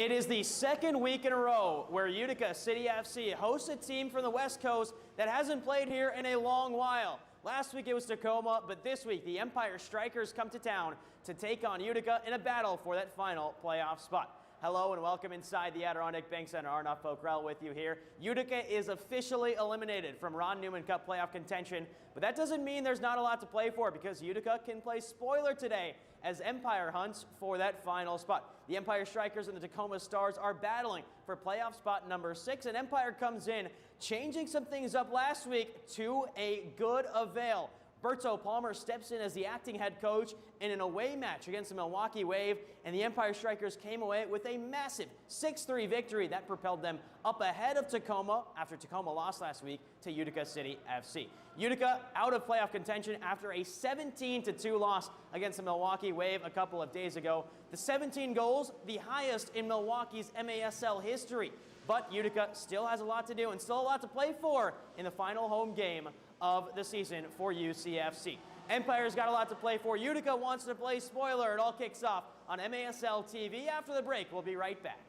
It is the second week in a row where Utica City FC hosts a team from the West Coast that hasn't played here in a long while. Last week it was Tacoma, but this week the Empire Strykers come to town to take on Utica in a battle for that final playoff spot. Hello and welcome inside the Adirondack Bank Center. Arnaud Fokrell with you here. Utica is officially eliminated from Ron Newman Cup playoff contention, but that doesn't mean there's not a lot to play for because Utica can play spoiler today as Empire hunts for that final spot. The Empire Strykers and the Tacoma Stars are battling for playoff spot number 6, and Empire comes in changing some things up last week to a good avail. Berto Palmer steps in as the acting head coach in an away match against the Milwaukee Wave, and the Empire Strykers came away with a massive 6-3 victory that propelled them up ahead of Tacoma after Tacoma lost last week to Utica City FC. Utica out of playoff contention after a 17-2 loss against the Milwaukee Wave a couple of days ago. The 17 goals, the highest in Milwaukee's MASL history. But Utica still has a lot to do and still a lot to play for in the final home game of the season for UCFC. Empire's got a lot to play for. Utica wants to play spoiler. It all kicks off on MASL TV. After the break, we'll be right back.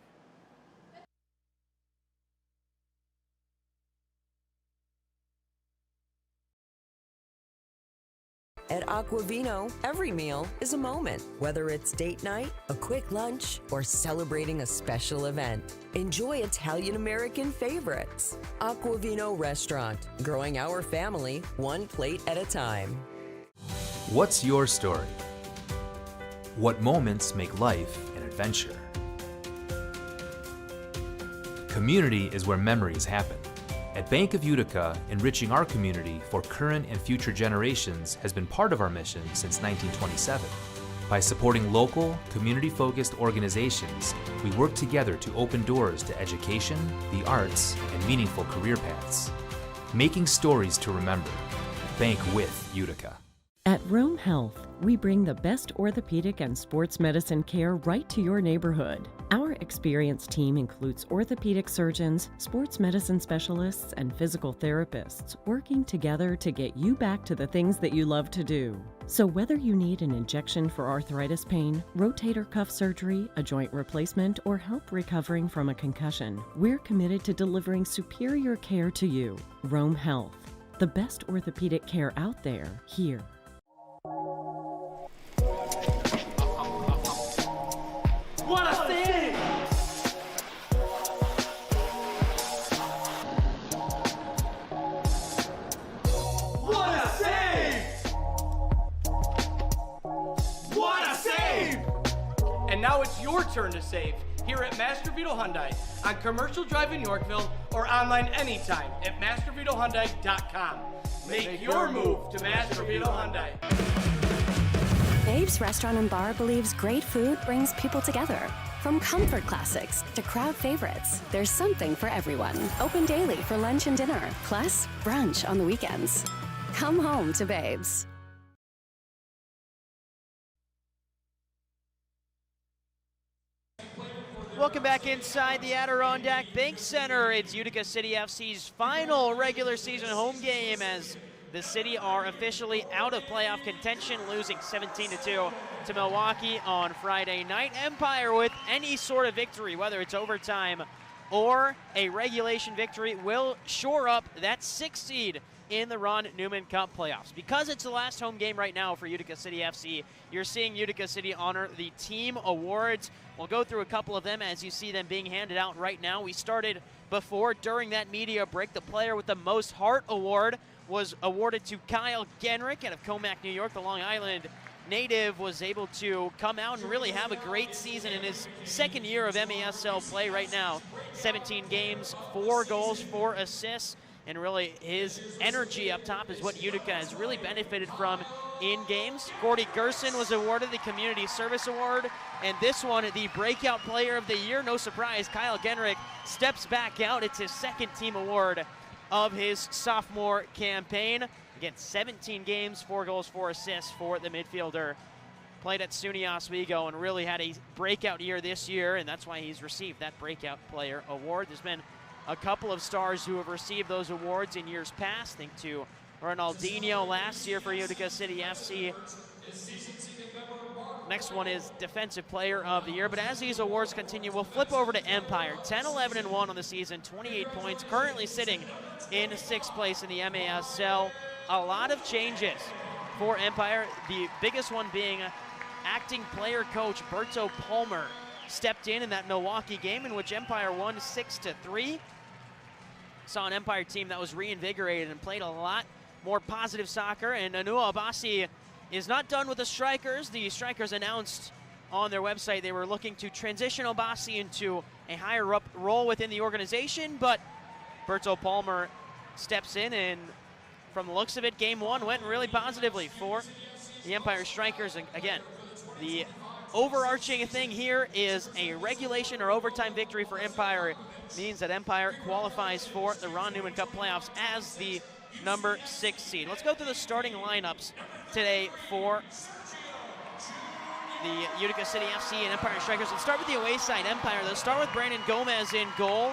At Aquavino, every meal is a moment, whether it's date night, a quick lunch, or celebrating a special event. Enjoy Italian-American favorites. Aquavino Restaurant, growing our family one plate at a time. What's your story? What moments make life an adventure? Community is where memories happen. At Bank of Utica, enriching our community for current and future generations has been part of our mission since 1927. By supporting local, community-focused organizations, we work together to open doors to education, the arts, and meaningful career paths. Making stories to remember. Bank with Utica. At Rome Health, we bring the best orthopedic and sports medicine care right to your neighborhood. Our experienced team includes orthopedic surgeons, sports medicine specialists, and physical therapists working together to get you back to the things that you love to do. So whether you need an injection for arthritis pain, rotator cuff surgery, a joint replacement, or help recovering from a concussion, we're committed to delivering superior care to you. Rome Health, the best orthopedic care out there, here. What a save! What a save! What a save! And now it's your turn to save here at Master Vito Hyundai on Commercial Drive in Yorkville or online anytime at mastervitohyundai.com. Make your move to Master Vito Hyundai. Babe's Restaurant and Bar believes great food brings people together. From comfort classics to crowd favorites, there's something for everyone. Open daily for lunch and dinner, plus brunch on the weekends. Come home to Babe's. Welcome back inside the Adirondack Bank Center. It's Utica City FC's final regular season home game as the City are officially out of playoff contention, losing 17-2 to Milwaukee on Friday night. Empire, with any sort of victory, whether it's overtime or a regulation victory, will shore up that 6th seed in the Ron Newman Cup playoffs. Because it's the last home game right now for Utica City FC, you're seeing Utica City honor the team awards. We'll go through a couple of them as you see them being handed out right now. We started before, during that media break. The player with the most heart award was awarded to Kyle Genrich out of Comac, New York. The Long Island native was able to come out and really have a great season in his second year of MASL play right now. 17 games, 4 goals, 4 assists, and really his energy up top is what Utica has really benefited from in games. Gordy Gerson was awarded the Community Service Award, and this one, the Breakout Player of the Year. No surprise, Kyle Genrich steps back out. It's his second team award of his sophomore campaign. Again, 17 games, 4 goals, 4 assists for the midfielder. Played at SUNY Oswego and really had a breakout year this year, and that's why he's received that Breakout Player Award. There's been a couple of stars who have received those awards in years past. Think to Ronaldinho last year for Utica City FC. next one is Defensive Player of the Year. But as these awards continue, we'll flip over to Empire. 10-11-1 on the season, 28 points, currently sitting in 6th place in the MASL. A lot of changes for Empire, the biggest one being acting player coach Berto Palmer stepped in that Milwaukee game in which Empire won 6-3. Saw an Empire team that was reinvigorated and played a lot more positive soccer, and Anua Abasi is not done with the Strykers. The Strykers announced on their website they were looking to transition Abasi into a higher up role within the organization, but Berto Palmer steps in, and from the looks of it, game one went really positively for the Empire Strykers. And again, the overarching thing here is a regulation or overtime victory for Empire. It means that Empire qualifies for the Ron Newman Cup playoffs as the number 6 seed. Let's go through the starting lineups today for the Utica City FC and Empire Strykers. Let's start with the away side, Empire. They'll start with Brandon Gomez in goal.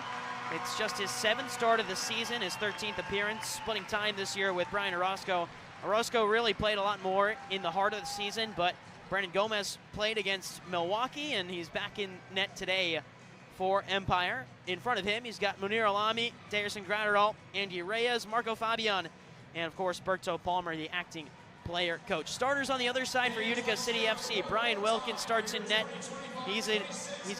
It's just his 7th start of the season, his 13th appearance, splitting time this year with Brian Orozco. Orozco really played a lot more in the heart of the season, but Brandon Gomez played against Milwaukee, and he's back in net today for Empire. In front of him, he's got Munir Alami, Gerson Gratterall, Andy Reyes, Marco Fabian, and of course, Berto Palmer, the acting player coach. Starters on the other side for Utica City FC. Brian Wilkins starts in net. He's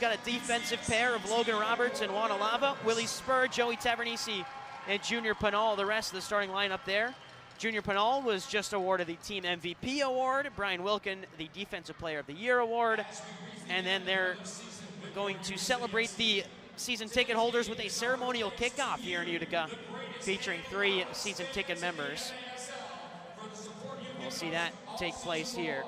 got a defensive pair of Logan Roberts and Juan Alava, Willie Spur, Joey Tavernisi, and Junior Pinal, the rest of the starting lineup there. Junior Pinal was just awarded the Team MVP award. Brian Wilkin, the Defensive Player of the Year award. And then they're going to celebrate the season ticket holders with a ceremonial kickoff here in Utica, featuring 3 season ticket members. We'll see that take place here.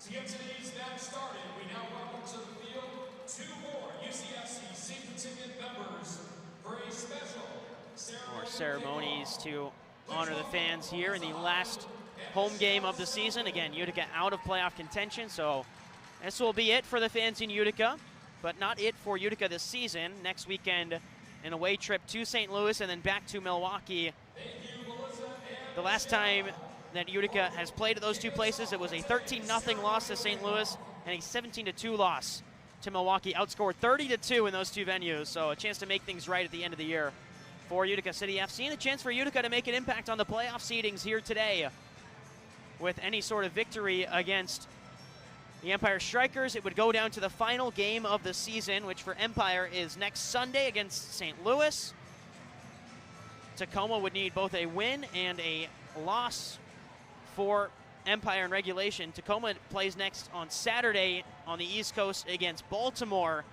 To get today's match started, we now welcome to the field 2 more UCFC season ticket members for a special ceremony. More ceremonies to honor the fans here in the last home game of the season. Again, Utica out of playoff contention, so this will be it for the fans in Utica, but not it for Utica this season. Next weekend, an away trip to St. Louis and then back to Milwaukee. The last time that Utica has played at those 2 places, it was a 13-0 loss to St. Louis and a 17-2 loss to Milwaukee. Outscored 30-2 in those 2 venues, so a chance to make things right at the end of the year for Utica City FC, and a chance for Utica to make an impact on the playoff seedings here today. With any sort of victory against the Empire Strykers, it would go down to the final game of the season, which for Empire is next Sunday against St. Louis. Tacoma would need both a win and a loss for Empire in regulation. Tacoma plays next on Saturday on the East Coast against Baltimore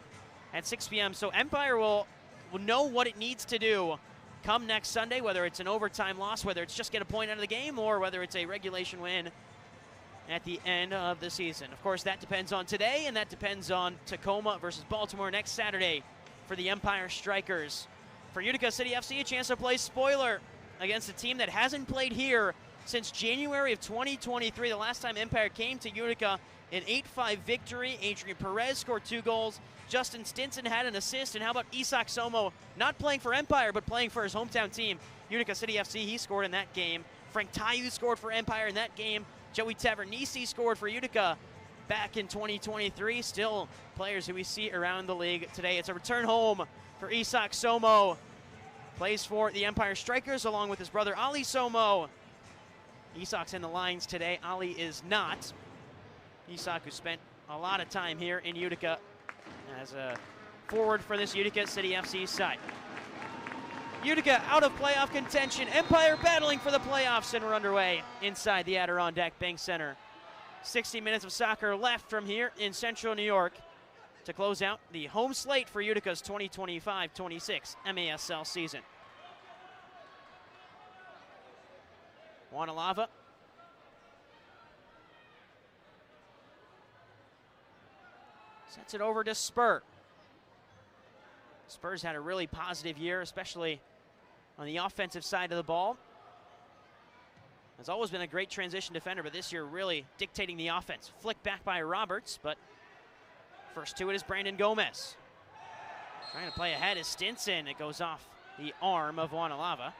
at 6 p.m. So Empire will know what it needs to do come next Sunday, whether it's an overtime loss, whether it's just get a point out of the game, or whether it's a regulation win at the end of the season. Of course, that depends on today, and that depends on Tacoma versus Baltimore next Saturday for the Empire Strykers. For Utica City FC, a chance to play spoiler against a team that hasn't played here since January of 2023. The last time Empire came to Utica, an 8-5 victory. Adrian Perez scored 2 goals. Justin Stinson had an assist. And how about Isak Somo, not playing for Empire, but playing for his hometown team, Utica City FC. He scored in that game. Frank Tayu scored for Empire in that game. Joey Tavernisi scored for Utica back in 2023. Still players who we see around the league today. It's a return home for Isak Somo. Plays for the Empire Strykers along with his brother Ali Somo. Isak's in the lines today. Ali is not. Isak, who spent a lot of time here in Utica as a forward for this Utica City FC side. Utica out of playoff contention. Empire battling for the playoffs, and we're underway inside the Adirondack Bank Center. 60 minutes of soccer left from here in Central New York to close out the home slate for Utica's 2025-26 MASL season. Juan Alava. Sets it over to Spur. Spurs had a really positive year, especially on the offensive side of the ball. Has always been a great transition defender, but this year really dictating the offense. Flicked back by Roberts, but first to it is Brandon Gomez. Trying to play ahead is Stinson. It goes off the arm of Juan Alava.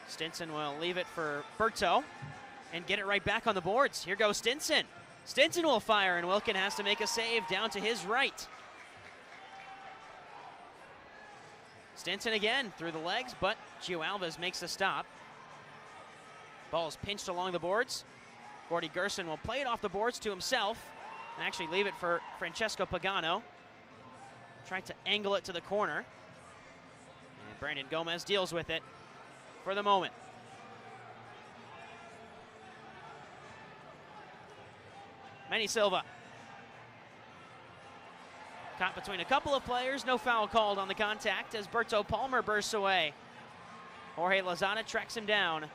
Stinson will leave it for Berto. and get it right back on the boards. Here goes Stinson. Stinson will fire, and Wilkin has to make a save down to his right. Stinson again through the legs, but Gio Alves makes the stop. Ball's pinched along the boards. Gordy Gerson will play it off the boards to himself and actually leave it for Francesco Pagano. Tried to angle it to the corner. And Brandon Gomez deals with it for the moment. Manny Silva. Caught between a couple of players, no foul called on the contact as Berto Palmer bursts away. Jorge Lozada tracks him down.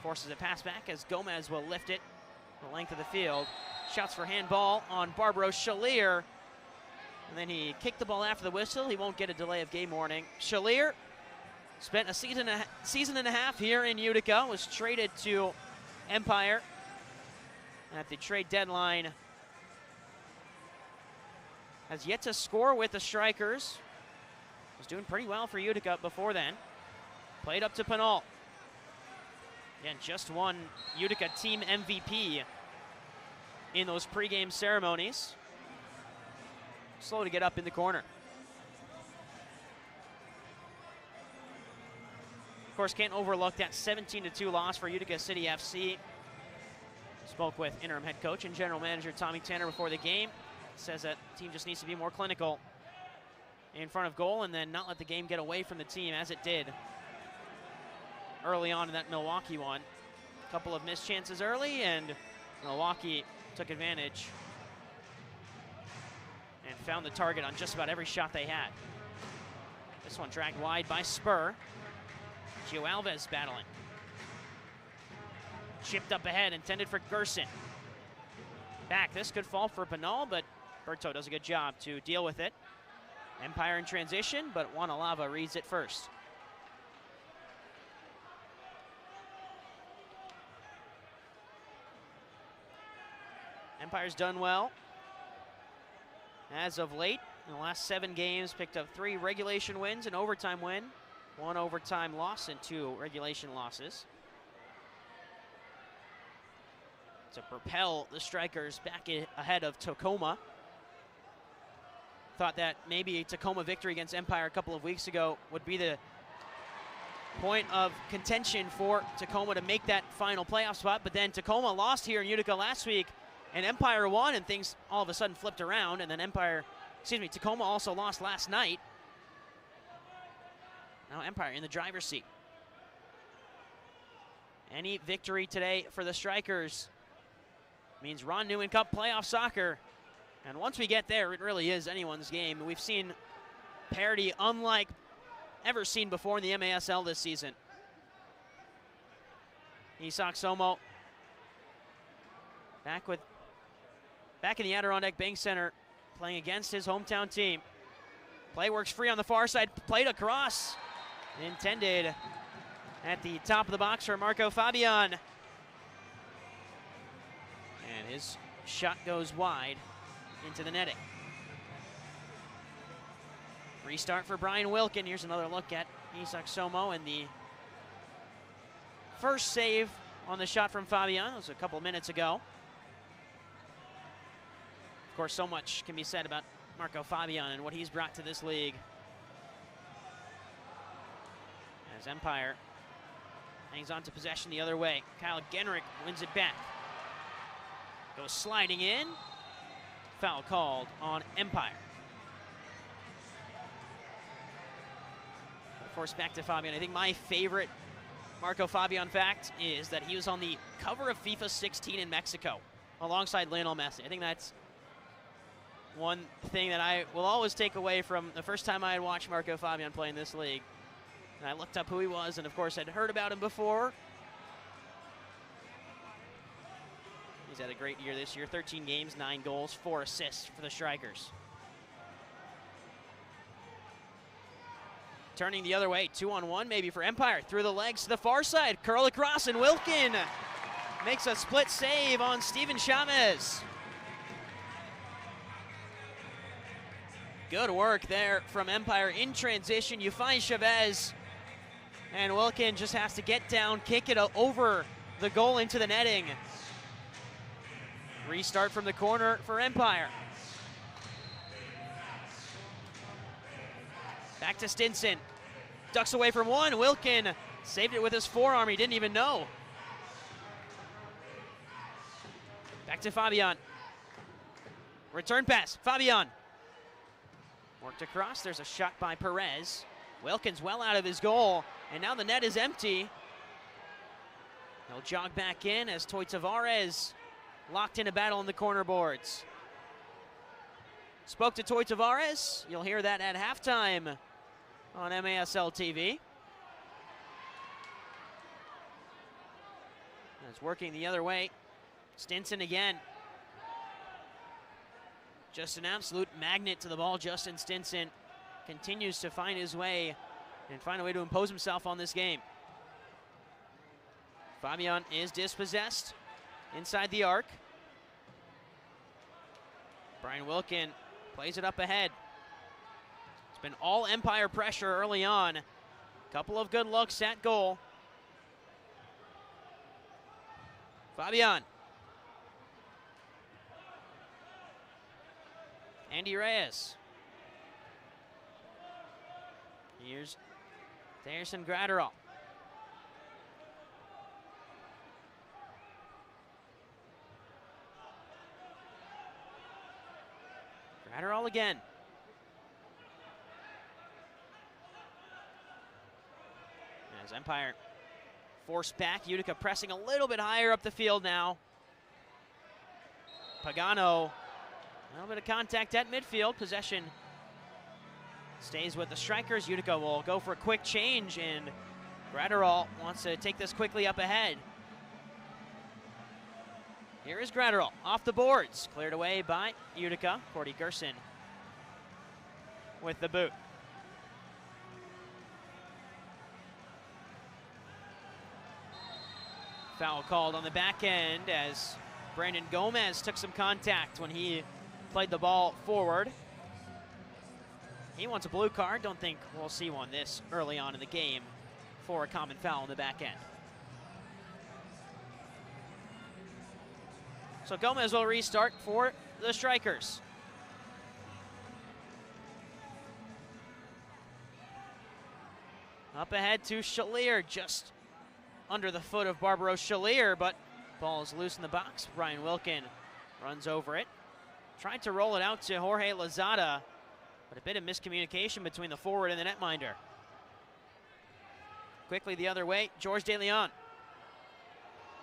Forces a pass back as Gomez will lift it the length of the field. Shouts for handball on Barbaro Chalier. And then he kicked the ball after the whistle. He won't get a delay of game warning. Chalier spent a season and a half here in Utica, was traded to Empire at the trade deadline. Has yet to score with the Strykers. Was doing pretty well for Utica before then. Played up to Pinal. Again, just won Utica team MVP in those pregame ceremonies. Slow to get up in the corner. Of course, can't overlook that 17-2 loss for Utica City FC. Spoke with interim head coach and general manager Tommy Tanner before the game. Says that the team just needs to be more clinical in front of goal and then not let the game get away from the team as it did early on in that Milwaukee one. A couple of missed chances early, and Milwaukee took advantage and found the target on just about every shot they had. This one dragged wide by Spur. Gio Alves battling. Chipped up ahead, intended for Gerson. Back, this could fall for Pinal, but Berto does a good job to deal with it. Empire in transition, but Juan Alava reads it first. Empire's done well as of late. In the last 7 games, picked up 3 regulation wins, an overtime win, 1 overtime loss, and 2 regulation losses. To propel the Strykers back ahead of Tacoma. Thought that maybe a Tacoma victory against Empire a couple of weeks ago would be the point of contention for Tacoma to make that final playoff spot, but then Tacoma lost here in Utica last week, and Empire won, and things all of a sudden flipped around, and then Tacoma also lost last night. Now Empire in the driver's seat. Any victory today for the Strykers means Ron Newman Cup playoff soccer. And once we get there, it really is anyone's game. We've seen parity unlike ever seen before in the MASL this season. Isak Somo back in the Adirondack Bank Center, playing against his hometown team. Play works free on the far side, played across. Intended at the top of the box for Marco Fabian. And his shot goes wide into the netting. Restart for Brian Wilkin. Here's another look at Isak Somo and the first save on the shot from Fabian. It was a couple of minutes ago. Of course, so much can be said about Marco Fabian and what he's brought to this league. As Empire hangs on to possession the other way. Kyle Genrich wins it back. Goes sliding in. Foul called on Empire. Forced back to Fabian. I think my favorite Marco Fabian fact is that he was on the cover of FIFA 16 in Mexico alongside Lionel Messi. I think that's one thing that I will always take away from the first time I had watched Marco Fabian play in this league. And I looked up who he was, and of course I'd heard about him before. He's had a great year this year. 13 games, 9 goals, 4 assists for the Strykers. Turning the other way, 2-on-1 maybe for Empire. Through the legs to the far side. Curl across, and Wilkin makes a split save on Steven Chavez. Good work there from Empire in transition. You find Chavez, and Wilkin just has to get down, kick it over the goal into the netting. Restart from the corner for Empire. Back to Stinson. Ducks away from one. Wilkin saved it with his forearm. He didn't even know. Back to Fabian. Return pass. Fabian. Worked across. There's a shot by Perez. Wilkins well out of his goal. And now the net is empty. He'll jog back in as Toy Tavares locked in a battle in the corner boards. Spoke to Toy Tavares. You'll hear that at halftime on MASL TV. It's working the other way. Stinson again. Just an absolute magnet to the ball. Justin Stinson continues to find his way and find a way to impose himself on this game. Fabian is dispossessed inside the arc. Brian Wilkin plays it up ahead. It's been all Empire pressure early on. Couple of good looks at goal. Fabian. Andy Reyes. Here's Gerson Gratterall. Gratterall again. As Empire forced back, Utica pressing a little bit higher up the field now. Pagano, a little bit of contact at midfield. Possession stays with the Strykers. Utica will go for a quick change, and Gratterall wants to take this quickly up ahead. Here is Gratterall off the boards, cleared away by Utica. Cordy Gerson with the boot. Foul called on the back end as Brandon Gomez took some contact when he played the ball forward. He wants a blue card. Don't think we'll see one this early on in the game for a common foul on the back end. So Gomez will restart for the Strykers. Up ahead to Shalier, just under the foot of Barbaro Shalier, but ball is loose in the box. Brian Wilkin runs over it. Tried to roll it out to Jorge Lozada, but a bit of miscommunication between the forward and the netminder. Quickly the other way, George De Leon.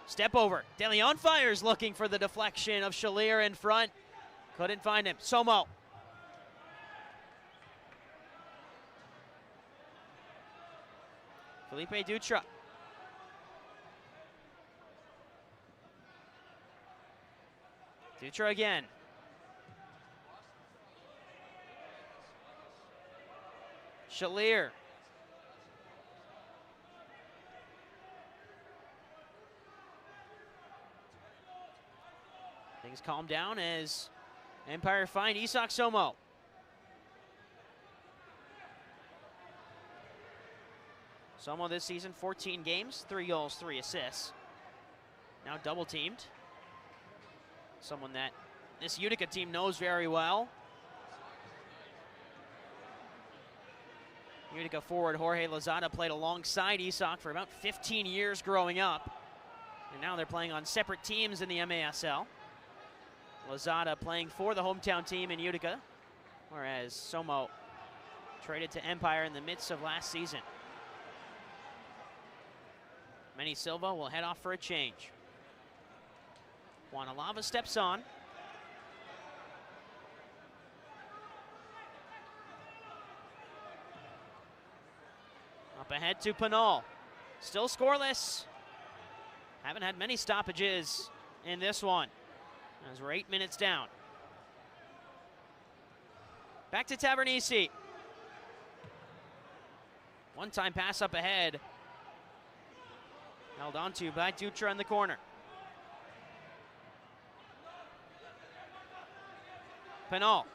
Step over. De Leon fires, looking for the deflection of Shalier in front. Couldn't find him. Somo. Felipe Dutra. Dutra again. Shalier. Things calm down as Empire find Isak Somo. Somo this season, 14 games, 3 goals, 3 assists. Now double teamed. Someone that this Utica team knows very well. Utica forward Jorge Lozada played alongside Isak for about 15 years growing up. And now they're playing on separate teams in the MASL. Lozada playing for the hometown team in Utica, whereas Somo traded to Empire in the midst of last season. Manny Silva will head off for a change. Juan Alava steps on. Up ahead to Pinal. Still scoreless. Haven't had many stoppages in this one, as we're 8 minutes down. Back to Tavernisi. One-time pass up ahead. Held onto by Dutra in the corner. Pinal.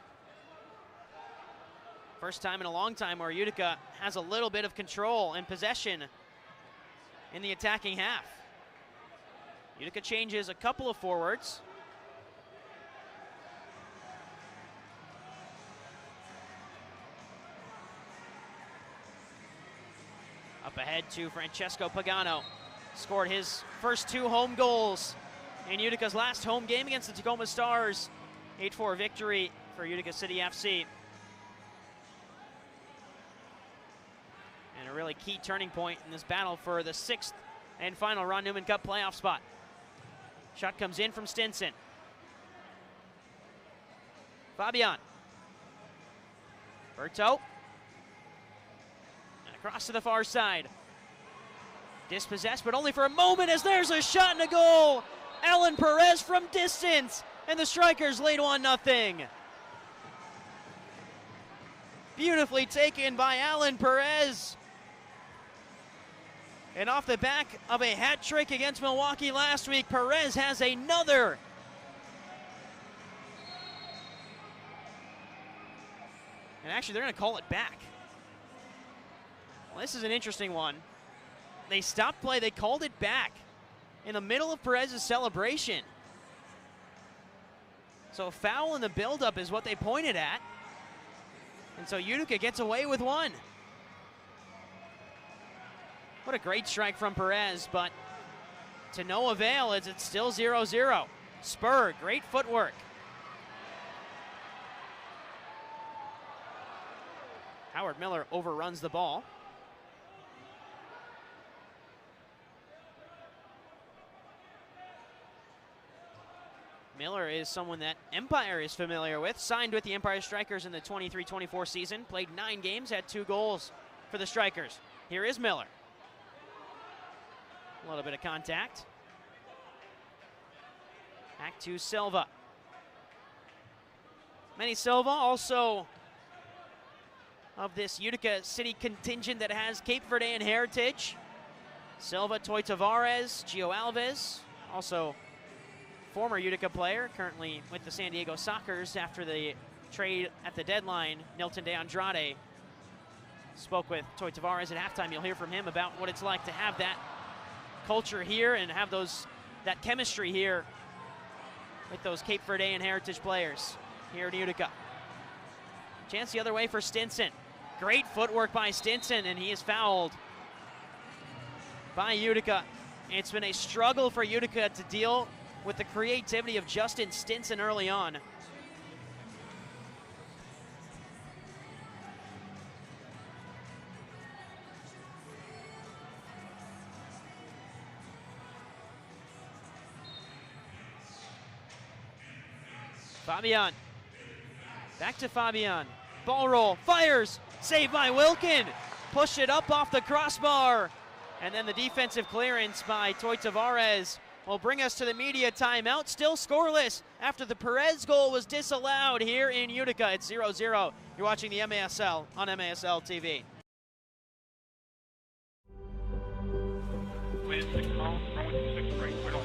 First time in a long time where Utica has a little bit of control and possession in the attacking half. Utica changes a couple of forwards. Up ahead to Francesco Pagano. Scored his first 2 home goals in Utica's last home game against the Tacoma Stars. 8-4 victory for Utica City FC. And a really key turning point in this battle for the 6th and final Ron Newman Cup playoff spot. Shot comes in from Stinson. Fabian. Berto. And across to the far side. Dispossessed, but only for a moment, as there's a shot and a goal. Alan Perez from distance, and the Strykers lead 1-0. Beautifully taken by Alan Perez. And off the back of a hat trick against Milwaukee last week, Perez has another. And actually, they're going to call it back. Well, this is an interesting one. They stopped play, they called it back in the middle of Perez's celebration. So foul in the buildup is what they pointed at. And so Utica gets away with one. What a great strike from Perez, but to no avail as it's still 0-0. Spur, great footwork. Howard Miller overruns the ball. Miller is someone that Empire is familiar with. Signed with the Empire Strikers in the 23-24 season. Played 9 games, had 2 goals for the Strikers. Here is Miller. A little bit of contact. Back to Silva. Manny Silva, also of this Utica City contingent that has Cape Verdean heritage. Silva, Toy Tavares, Gio Alves, also former Utica player, currently with the San Diego Sockers after the trade at the deadline. Nilton de Andrade spoke with Toy Tavares at halftime. You'll hear from him about what it's like to have that culture here and have that chemistry here with those Cape Verdean heritage players here in Utica. Chance the other way for Stinson. Great footwork by Stinson, and he is fouled by Utica. It's been a struggle for Utica to deal with the creativity of Justin Stinson early on. Fabian. Back to Fabian. Ball roll. Fires. Saved by Wilkin. Push it up off the crossbar. And then the defensive clearance by Toy Tavares will bring us to the media timeout. Still scoreless after the Perez goal was disallowed here in Utica. It's 0-0. You're watching the MASL on MASL TV. Wind 6 miles, runway 26 right, right on.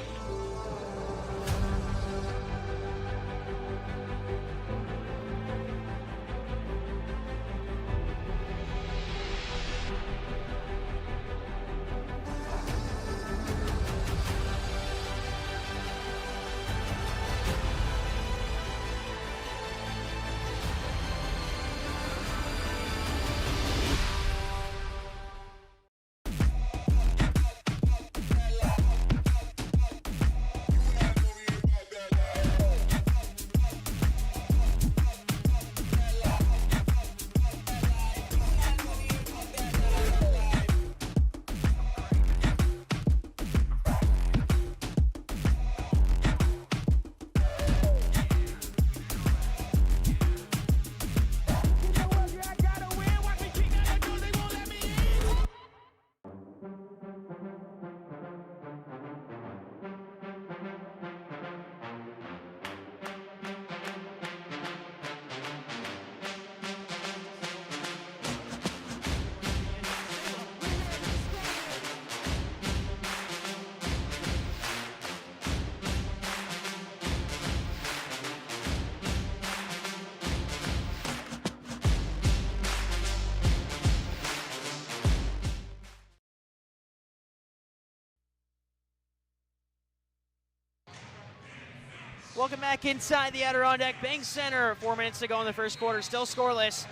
Welcome back inside the Adirondack Bank Center. 4 minutes to go in the first quarter, still scoreless.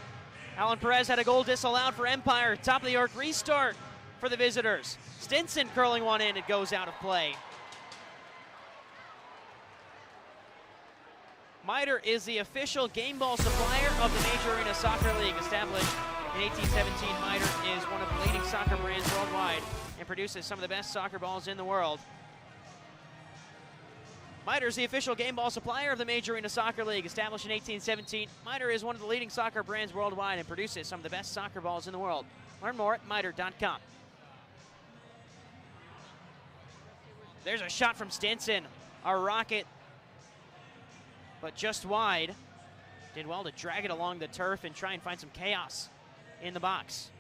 Alan Perez had a goal disallowed for Empire. Top of the arc restart for the visitors. Stinson curling one in, it goes out of play. MITRE is the official game ball supplier of the Major Arena Soccer League. Established in 1817, MITRE is one of the leading soccer brands worldwide and produces some of the best soccer balls in the world. MITRE is the official game ball supplier of the Major Arena Soccer League. Established in 1817, MITRE is one of the leading soccer brands worldwide and produces some of the best soccer balls in the world. Learn more at mitre.com. There's a shot from Stinson, a rocket, but just wide. Did well to drag it along the turf and try and find some chaos in the box.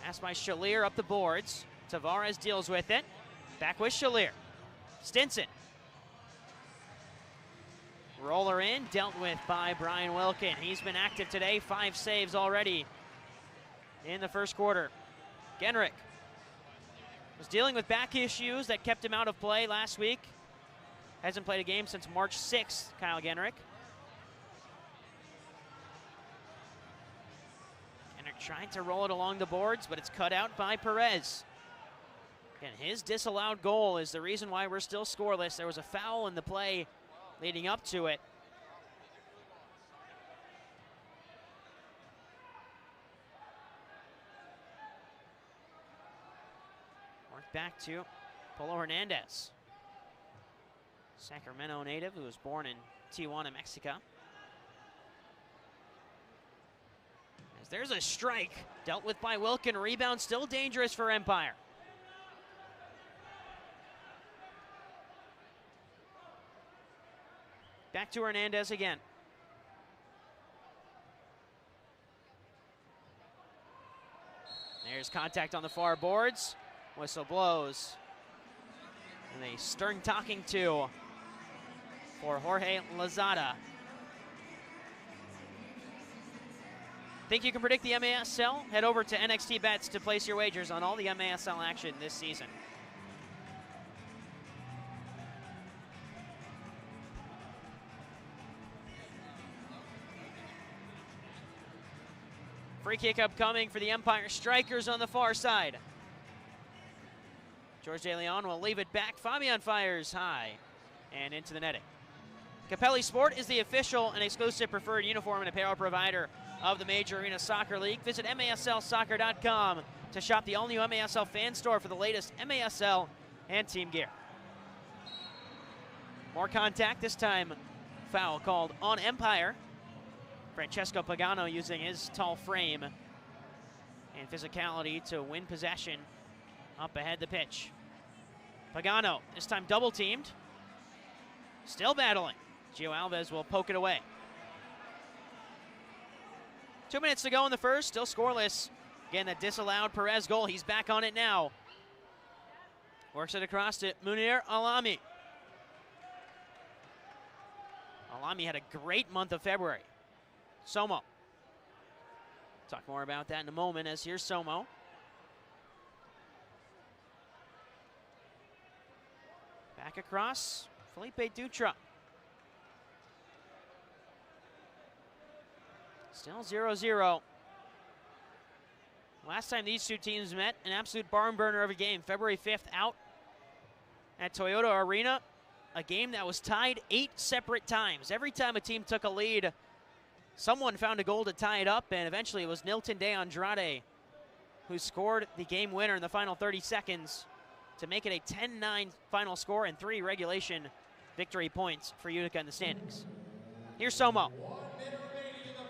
Pass by Shalier up the boards. Tavares deals with it. Back with Shalier. Stinson. Roller in, dealt with by Brian Wilkin. He's been active today, 5 saves already in the first quarter. Genrich was dealing with back issues that kept him out of play last week. Hasn't played a game since March 6th, Kyle Genrich. Trying to roll it along the boards, but it's cut out by Perez. Again, his disallowed goal is the reason why we're still scoreless. There was a foul in the play leading up to it. Work back to Polo Hernandez. Sacramento native who was born in Tijuana, Mexico. There's a strike, dealt with by Wilkin. Rebound still dangerous for Empire. Back to Hernandez again. There's contact on the far boards. Whistle blows. And a stern talking to for Jorge Lozada. Think you can predict the MASL? Head over to NXT Bets to place your wagers on all the MASL action this season. Free kick upcoming for the Empire Strikers on the far side. George De Leon will leave it back. Fabian fires high and into the netting. Capelli Sport is the official and exclusive preferred uniform and apparel provider of the Major Arena Soccer League. Visit MASLsoccer.com to shop the all-new MASL fan store for the latest MASL and team gear. More contact, this time foul called on Empire. Francesco Pagano using his tall frame and physicality to win possession up ahead the pitch. Pagano, this time double teamed. Still battling. Gio Alves will poke it away. 2 minutes to go in the first, still scoreless. Again, that disallowed Perez goal. He's back on it now. Works it across to Munir Alami. Alami had a great month of February. Somo. Talk more about that in a moment, as here's Somo. Back across, Felipe Dutra. Still 0-0. Last time these two teams met, an absolute barn burner of a game. February 5th out at Toyota Arena. A game that was tied 8 separate times. Every time a team took a lead, someone found a goal to tie it up, and eventually it was Nilton de Andrade who scored the game winner in the final 30 seconds to make it a 10-9 final score and 3 regulation victory points for Utica in the standings. Here's Somo.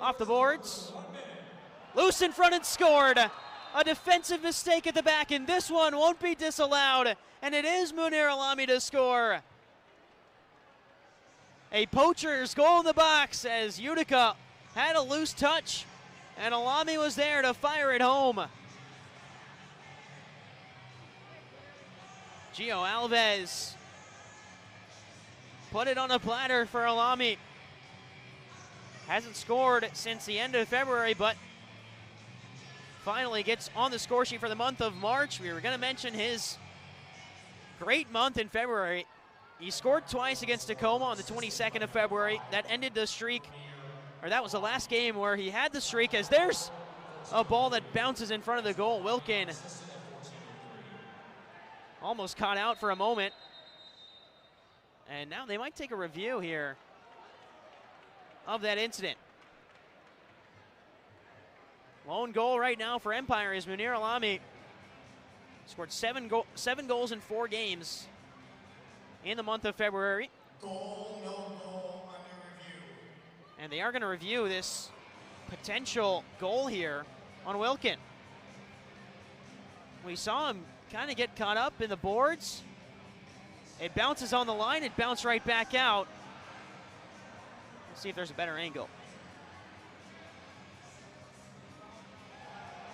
Off the boards. Loose in front and scored. A defensive mistake at the back, and this one won't be disallowed. And it is Munir Alami to score. A poacher's goal in the box as Utica had a loose touch, and Alami was there to fire it home. Gio Alves put it on a platter for Alami. Hasn't scored since the end of February, but finally gets on the score sheet for the month of March. We were going to mention his great month in February. He scored twice against Tacoma on the 22nd of February. That ended the streak, or that was the last game where he had the streak, as there's a ball that bounces in front of the goal. Wilkin almost caught out for a moment. And now they might take a review here of that incident. Lone goal right now for Empire is Munir Alami. Scored seven goals in 4 games in the month of February. Goal, no goal, under review. And they are going to review this potential goal here on Wilkin. We saw him kind of get caught up in the boards. It bounces on the line, it bounced right back out. Let's see if there's a better angle.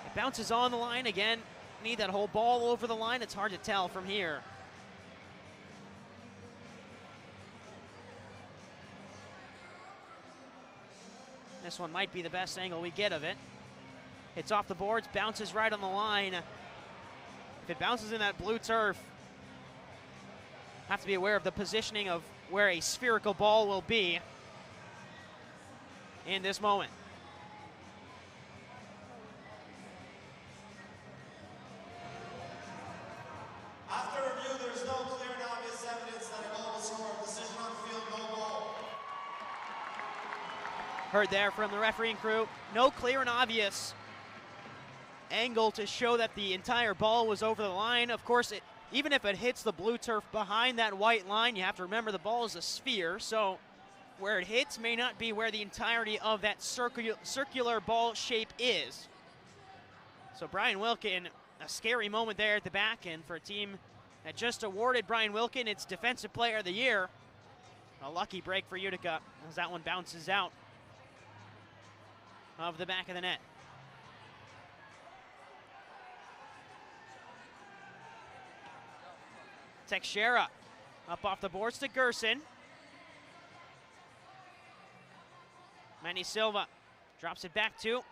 It bounces on the line again. Need that whole ball over the line. It's hard to tell from here. This one might be the best angle we get of it. It's off the boards, bounces right on the line. If it bounces in that blue turf, have to be aware of the positioning of where a spherical ball will be in this moment. After review, there's no clear and obvious evidence that a goal was scored. Decision on the field, no goal. Heard there from the refereeing crew, no clear and obvious angle to show that the entire ball was over the line. Of course, even if it hits the blue turf behind that white line, you have to remember the ball is a sphere, so where it hits may not be where the entirety of that circular ball shape is. So Brian Wilkin, a scary moment there at the back end for a team that just awarded Brian Wilkin its Defensive Player of the Year. A lucky break for Utica as that one bounces out of the back of the net. Teixeira up off the boards to Gerson. Manny Silva drops it back to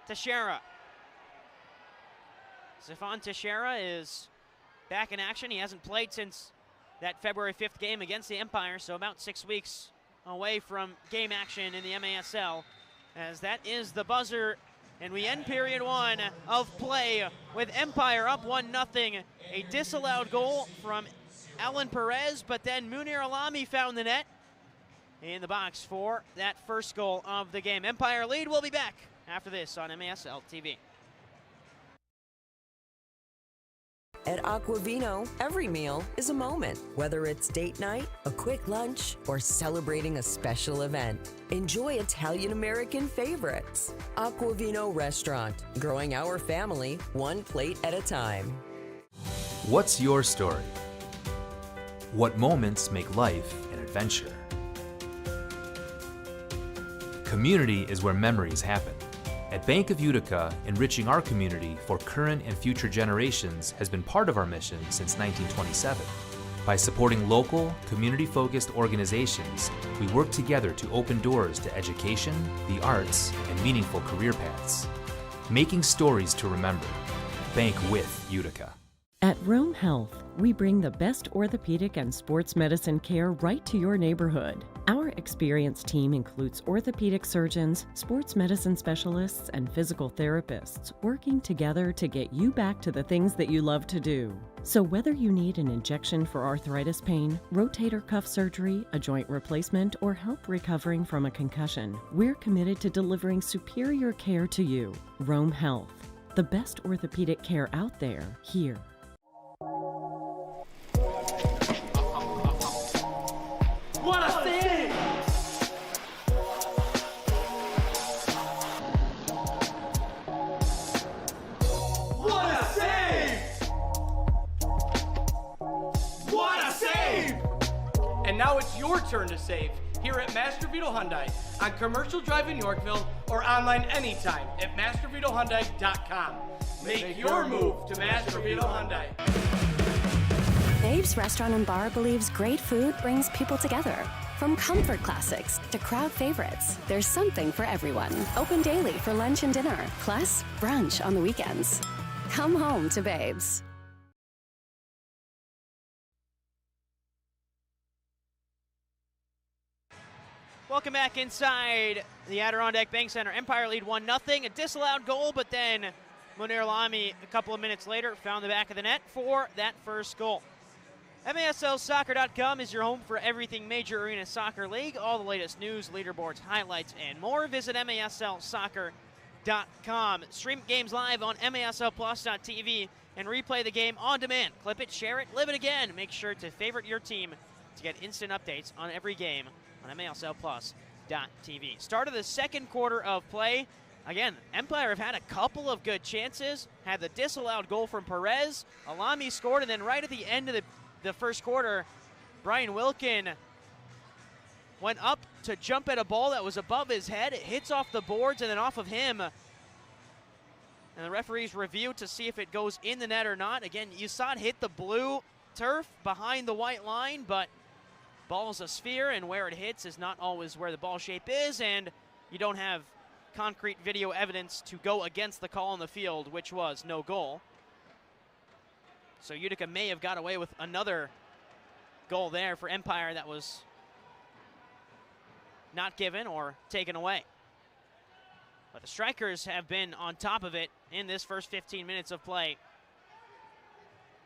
Teixeira. Stefan Teixeira is back in action. He hasn't played since that February 5th game against the Empire, so about 6 weeks away from game action in the MASL, as that is the buzzer. And we end period 1 of play with Empire up 1-0. A disallowed goal from Alan Perez, but then Munir Alami found the net in the box for that first goal of the game. Empire lead. We'll be back after this on MASL TV. At Aquavino, every meal is a moment. Whether it's date night, a quick lunch, or celebrating a special event, enjoy Italian-American favorites. Aquavino Restaurant, growing our family one plate at a time. What's your story? What moments make life an adventure? Community is where memories happen. At Bank of Utica, enriching our community for current and future generations has been part of our mission since 1927. By supporting local, community-focused organizations, we work together to open doors to education, the arts, and meaningful career paths. Making stories to remember. Bank with Utica. At Rome Health, we bring the best orthopedic and sports medicine care right to your neighborhood. Our experienced team includes orthopedic surgeons, sports medicine specialists, and physical therapists working together to get you back to the things that you love to do. So whether you need an injection for arthritis pain, rotator cuff surgery, a joint replacement, or help recovering from a concussion, we're committed to delivering superior care to you. Rome Health, the best orthopedic care out there, here. What a save! What a save! What a save! And now it's your turn to save here at Master Vito Hyundai on Commercial Drive in Yorkville or online anytime at mastervitohyundai.com. Make your move to Master Vito Hyundai. Babe's Restaurant and Bar believes great food brings people together. From comfort classics to crowd favorites, there's something for everyone. Open daily for lunch and dinner, plus brunch on the weekends. Come home to Babes. Welcome back inside the Adirondack Bank Center. Empire lead 1-0. A disallowed goal, but then Munir Lamy, a couple of minutes later, found the back of the net for that first goal. MASLsoccer.com is your home for everything Major Arena Soccer League. All the latest news, leaderboards, highlights, and more. Visit MASLsoccer.com. Stream games live on MASLplus.tv and replay the game on demand. Clip it, share it, live it again. Make sure to favorite your team to get instant updates on every game on MASLplus.tv. Start of the second quarter of play. Again, Empire have had a couple of good chances. Had the disallowed goal from Perez. Alami scored, and then right at the end of the first quarter, Brian Wilkin went up to jump at a ball that was above his head. It hits off the boards and then off of him. And the referees review to see if it goes in the net or not. Again, you saw it hit the blue turf behind the white line, but ball's a sphere, and where it hits is not always where the ball shape is, and you don't have concrete video evidence to go against the call on the field, which was no goal. So Utica may have got away with another goal there for Empire that was not given or taken away. But the Strykers have been on top of it in this first 15 minutes of play.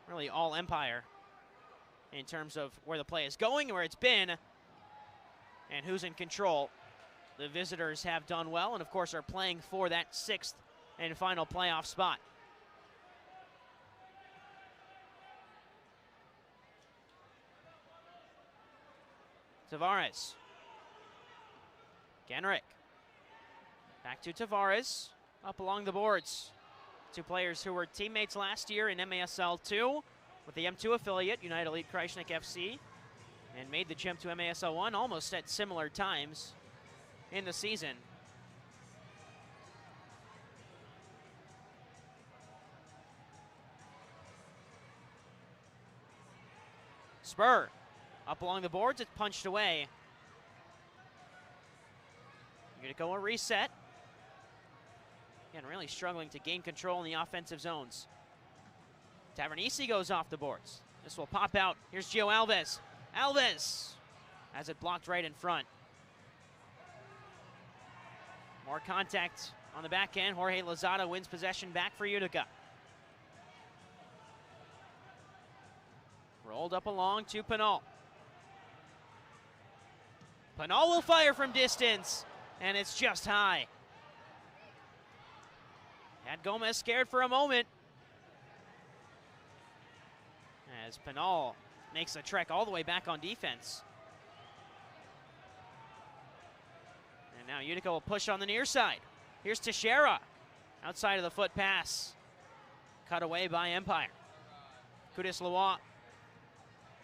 Really all Empire in terms of where the play is going, where it's been, and who's in control. The visitors have done well and, of course, are playing for that 6th and final playoff spot. Tavares. Genrick. Back to Tavares. Up along the boards. Two players who were teammates last year in MASL 2 with the M2 affiliate, United Elite Krajnik FC, and made the jump to MASL 1 almost at similar times in the season. Spur. Up along the boards, it's punched away. Utica a reset. Again, really struggling to gain control in the offensive zones. Tavernisi goes off the boards. This will pop out. Here's Gio Alves. Alves has it blocked right in front. More contact on the back end. Jorge Lozada wins possession back for Utica. Rolled up along to Pinal. Pinal will fire from distance, and it's just high. Had Gomez scared for a moment, as Pinal makes a trek all the way back on defense. And now Utica will push on the near side. Here's Teixeira. Outside of the foot pass. Cut away by Empire. Kudis Loa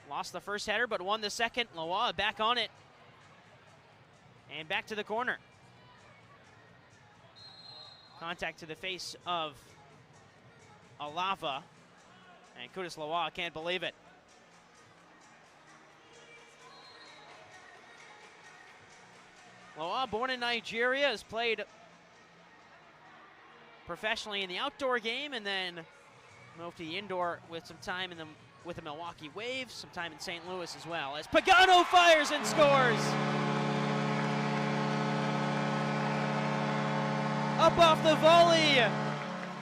lost the first header, but won the second. Loa back on it. And back to the corner. Contact to the face of Alava. And Kudis Loa can't believe it. Loa, born in Nigeria, has played professionally in the outdoor game and then moved to the indoor with some time with the Milwaukee Waves, some time in St. Louis as well. As Pagano fires and scores! Up off the volley,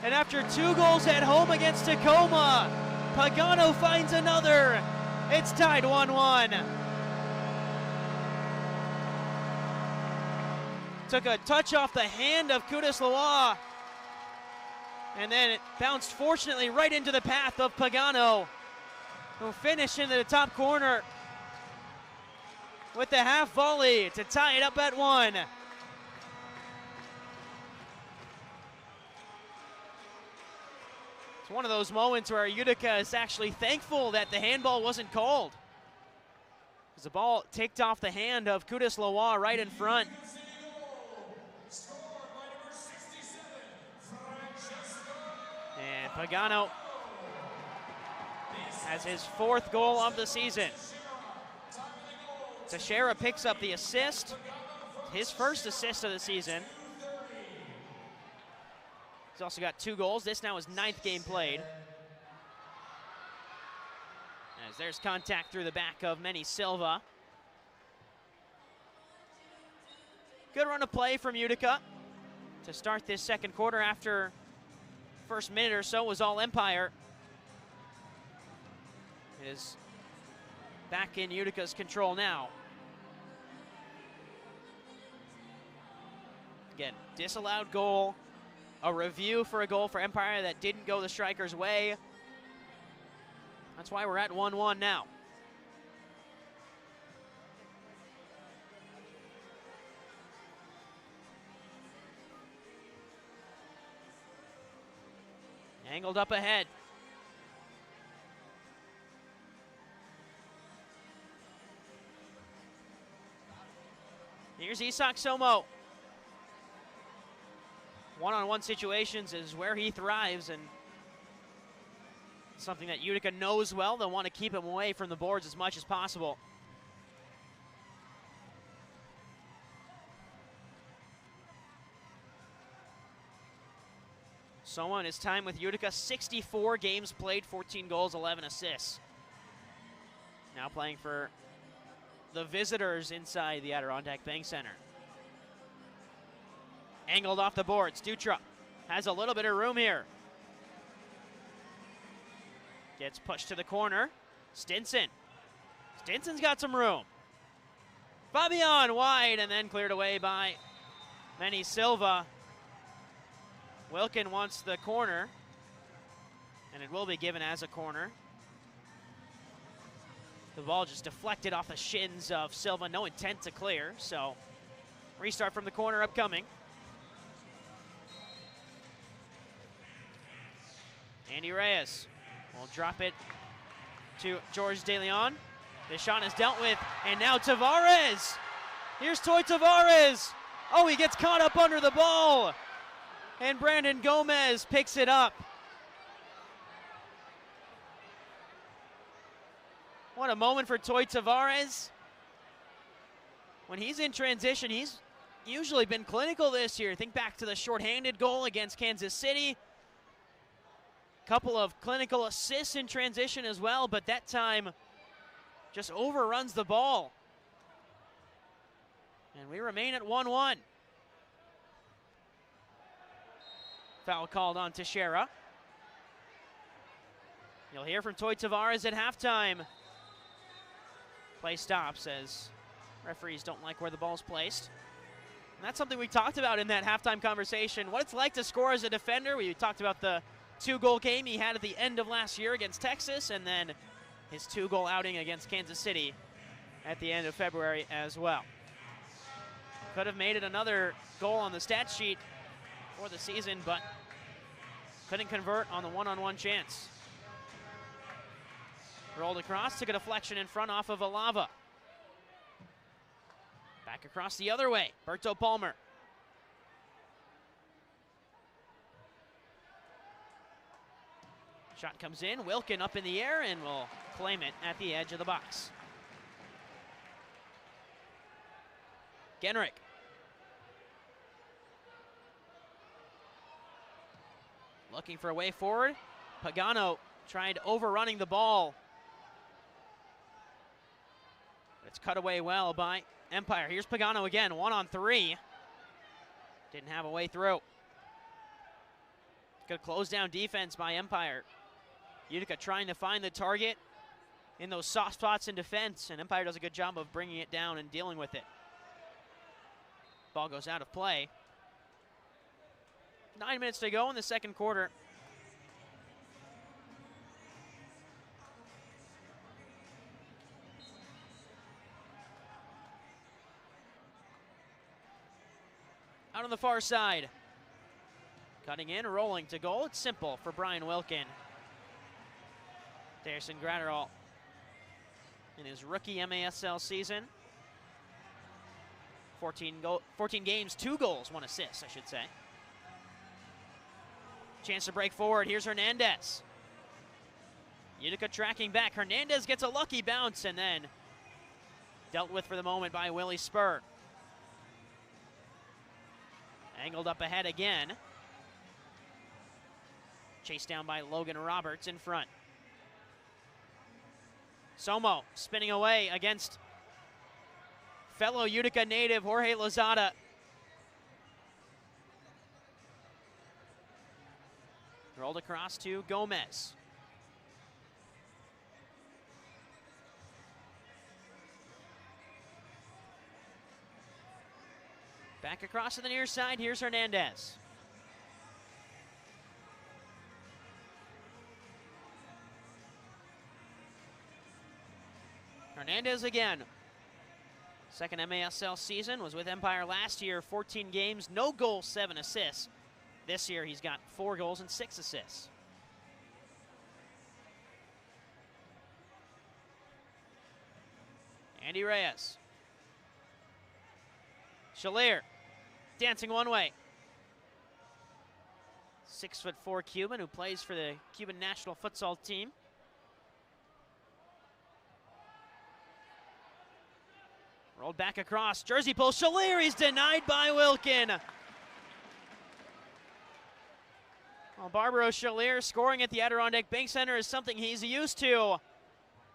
and after 2 goals at home against Tacoma, Pagano finds another. It's tied 1-1. Took a touch off the hand of Kudis Loa, and then it bounced fortunately right into the path of Pagano, who finished into the top corner with the half volley to tie it up at 1. It's one of those moments where Utica is actually thankful that the handball wasn't called, because the ball ticked off the hand of Kudis Loa right in front. And Pagano has his 4th goal of the season. Teixeira picks up the assist, his first assist of the season. He's also got 2 goals. This now is 9th game played. As there's contact through the back of Manny Silva. Good run of play from Utica to start this second quarter. After first minute or so was all Empire. It is back in Utica's control now. Again, disallowed goal, a review for a goal for Empire that didn't go the Strykers' way. That's why we're at 1-1 now. Angled up ahead. Here's Isak Somo. One-on-one situations is where he thrives, and something that Utica knows well. They'll want to keep him away from the boards as much as possible. Somo in his time with Utica, 64 games played, 14 goals, 11 assists. Now playing for the visitors inside the Adirondack Bank Center. Angled off the boards. Dutra has a little bit of room here. Gets pushed to the corner. Stinson. Stinson's got some room. Fabian wide and then cleared away by Manny Silva. Wilkin wants the corner, and it will be given as a corner. The ball just deflected off the shins of Silva. No intent to clear, so restart from the corner upcoming. Andy Reyes will drop it to George De Leon. This shot is dealt with, and now Tavares. Here's Toy Tavares. Oh, he gets caught up under the ball, and Brandon Gomez picks it up. What a moment for Toy Tavares. When he's in transition, he's usually been clinical this year. Think back to the shorthanded goal against Kansas City. Couple of clinical assists in transition as well, but that time just overruns the ball. And we remain at 1-1. Foul called on Teixeira. You'll hear from Toy Tavares at halftime. Play stops as referees don't like where the ball's placed. And that's something we talked about in that halftime conversation, what it's like to score as a defender. We talked about the 2-goal game he had at the end of last year against Texas, and then his 2-goal outing against Kansas City at the end of February as well. Could have made it another goal on the stat sheet for the season, but couldn't convert on the one-on-one chance. Rolled across, took a deflection in front off of Alava. Back across the other way, Berto Palmer. Shot comes in, Wilkin up in the air and will claim it at the edge of the box. Genrick. Looking for a way forward. Pagano tried overrunning the ball. It's cut away well by Empire. Here's Pagano again, 1-on-3. Didn't have a way through. Good close down defense by Empire. Utica trying to find the target in those soft spots in defense, and Empire does a good job of bringing it down and dealing with it. Ball goes out of play. 9 minutes to go in the second quarter. Out on the far side. Cutting in, rolling to goal. It's simple for Brian Wilkin. Darison Gratterall in his rookie MASL season. 14 games, 2 goals, 1 assist, I should say. Chance to break forward. Here's Hernandez. Utica tracking back. Hernandez gets a lucky bounce, and then Dealt with for the moment by Willie Spur. Angled up ahead again. Chased down by Logan Roberts in front. Somo spinning away against fellow Utica native Jorge Lozada. Rolled across to Gomez. Back across to the near side, here's Hernandez. Hernandez again. Second MASL season, was with Empire last year, 14 games, no goals, 7 assists. This year he's got 4 goals and 6 assists. Andy Reyes. Shalier dancing one way. 6'4" Cuban who plays for the Cuban national futsal team. Rolled back across, jersey pull, Shalier, he's denied by Wilkin. Well, Barbaro Shalier scoring at the Adirondack Bank Center is something he's used to,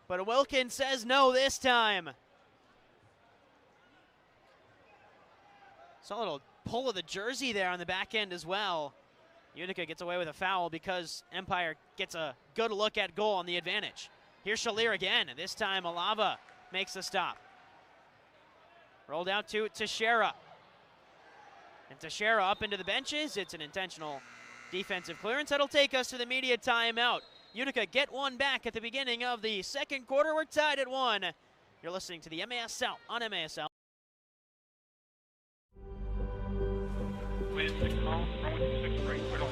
but Wilkin says no this time. Saw a little pull of the jersey there on the back end as well. Utica gets away with a foul because Empire gets a good look at goal on the advantage. Here's Shalier again, and this time Alava makes the stop. Rolled out to Teixeira. And Teixeira up into the benches. It's an intentional defensive clearance. That'll take us to the media timeout. Utica get one back at the beginning of the second quarter. We're tied at 1. You're listening to the MASL on MASL. Wind 6 miles, runway 26 right, cleared on.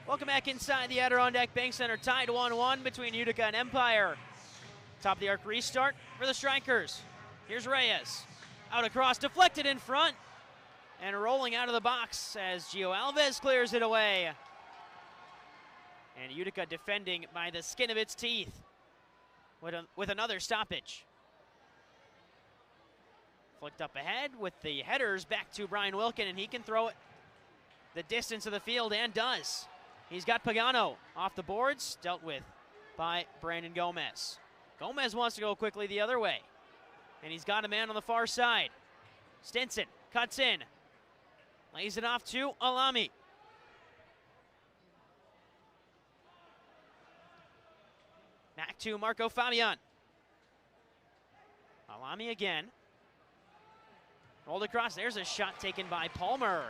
Welcome back inside the Adirondack Bank Center, tied 1-1 between Utica and Empire. Top of the arc restart for the Strykers. Here's Reyes. Out across, deflected in front, and rolling out of the box as Gio Alves clears it away. And Utica defending by the skin of its teeth with another stoppage. Flicked up ahead with the headers back to Brian Wilkin, and he can throw it the distance of the field, and does. He's got Pagano off the boards, dealt with by Brandon Gomez. Gomez wants to go quickly the other way, and he's got a man on the far side. Stinson cuts in, lays it off to Alami. Back to Marco Fabian. Alami again. Rolled across, there's a shot taken by Palmer.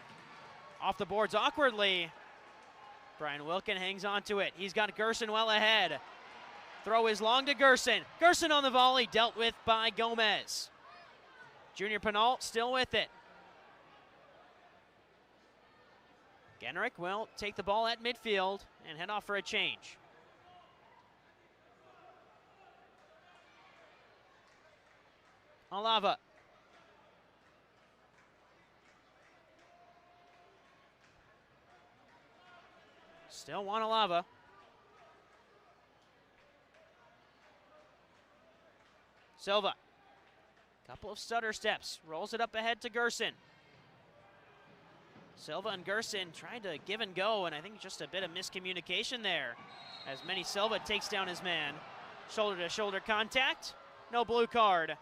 Off the boards awkwardly. Brian Wilkin hangs on to it. He's got Gerson well ahead. Throw is long to Gerson. Gerson on the volley, dealt with by Gomez. Junior Penalt still with it. Genrich will take the ball at midfield and head off for a change. Alava. Still Juan Alava. Silva. Couple of stutter steps. Rolls it up ahead to Gerson. Silva and Gerson trying to give and go, and I think just a bit of miscommunication there as Manny Silva takes down his man. Shoulder-to-shoulder contact. No blue card.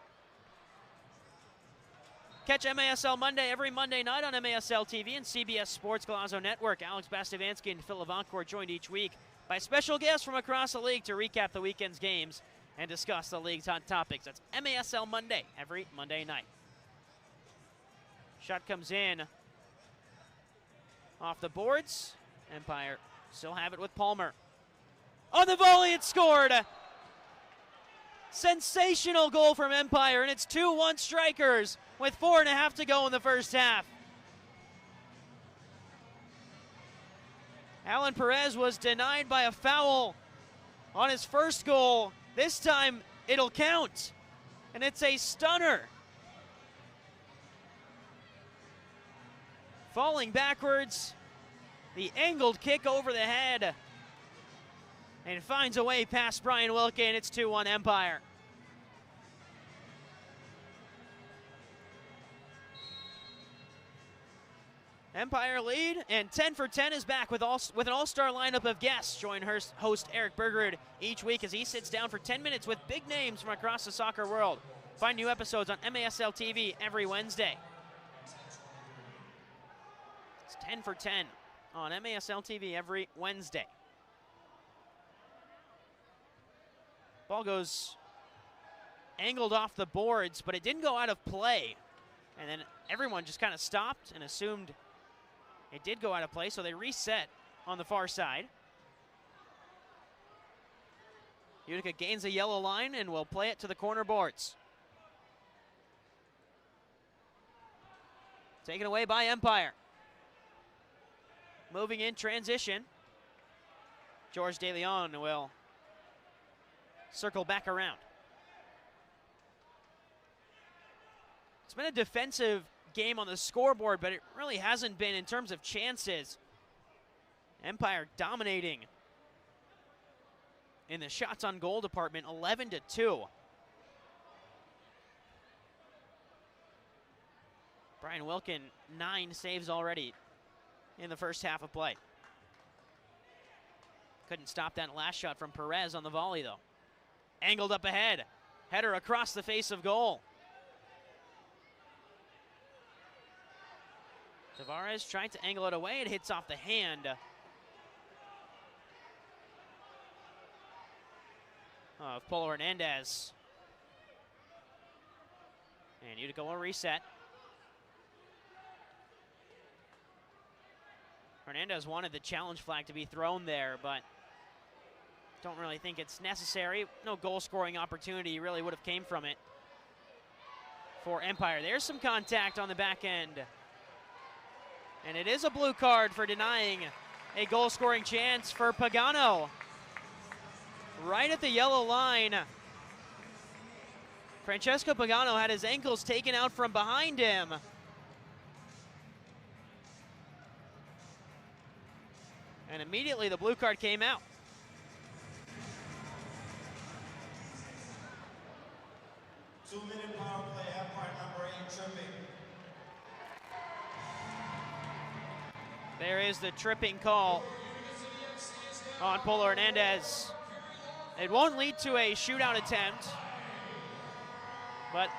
Catch MASL Monday every Monday night on MASL TV and CBS Sports Golazo Network. Alex Bastavanski and Phil Levancourt joined each week by special guests from across the league to recap the weekend's games and discuss the league's hot topics. That's MASL Monday every Monday night. Shot comes in off the boards. Empire still have it with Palmer. On the volley, it's scored. Sensational goal from Empire, and it's 2-1 Strykers with 4.5 to go in the first half. Alan Perez was denied by a foul on his first goal. This time it'll count, and it's a stunner. Falling backwards, the angled kick over the head, and finds a way past Brian Wilkin. It's 2-1 Empire. Empire lead, and 10 for 10 is back with an all-star lineup of guests. Join host Eric Bergerud each week as he sits down for 10 minutes with big names from across the soccer world. Find new episodes on MASL TV every Wednesday. It's 10 for 10 on MASL TV every Wednesday. Ball goes angled off the boards, but it didn't go out of play. And then everyone just kind of stopped and assumed it did go out of play, so they reset on the far side. Utica gains a yellow line and will play it to the corner boards. Taken away by Empire. Moving in transition. George De Leon will circle back around. It's been a defensive game on the scoreboard, but it really hasn't been in terms of chances. Empire dominating in the shots on goal department, 11-2. Brian Wilkin, 9 saves already in the first half of play. Couldn't stop that last shot from Perez on the volley, though. Angled up ahead. Header across the face of goal. Tavares tried to angle it away. It hits off the hand of Polo Hernandez. And Utica will reset. Hernandez wanted the challenge flag to be thrown there, but don't really think it's necessary. No goal-scoring opportunity really would have came from it for Empire. There's some contact on the back end. And it is a blue card for denying a goal-scoring chance for Pagano. Right at the yellow line. Francesco Pagano had his ankles taken out from behind him. And immediately the blue card came out. Two-minute power play, Empire number 8, tripping. There is the tripping call on Polo Hernandez. It won't lead to a shootout attempt, but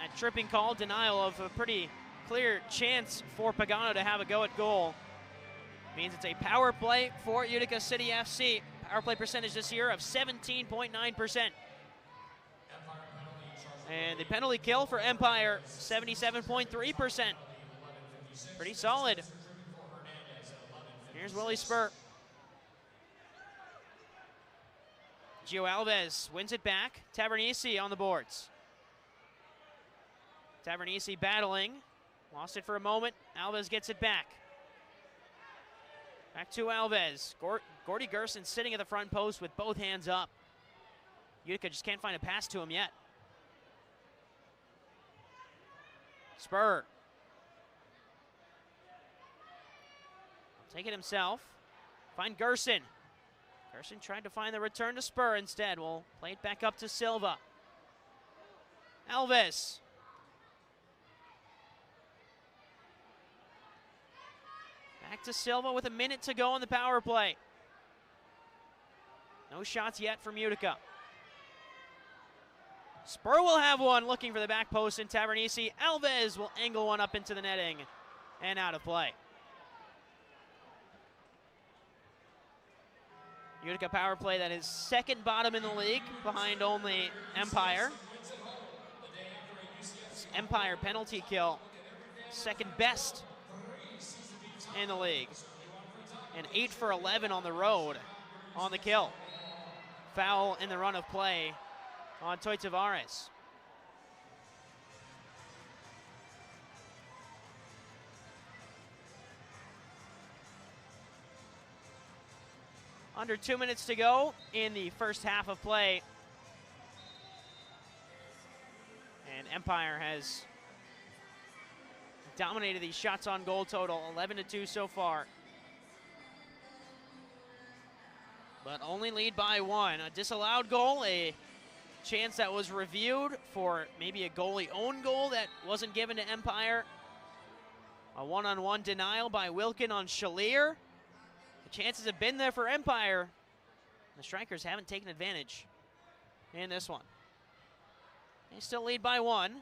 a tripping call, denial of a pretty clear chance for Pagano to have a go at goal. Means it's a power play for Utica City FC. Power play percentage this year of 17.9%. And the penalty kill for Empire, 77.3%. Pretty solid. Here's Willie Spur. Gio Alves wins it back. Tavernisi on the boards. Tavernisi battling. Lost it for a moment. Alves gets it back. Back to Alves. Gordy Gerson sitting at the front post with both hands up. Utica just can't find a pass to him yet. Spur. Take it himself. Find Gerson. Gerson tried to find the return to Spur instead. We'll play it back up to Silva. Alves. Back to Silva with a minute to go on the power play. No shots yet from Utica. Spur will have one, looking for the back post in Tavernisi. Alves will angle one up into the netting and out of play. Utica power play that is second bottom in the league, behind only Empire. Empire penalty kill, second best in the league. And 8 for 11 on the road on the kill. Foul in the run of play on Toy Tavares. Under 2 minutes to go in the first half of play. And Empire has dominated these shots on goal total, 11-2 so far. But only lead by 1. A disallowed goal, a chance that was reviewed for maybe a goalie own goal that wasn't given to Empire. A one-on-one denial by Wilkin on Shalier. The chances have been there for Empire. The Strykers haven't taken advantage in this one. They still lead by 1.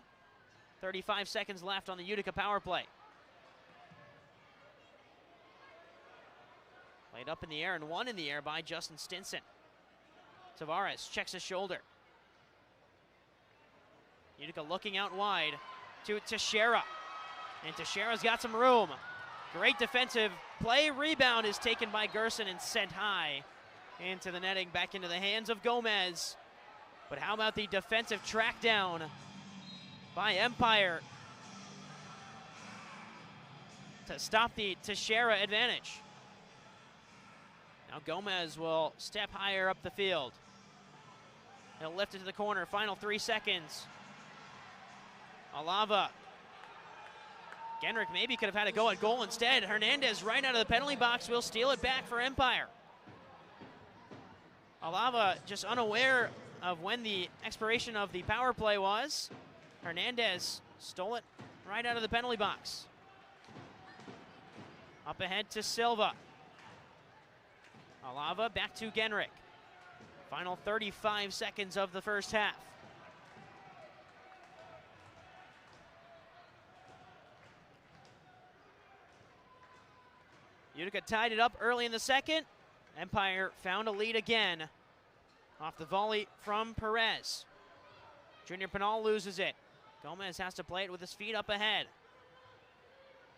35 seconds left on the Utica power play. Played up in the air and one in the air by Justin Stinson. Tavares checks his shoulder. Utica looking out wide to Teixeira. And Teixeira's got some room. Great defensive play. Rebound is taken by Gerson and sent high into the netting, back into the hands of Gomez. But how about the defensive track down by Empire to stop the Teixeira advantage? Now Gomez will step higher up the field. He'll lift it to the corner. Final 3 seconds. Alava. Genrich maybe could have had a go at goal instead. Hernandez right out of the penalty box will steal it back for Empire. Alava just unaware of when the expiration of the power play was. Hernandez stole it right out of the penalty box. Up ahead to Silva. Alava back to Genrich. Final 35 seconds of the first half. Utica tied it up early in the second. Empire found a lead again off the volley from Perez. Junior Pinal loses it. Gomez has to play it with his feet up ahead.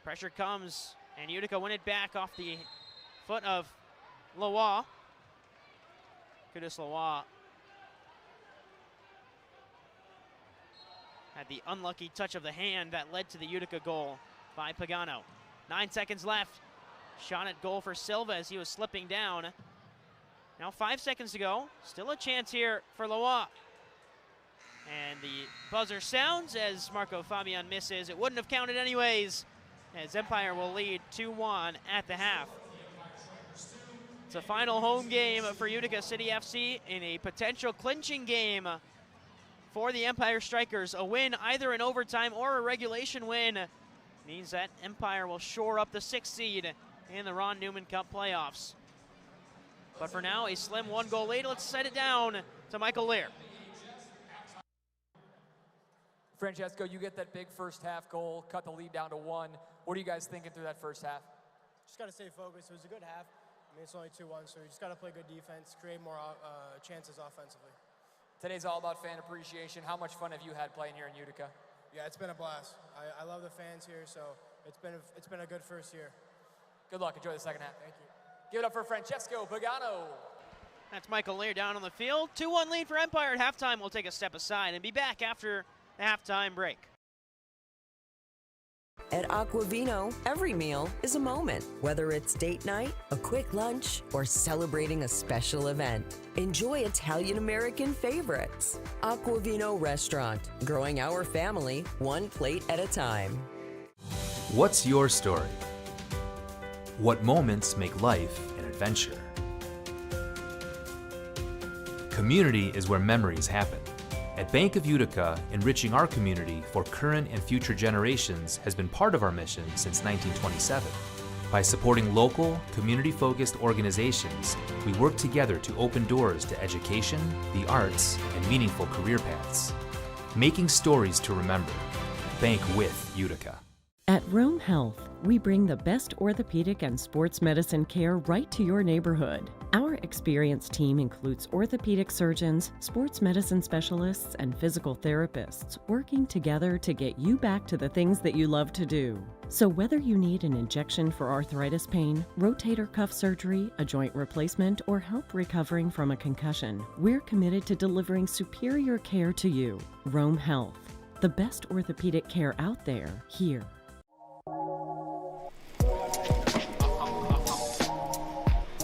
Pressure comes, and Utica win it back off the foot of Loa. Kudus Loa had the unlucky touch of the hand that led to the Utica goal by Pagano. 9 seconds left. Shot at goal for Silva as he was slipping down. Now 5 seconds to go. Still a chance here for Loa. And the buzzer sounds as Marco Fabian misses. It wouldn't have counted anyways, as Empire will lead 2-1 at the half. It's a final home game for Utica City FC in a potential clinching game for the Empire Strykers. A win either in overtime or a regulation win means that Empire will shore up the 6th seed in the Ron Newman Cup playoffs. But for now, a slim 1-goal lead. Let's set it down to Michael Lear. Francesco, you get that big first half goal, cut the lead down to 1. What are you guys thinking through that first half? Just got to stay focused. It was a good half. I mean, it's only 2-1, so you just got to play good defense, create more chances offensively. Today's all about fan appreciation. How much fun have you had playing here in Utica? Yeah, it's been a blast. I love the fans here, so it's been a good first year. Good luck. Enjoy the second half. Thank you. Give it up for Francesco Pagano. That's Michael Lear down on the field. 2-1 lead for Empire at halftime. We'll take a step aside and be back after the halftime break. At Aquavino, every meal is a moment, whether it's date night, a quick lunch, or celebrating a special event. Enjoy Italian-American favorites. Aquavino Restaurant, growing our family one plate at a time. What's your story? What moments make life an adventure? Community is where memories happen. At Bank of Utica, enriching our community for current and future generations has been part of our mission since 1927. By supporting local, community-focused organizations, we work together to open doors to education, the arts, and meaningful career paths. Making stories to remember. Bank with Utica. At Rome Health, we bring the best orthopedic and sports medicine care right to your neighborhood. Our experienced team includes orthopedic surgeons, sports medicine specialists, and physical therapists working together to get you back to the things that you love to do. So whether you need an injection for arthritis pain, rotator cuff surgery, a joint replacement, or help recovering from a concussion, we're committed to delivering superior care to you. Rome Health, the best orthopedic care out there, here.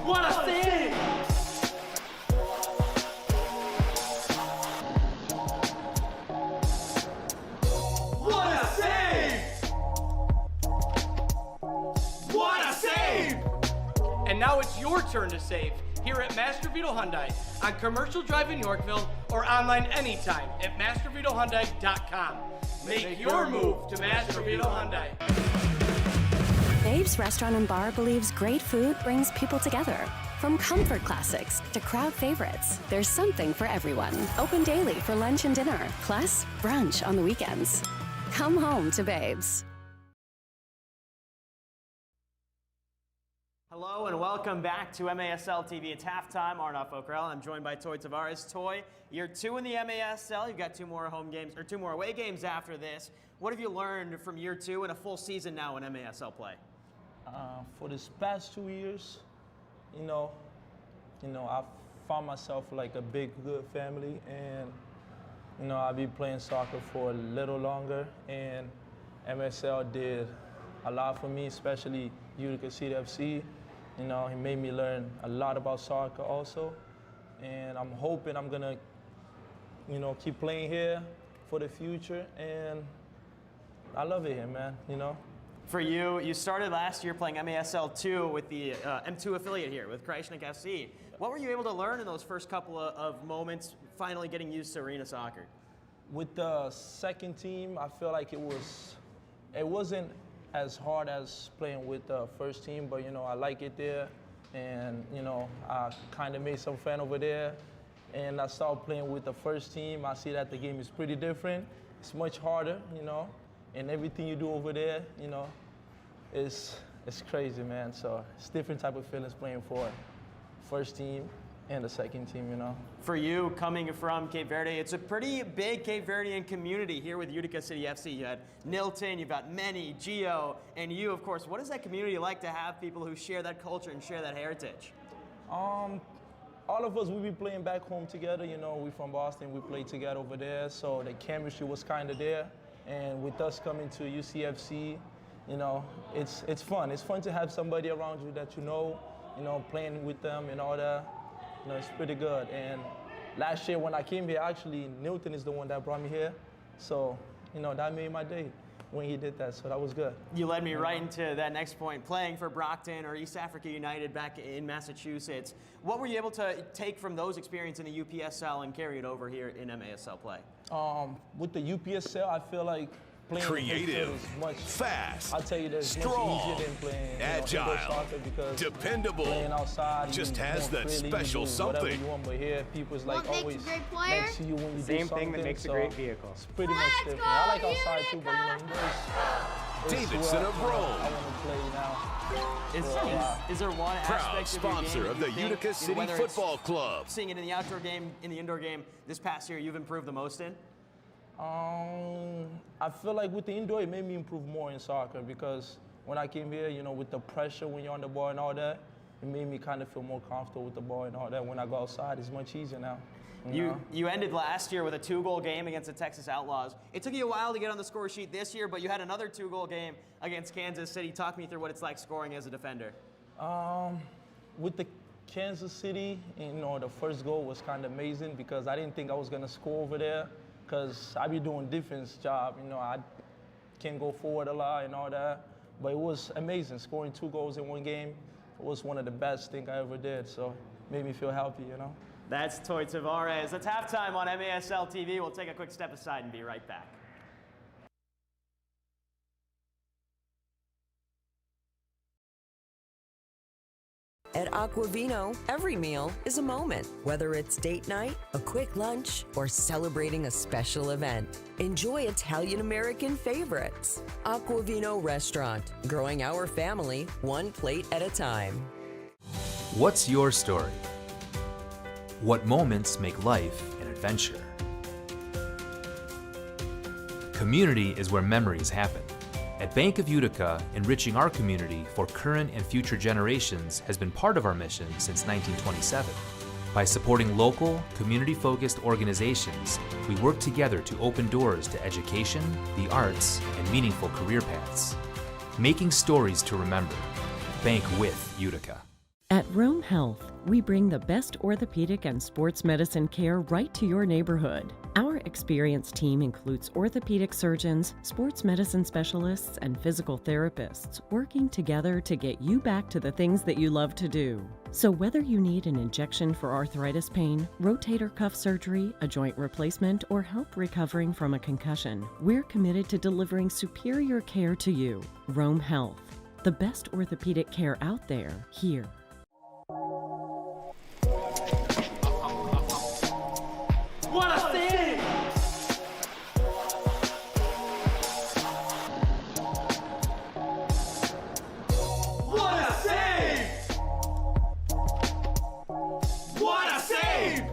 What a save! What a save! What a save! And now it's your turn to save here at Master Vito Hyundai on Commercial Drive in Yorkville or online anytime at mastervitohyundai.com. Make your move to Master Vito Hyundai. Babe's Restaurant and Bar believes great food brings people together. From comfort classics to crowd favorites, there's something for everyone. Open daily for lunch and dinner, plus brunch on the weekends. Come home to Babe's. Hello and welcome back to MASL TV. It's halftime. Arnaud Fokrell. I'm joined by Toy Tavares. Toy, year 2 in the MASL. You've got 2 more home games or 2 more away games after this. What have you learned from year 2 and a full season now in MASL play? For this past 2 years, I found myself like a big, good family, and I've been playing soccer for a little longer, and MSL did a lot for me, especially Utica City FC. He made me learn a lot about soccer also, and I'm hoping I'm gonna, keep playing here for the future, and I love it here, man. For you, you started last year playing MASL 2 with the M2 affiliate here with Strykers FC. What were you able to learn in those first couple of moments, finally getting used to arena soccer? With the second team, I feel like it wasn't as hard as playing with the first team, but I like it there, and I kind of made some friends over there, and I started playing with the first team. I see that the game is pretty different. It's much harder, and everything you do over there, it's crazy, man. So it's different type of feelings playing for first team and the second team, For you, coming from Cape Verde, it's a pretty big Cape Verdean community here with Utica City FC. You had Nilton, you've got Manny, Gio, and you, of course. What is that community like to have people who share that culture and share that heritage? All of us, we be playing back home together. We from Boston, we played together over there, so the chemistry was kind of there. And with us coming to UCFC, it's fun. It's fun to have somebody around you that playing with them and all that. It's pretty good. And last year when I came here, actually, Nilton is the one that brought me here. So, that made my day when he did that, so that was good. You led me right into that next point, playing for Brockton or East Africa United back in Massachusetts. What were you able to take from those experiences in the UPSL and carry it over here in MASL play? With the UPSL, I feel like playing creative, is much fast, I'll tell you that it's strong, much easier than playing agile, soccer because dependable, playing outside, just has that freely, special something. You want, but here, people's like always next to you when you Same do something. thing that makes a great vehicle. It's pretty much different. I like outside too, but Davidson of Rome. I want to play now. Is there one proud aspect sponsor of of the Utica City Football Club? Seeing it in the outdoor game, in the indoor game this past year, you've improved the most in? I feel like with the indoor, it made me improve more in soccer because when I came here, with the pressure when you're on the ball and all that, it made me kind of feel more comfortable with the ball and all that. When I go outside, it's much easier now. You ended last year with a 2-goal game against the Texas Outlaws. It took you a while to get on the score sheet this year, but you had another 2-goal game against Kansas City. Talk me through what it's like scoring as a defender. With the Kansas City, the first goal was kind of amazing because I didn't think I was going to score over there because I be doing defense job. I can go forward a lot and all that. But it was amazing. Scoring 2 goals in one game was one of the best things I ever did. So it made me feel happy, That's Toy Tavares. It's halftime on MASL TV. We'll take a quick step aside and be right back. At Aquavino, every meal is a moment, whether it's date night, a quick lunch, or celebrating a special event. Enjoy Italian-American favorites. Aquavino Restaurant, growing our family one plate at a time. What's your story? What moments make life an adventure? Community is where memories happen. At Bank of Utica, enriching our community for current and future generations has been part of our mission since 1927. By supporting local, community-focused organizations, we work together to open doors to education, the arts, and meaningful career paths. Making stories to remember. Bank with Utica. At Rome Health, we bring the best orthopedic and sports medicine care right to your neighborhood. Our experienced team includes orthopedic surgeons, sports medicine specialists, and physical therapists working together to get you back to the things that you love to do. So whether you need an injection for arthritis pain, rotator cuff surgery, a joint replacement, or help recovering from a concussion, we're committed to delivering superior care to you. Rome Health, the best orthopedic care out there, here. What a save! What a save! What a save!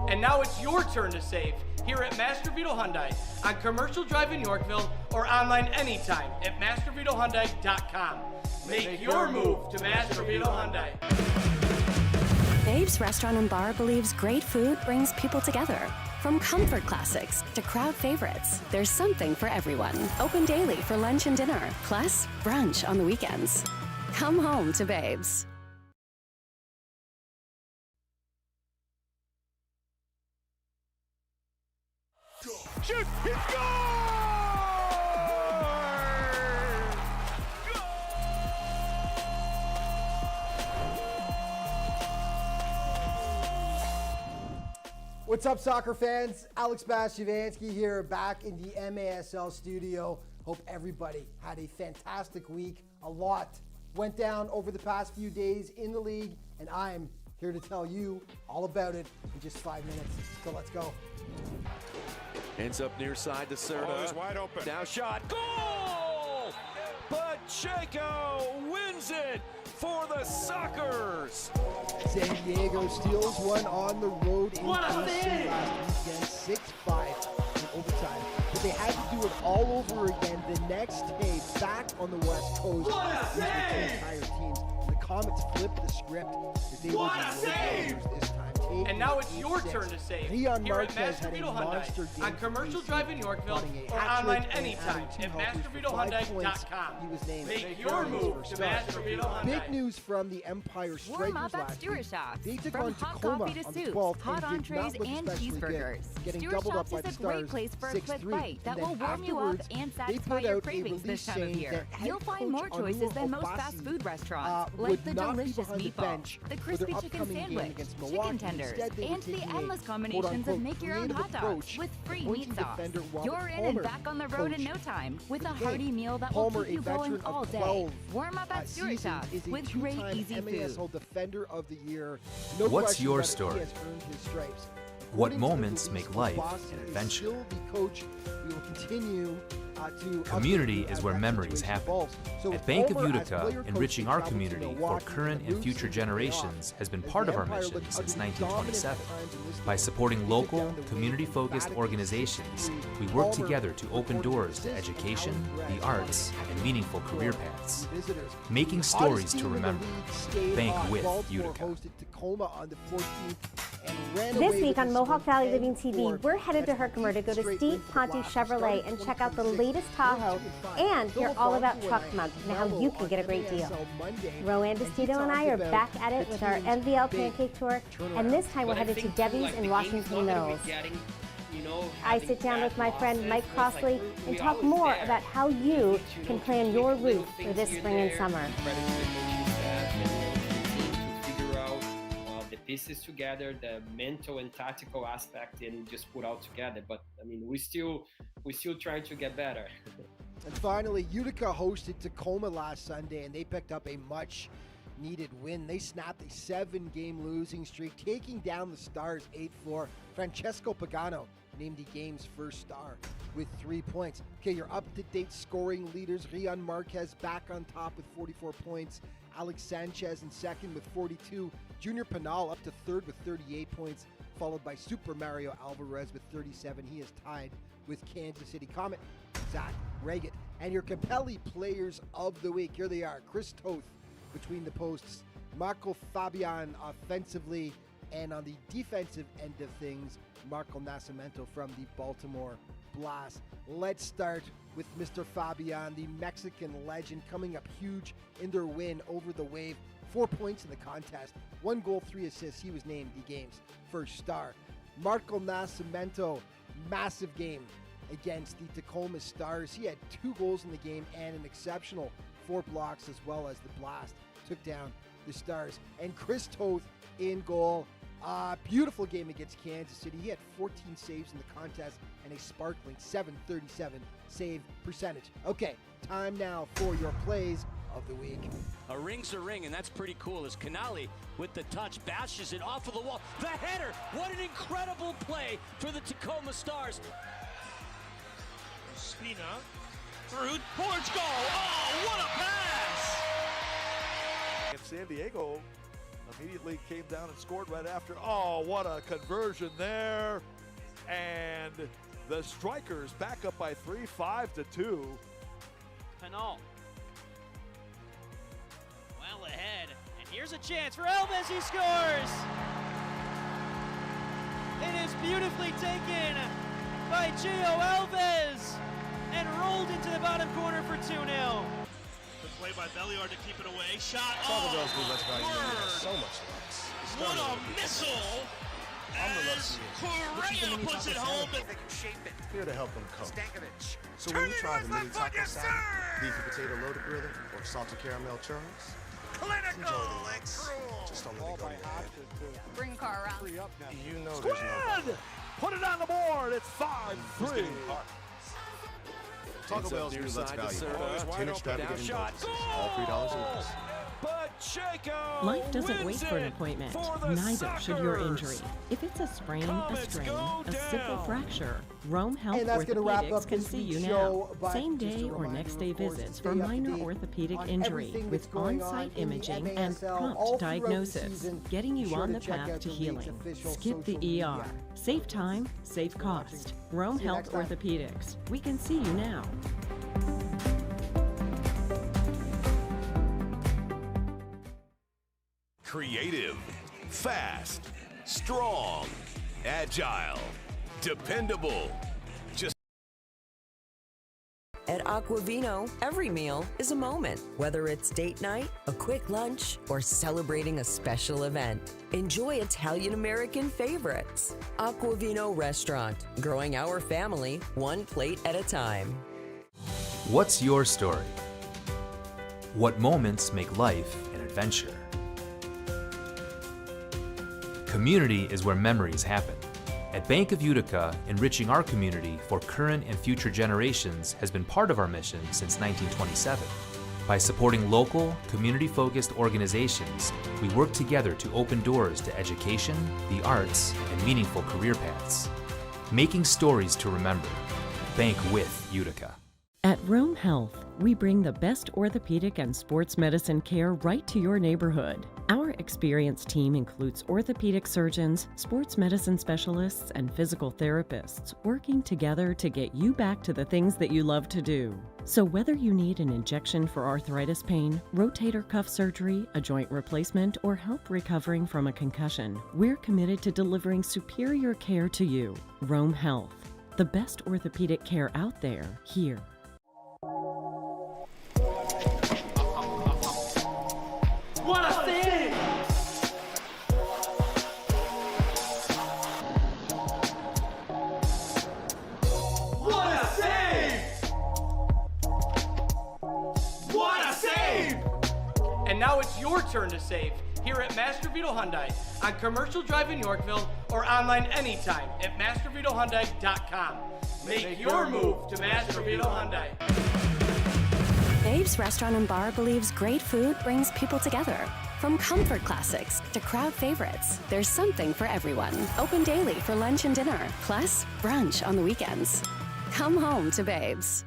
And now it's your turn to save here at Master Vito Hyundai on Commercial Drive in Yorkville or online anytime at mastervitohyundai.com. Make your move to Master Vito Hyundai. Babe's Restaurant and Bar believes great food brings people together. From comfort classics to crowd favorites, there's something for everyone. Open daily for lunch and dinner, plus brunch on the weekends. Come home to Babe's. Shoot! He scores! What's up, soccer fans? Alex Bastiavansky here, back in the MASL studio. Hope everybody had a fantastic week. A lot went down over the past few days in the league, and I'm here to tell you all about it in just 5 minutes. So let's go. Ends up near side to Serna. Oh, he's wide open. Now shot. Goal! Pacheco wins it for the Strykers. San Diego steals one on the road in KC last weekend, 6-5 in overtime. But they had to do it all over again the next day, back on the West Coast. These were two entire teams. The Comets flipped the script. They were the this time. And now it's your turn to save here at Master Vito Hyundai on Commercial Drive in Yorkville or online anytime at mastervitohyundai.com. Make your move to Master Vito Hyundai. Big news from the Empire Strykers last week. They took on Tacoma on the 12th hot and did entrees not look and especially cheeseburgers. good, getting Stewart doubled up Shops by is the a Stars great place for a quick 6-3. bite that And will then warm you up afterwards, and they satisfy put your out a cravings this release time of saying year. that head You'll find coach more choices Anwar than most fast Obasi, food restaurants, like would the not be delicious behind the meatball, bench the for their crispy chicken upcoming game sandwich, against chicken Milwaukee. tenders, Instead, they were and the taking endless a combinations of make your own creative hot dogs approach, with free appointing meat sauce. defender Robert You're in Palmer and back on the road in no coach time with a for the hearty game. meal that Palmer, will keep you a going veteran all of day. 12 Warm up at Stewart seasons, Shops is a with great two-time easy MASL food. Defender of the Year. No What's question your about it, story? he has earned his stripes. What According to the moments release, make life Obasi an is adventure? still the coach. We will continue Community is where memories happen. At Bank of Utica, enriching our community for current and future generations has been part of our mission since 1927. By supporting local, community-focused organizations, we work together to open doors to education, the arts, and meaningful career paths. Making stories to remember. Bank with Utica. This week on Mohawk Valley Living TV, we're headed to Herkimer to go to Steve Ponte Chevrolet and check out the latest Tahoe and hear all about Truck Month and how you can get a great deal. Roanne DeStito and I are back at it with our MVL Pancake Tour, and this time we're headed to Debbie's in Washington Mills. I sit down with my friend Mike Crossley and talk more about how you can plan your roof for this spring and summer. Pieces together, the mental and tactical aspect, and just put all together. But I mean, we still trying to get better. And finally, Utica hosted Tacoma last Sunday, and they picked up a much-needed win. They snapped a 7-game losing streak, taking down the Stars 8-4. Francesco Pagano named the game's first star with 3 points. Okay, your up-to-date scoring leaders: Rian Marquez back on top with 44 points. Alex Sanchez in second with 42. Junior Pinal up to third with 38 points, followed by Super Mario Alvarez with 37. He is tied with Kansas City Comet, Zach Reagan. And your Capelli Players of the Week, here they are: Chris Toth between the posts, Marco Fabian offensively, and on the defensive end of things, Marco Nascimento from the Baltimore Blast. Let's start with Mr. Fabian, the Mexican legend, coming up huge in their win over the Wave. 4 points in the contest, 1 goal, 3 assists. He was named the game's first star. Marco Nascimento, massive game against the Tacoma Stars. He had 2 goals in the game and an exceptional 4 blocks, as well as the Blast took down the Stars. And Chris Toth in goal. Beautiful game against Kansas City. He had 14 saves in the contest and a sparkling .737 save percentage. Okay, time now for your plays of the week. A ring's a ring, and that's pretty cool as Canali with the touch bashes it off of the wall. The header! What an incredible play for the Tacoma Stars. Spina through Portugal. Oh, what a pass! And San Diego immediately came down and scored right after. Oh, what a conversion there. And the Strykers back up by 3, 5-2. Pinal. Well ahead. And here's a chance for Alves. He scores! It is beautifully taken by Gio Alves and rolled into the bottom corner for 2-0. The play by Belliard to keep it away. Shot. So much lux. What a missile! As Correa puts it home. Here to help them cope. So when you try the mini taco salad, beefy potato loaded griddle, or salted caramel churros, just don't let it go to your head. Bring car around. You know there's no Put it on the board. It's 5-3. Taco Bell's new Let's Value. 10 extravagant indulgences, all $3 or less. Life doesn't wait for an appointment. Neither should your injury. If it's a sprain, a strain, a simple fracture, Rome Health Orthopedics can see you now. Same day or next day visits for minor orthopedic injury with on-site imaging and prompt diagnosis, getting you on the path to healing. Skip the ER. Save time, save cost. Rome Health Orthopedics. We can see you now. Creative, fast, strong, agile, dependable. At Aquavino, every meal is a moment. Whether it's date night, a quick lunch, or celebrating a special event, enjoy Italian-American favorites. Aquavino Restaurant, growing our family one plate at a time. What's your story? What moments make life an adventure? Community is where memories happen. At Bank of Utica, enriching our community for current and future generations has been part of our mission since 1927. By supporting local, community-focused organizations, we work together to open doors to education, the arts, and meaningful career paths. Making stories to remember. Bank with Utica. At Rome Health, we bring the best orthopedic and sports medicine care right to your neighborhood. Our experienced team includes orthopedic surgeons, sports medicine specialists, and physical therapists working together to get you back to the things that you love to do. So whether you need an injection for arthritis pain, rotator cuff surgery, a joint replacement, or help recovering from a concussion, we're committed to delivering superior care to you. Rome Health, the best orthopedic care out there, here. What a save! What a save! What a save! And now it's your turn to save here at Master Vito Hyundai on Commercial Drive in Yorkville or online anytime at mastervitohyundai.com. Make your move to Master Vito Hyundai. Babe's Restaurant and Bar believes great food brings people together. From comfort classics to crowd favorites, there's something for everyone. Open daily for lunch and dinner, plus brunch on the weekends. Come home to Babe's.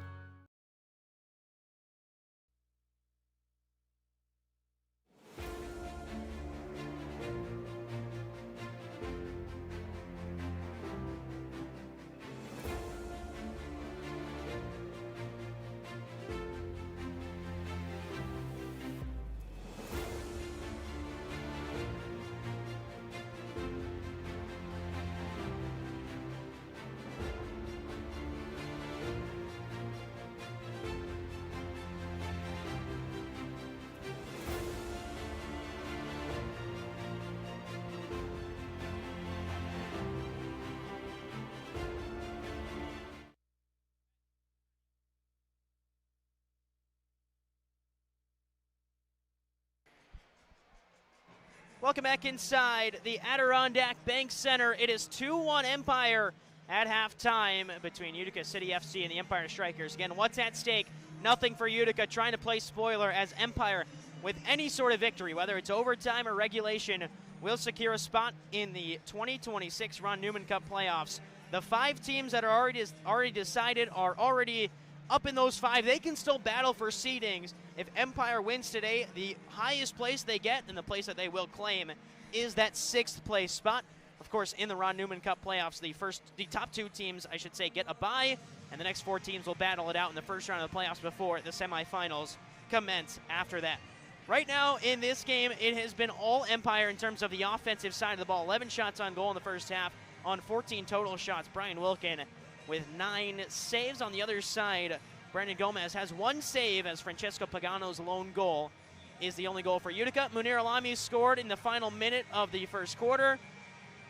Welcome back inside the Adirondack Bank Center. It is 2-1 Empire at halftime between Utica City FC and the Empire Strykers. Again, what's at stake? Nothing for Utica, trying to play spoiler as Empire, with any sort of victory, whether it's overtime or regulation, will secure a spot in the 2026 Ron Newman Cup playoffs. The 5 teams that are already decided are already up in those 5. They can still battle for seedings. If Empire wins today, the highest place they get, and the place that they will claim, is that 6th place spot. Of course, in the Ron Newman Cup playoffs, the top 2 teams, I should say, get a bye, and the next 4 teams will battle it out in the first round of the playoffs before the semifinals commence after that. Right now in this game, it has been all Empire in terms of the offensive side of the ball. 11 shots on goal in the first half on 14 total shots. Brian Wilkin with 9 saves. On the other side, Brandon Gomez has 1 save, as Francesco Pagano's lone goal is the only goal for Utica. Munir Alami scored in the final minute of the first quarter,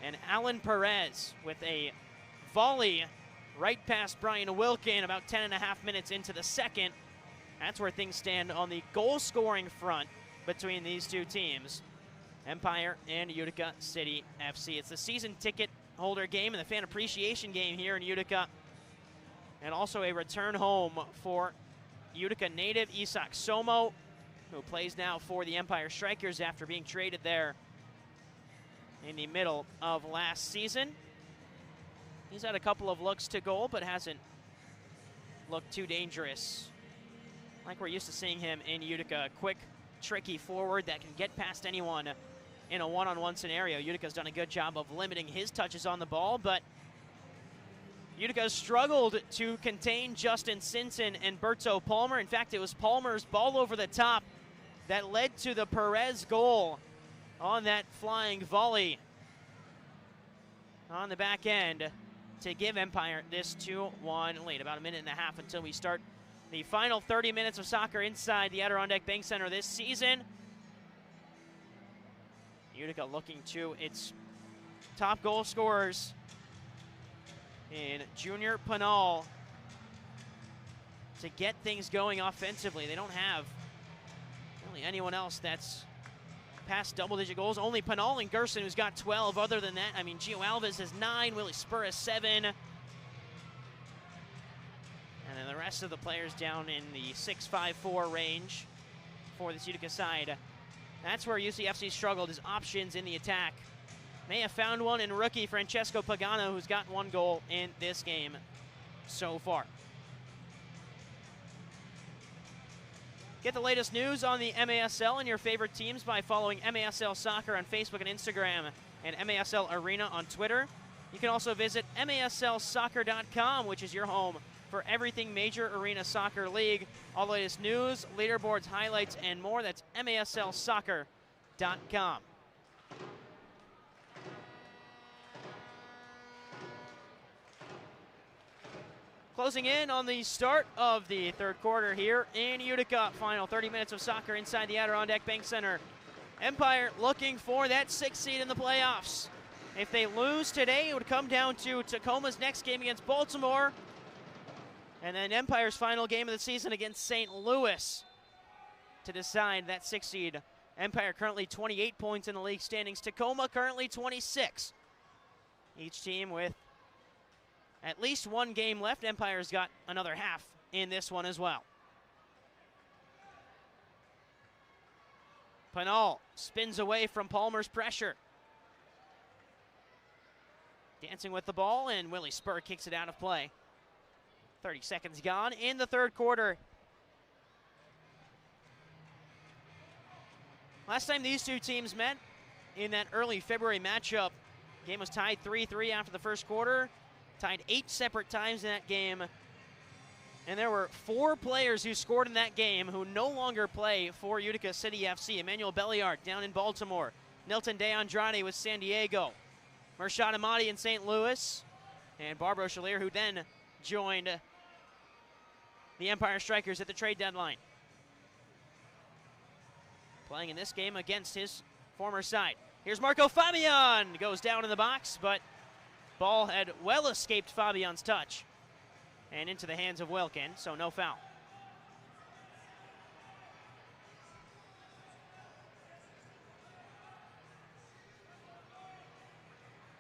and Alan Perez with a volley right past Brian Wilkin about 10.5 minutes into the second. That's where things stand on the goal-scoring front between these 2 teams, Empire and Utica City FC. It's the season ticket holder game and the fan appreciation game here in Utica, and also a return home for Utica native Isak Somo, who plays now for the Empire Strykers after being traded there in the middle of last season. He's had a couple of looks to goal, but hasn't looked too dangerous like we're used to seeing him in Utica. Quick, tricky forward that can get past anyone in a one-on-one scenario. Utica's done a good job of limiting his touches on the ball, but Utica struggled to contain Justin Simpson and Berto Palmer. In fact, it was Palmer's ball over the top that led to the Perez goal on that flying volley on the back end to give Empire this 2-1 lead. About 1.5 minutes until we start the final 30 minutes of soccer inside the Adirondack Bank Center this season. Utica looking to its top goal scorers in Junior Pinal to get things going offensively. They don't have really anyone else that's past double-digit goals. Only Pinal and Gerson, who's got 12. Other than that, I mean, Gio Alves has 9, Willie Spur has 7. And then the rest of the players down in the 6-5-4 range for this Utica side. That's where UCFC struggled, is options in the attack. May have found one in rookie Francesco Pagano, who's got 1 goal in this game so far. Get the latest news on the MASL and your favorite teams by following MASL Soccer on Facebook and Instagram and MASL Arena on Twitter. You can also visit MASLsoccer.com, which is your home for everything Major Arena Soccer League. All the latest news, leaderboards, highlights, and more. That's MASLsoccer.com. Closing in on the start of the third quarter here in Utica. Final 30 minutes of soccer inside the Adirondack Bank Center. Empire looking for that 6th seed in the playoffs. If they lose today, it would come down to Tacoma's next game against Baltimore. And then Empire's final game of the season against St. Louis to decide that 6th seed. Empire currently 28 points in the league standings. Tacoma currently 26. Each team with at least one game left. Empire's got another half in this one as well. Pinal spins away from Palmer's pressure. Dancing with the ball, and Willie Spur kicks it out of play. 30 seconds gone in the third quarter. Last time these two teams met in that early February matchup, game was tied 3-3 after the first quarter. Tied 8 separate times in that game. And there were 4 players who scored in that game who no longer play for Utica City FC. Emmanuel Belliard down in Baltimore. Nilton De Andrade with San Diego. Mershad Amadi in St. Louis. And Barbaro Chalier, who then joined the Empire Strykers at the trade deadline. Playing in this game against his former side. Here's Marco Fabian. Goes down in the box, but ball had well escaped Fabian's touch and into the hands of Wilkin, so no foul.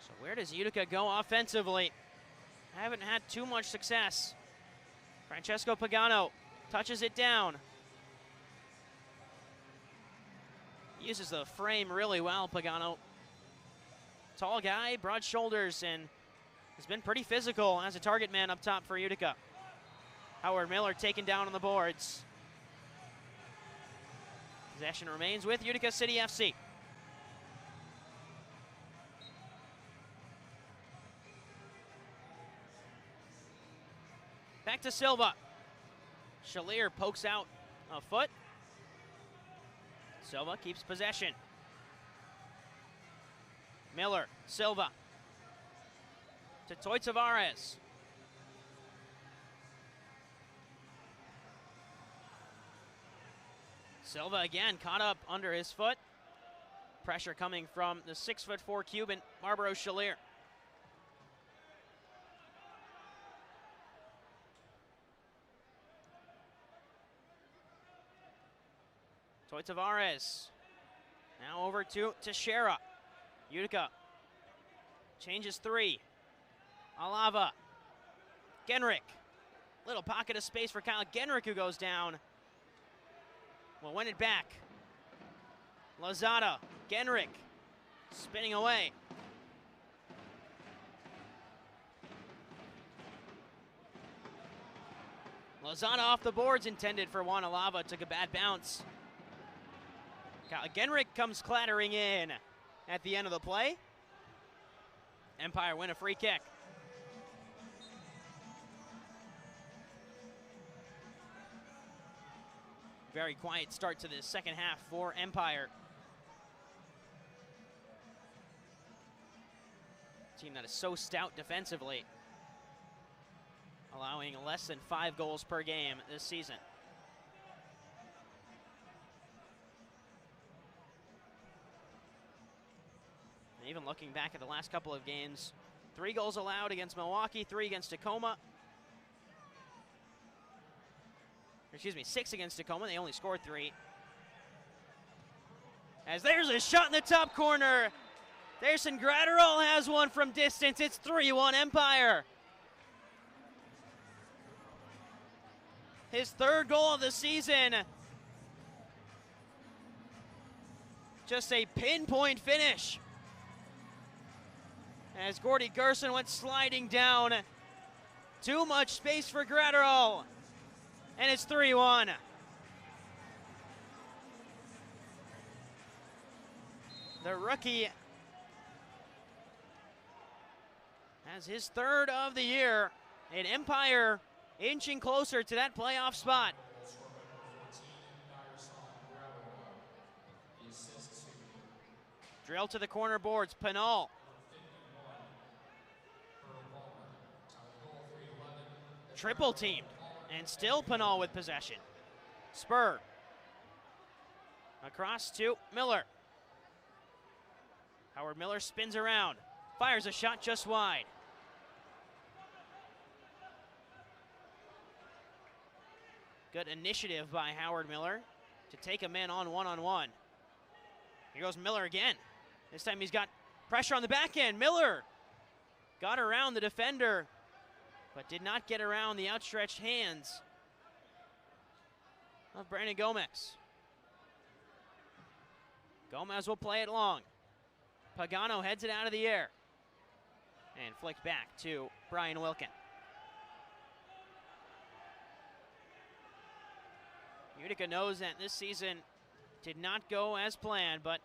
So where does Utica go offensively? Haven't had too much success. Francesco Pagano touches it down. Uses the frame really well, Pagano. Tall guy, broad shoulders, and has been pretty physical as a target man up top for Utica. Howard Miller taken down on the boards. Possession remains with Utica City FC. Back to Silva. Chalier pokes out a foot. Silva keeps possession. Miller, Silva, to Toy Tavares. Silva again caught up under his foot. Pressure coming from the 6'4" Cuban, Barbaro Chalier. Toy Tavares. Now over to Teixeira. Utica changes 3. Alava. Genrick. Little pocket of space for Kyle Genrick, who goes down. Will win it back. Lozada. Genrick spinning away. Lozada off the boards, intended for Juan Alava. Took a bad bounce. Kyle Genrick comes clattering in at the end of the play. Empire win a free kick. Very quiet start to the second half for Empire. Team that is so stout defensively, allowing less than 5 goals per game this season. Even looking back at the last couple of games, 3 goals allowed against Milwaukee, 3 against Tacoma. Excuse me, 6 against Tacoma. They only scored 3. As there's a shot in the top corner. Gerson Gratterall has one from distance. It's 3-1 Empire. His 3rd goal of the season. Just a pinpoint finish. As Gordy Gerson went sliding down. Too much space for Gratterall. And it's 3-1. the rookie, has his third of the year. And Empire inching closer to that playoff spot. Drill to the corner boards, Pinal. Triple teamed, and still Pinal with possession. Spur. Across to Miller. Howard Miller spins around, fires a shot just wide. Good initiative by Howard Miller to take a man on one-on-one. Here goes Miller again. This time he's got pressure on the back end. Miller got around the defender, but did not get around the outstretched hands of Brandon Gomez. Gomez will play it long. Pagano heads it out of the air and flicked back to Brian Wilkin. Utica knows that this season did not go as planned, but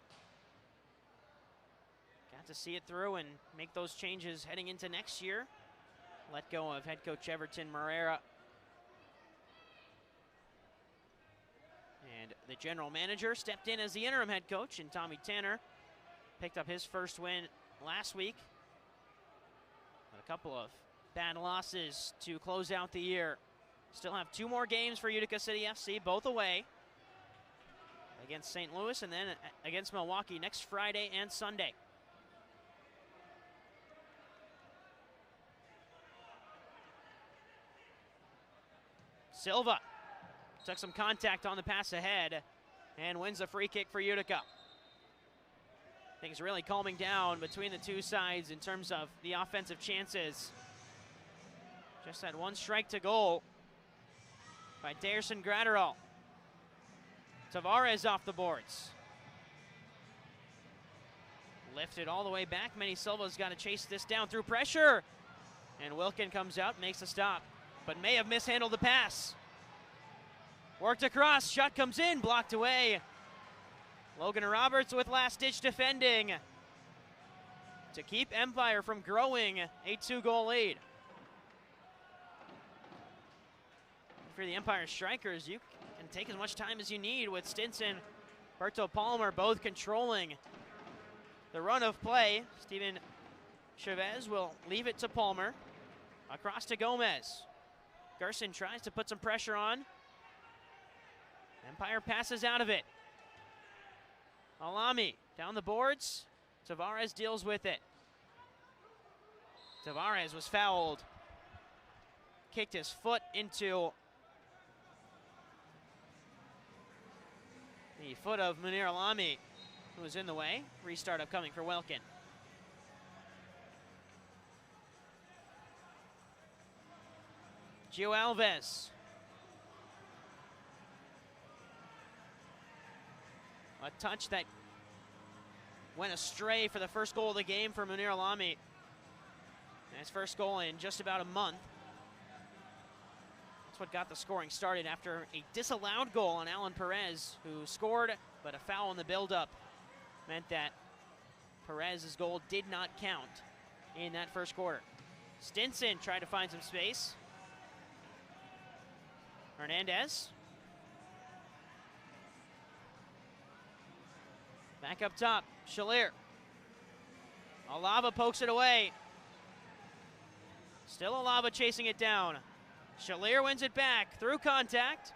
got to see it through and make those changes heading into next year. Let go of head coach Everton Moreira. And the general manager stepped in as the interim head coach, and Tommy Tanner picked up his first win last week. But a couple of bad losses to close out the year. Still have 2 more games for Utica City FC, both away. Against St. Louis and then against Milwaukee next Friday and Sunday. Silva took some contact on the pass ahead and wins a free kick for Utica. Things really calming down between the two sides in terms of the offensive chances. Just had 1 strike to goal by Gerson Gratterall. Tavares off the boards. Lifted all the way back. Manny Silva's got to chase this down through pressure. And Wilkin comes out, makes a stop, but may have mishandled the pass. Worked across, shot comes in, blocked away. Logan Roberts with last-ditch defending to keep Empire from growing a 2-goal lead. For the Empire Strykers, you can take as much time as you need with Stinson, Berto Palmer both controlling the run of play. Steven Chavez will leave it to Palmer. Across to Gomez. Gerson tries to put some pressure on. Empire passes out of it. Alami down the boards. Tavares deals with it. Tavares was fouled. Kicked his foot into the foot of Munir Alami, who was in the way. Restart upcoming for Wilkin. Gio Alves. A touch that went astray for the first goal of the game for Munir Alami. His first goal in just about a month. That's what got the scoring started after a disallowed goal on Alan Perez, who scored, but a foul in the buildup meant that Perez's goal did not count in that first quarter. Stinson tried to find some space. Hernandez. Back up top, Shalier. Alava pokes it away. Still Alava chasing it down. Shalier wins it back through contact.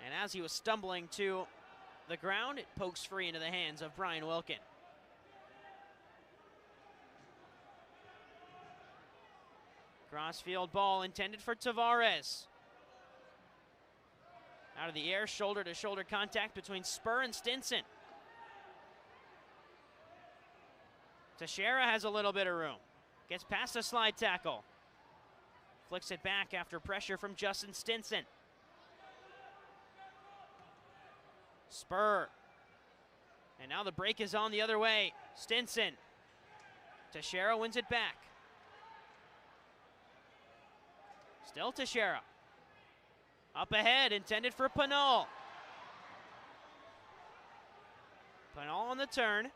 And as he was stumbling to the ground, it pokes free into the hands of Brian Wilkin. Crossfield ball intended for Tavares. Out of the air, shoulder-to-shoulder contact between Spur and Stinson. Teixeira has a little bit of room. Gets past a slide tackle. Flicks it back after pressure from Justin Stinson. Spur. And now the break is on the other way. Stinson. Teixeira wins it back. Still Teixeira. Up ahead, intended for Pinal. Pinal on the turn.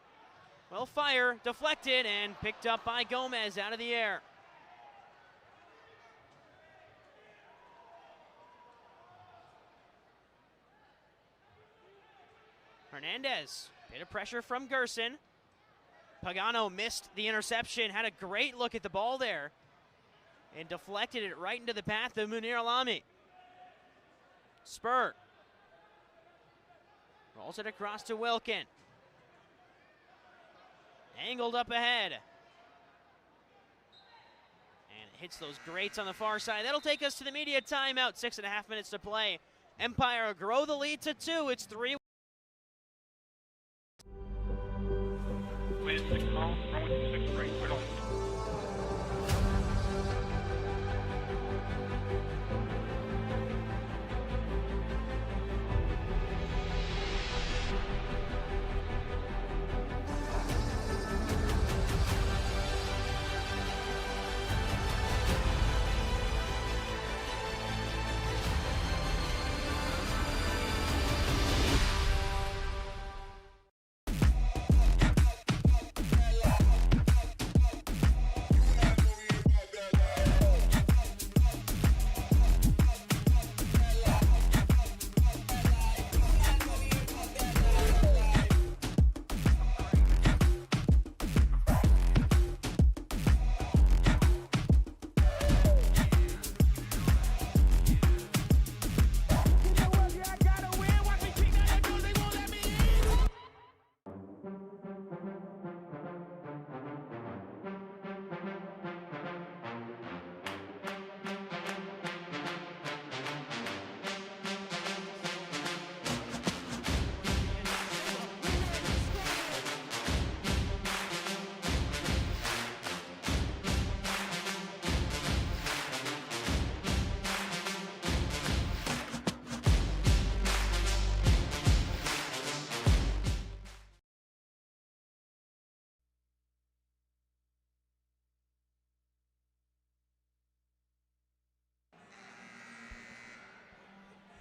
Will fire, deflected, and picked up by Gomez out of the air. Hernandez, bit of pressure from Gerson. Pagano missed the interception, had a great look at the ball there, and deflected it right into the path of Munir Alami. Spur. Rolls it across to Wilkin. Angled up ahead. And it hits those grates on the far side. That'll take us to the media timeout. 6.5 minutes to play. Empire grow the lead to 2. It's 3.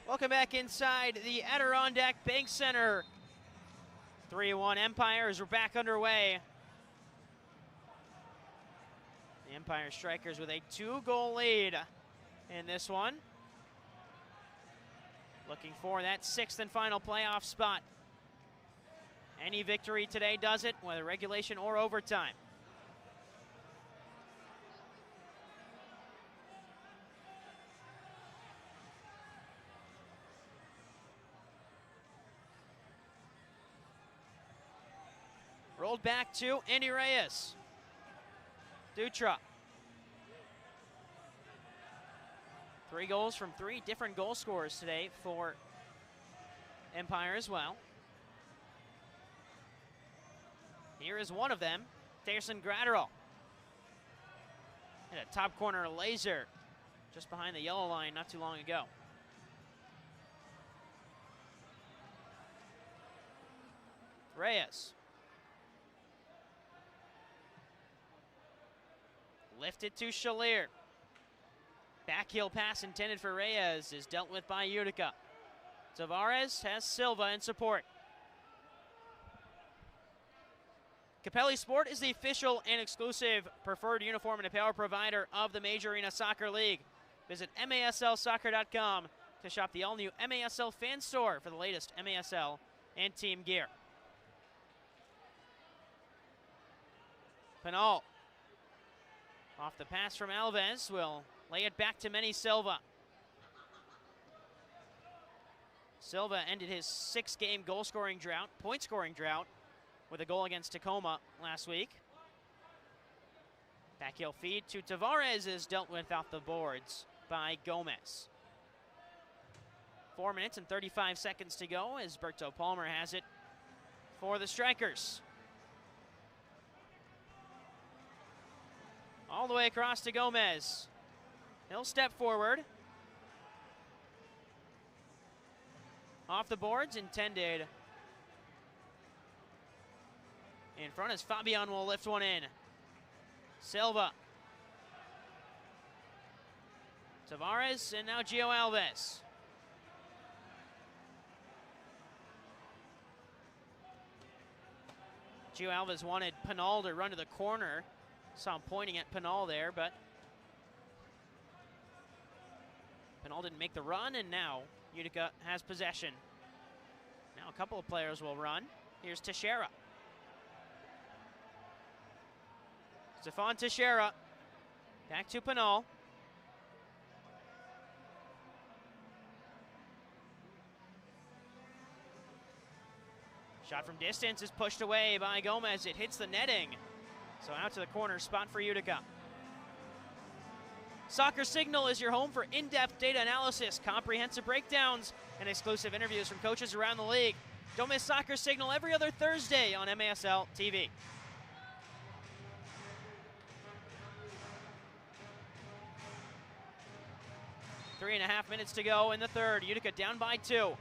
Welcome back inside the Adirondack Bank Center. 3-1 Empires are back underway. The Empire Strykers with a 2-goal lead in this one. Looking for that 6th and final playoff spot. Any victory today does it, whether regulation or overtime. Rolled back to Andy Reyes. Dutra. 3 goals from 3 different goal scorers today for Empire as well. Here is one of them, Gerson Gratterall. Hit a top corner laser just behind the yellow line not too long ago. Reyes. Lifted to Shalier. Backheel pass intended for Reyes is dealt with by Utica. Tavares has Silva in support. Capelli Sport is the official and exclusive preferred uniform and apparel provider of the Major Arena Soccer League. Visit MASLsoccer.com to shop the all-new MASL fan store for the latest MASL and team gear. Pinal. Off the pass from Alves, will lay it back to Manny Silva. Silva ended his 6-game point-scoring drought, with a goal against Tacoma last week. Backheel feed to Tavares is dealt with off the boards by Gomez. 4 minutes and 35 seconds to go as Berto Palmer has it for the Strykers. All the way across to Gomez. He'll step forward. Off the boards, intended. In front as Fabian will lift one in. Silva. Tavares, and now Gio Alves. Gio Alves wanted Pinal to run to the corner. Saw him pointing at Pinal there, but Pinal didn't make the run, and now Utica has possession. Now a couple of players will run. Here's Teixeira. Stefan Teixeira. Back to Pinal. Shot from distance is pushed away by Gomez. It hits the netting. So out to the corner spot for Utica. Soccer Signal is your home for in-depth data analysis, comprehensive breakdowns, and exclusive interviews from coaches around the league. Don't miss Soccer Signal every other Thursday on MASL TV. Three and a half minutes to go in the third. Utica down by 2.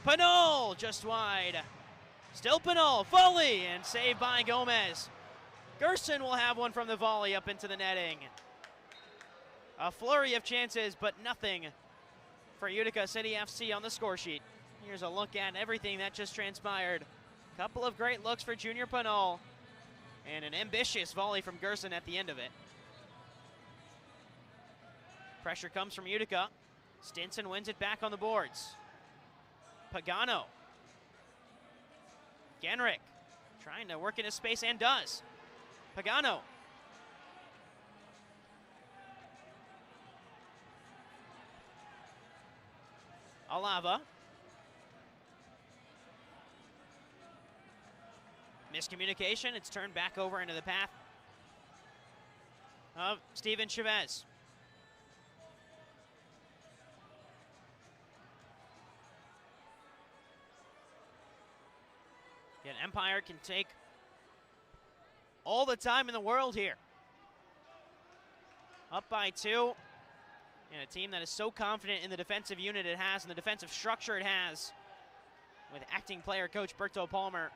Pinal just wide. Still Pinal, volley, and saved by Gomez. Gerson will have one from the volley up into the netting. A flurry of chances, but nothing for Utica City FC on the score sheet. Here's a look at everything that just transpired. Couple of great looks for Junior Pinal, and an ambitious volley from Gerson at the end of it. Pressure comes from Utica. Stinson wins it back on the boards. Pagano. Genrick trying to work into space and does. Pagano. Alava. Miscommunication. It's turned back over into the path of Steven Chavez. Yet Empire can take all the time in the world here. Up by 2. And a team that is so confident in the defensive unit it has and the defensive structure it has, with acting player coach Berto Palmer.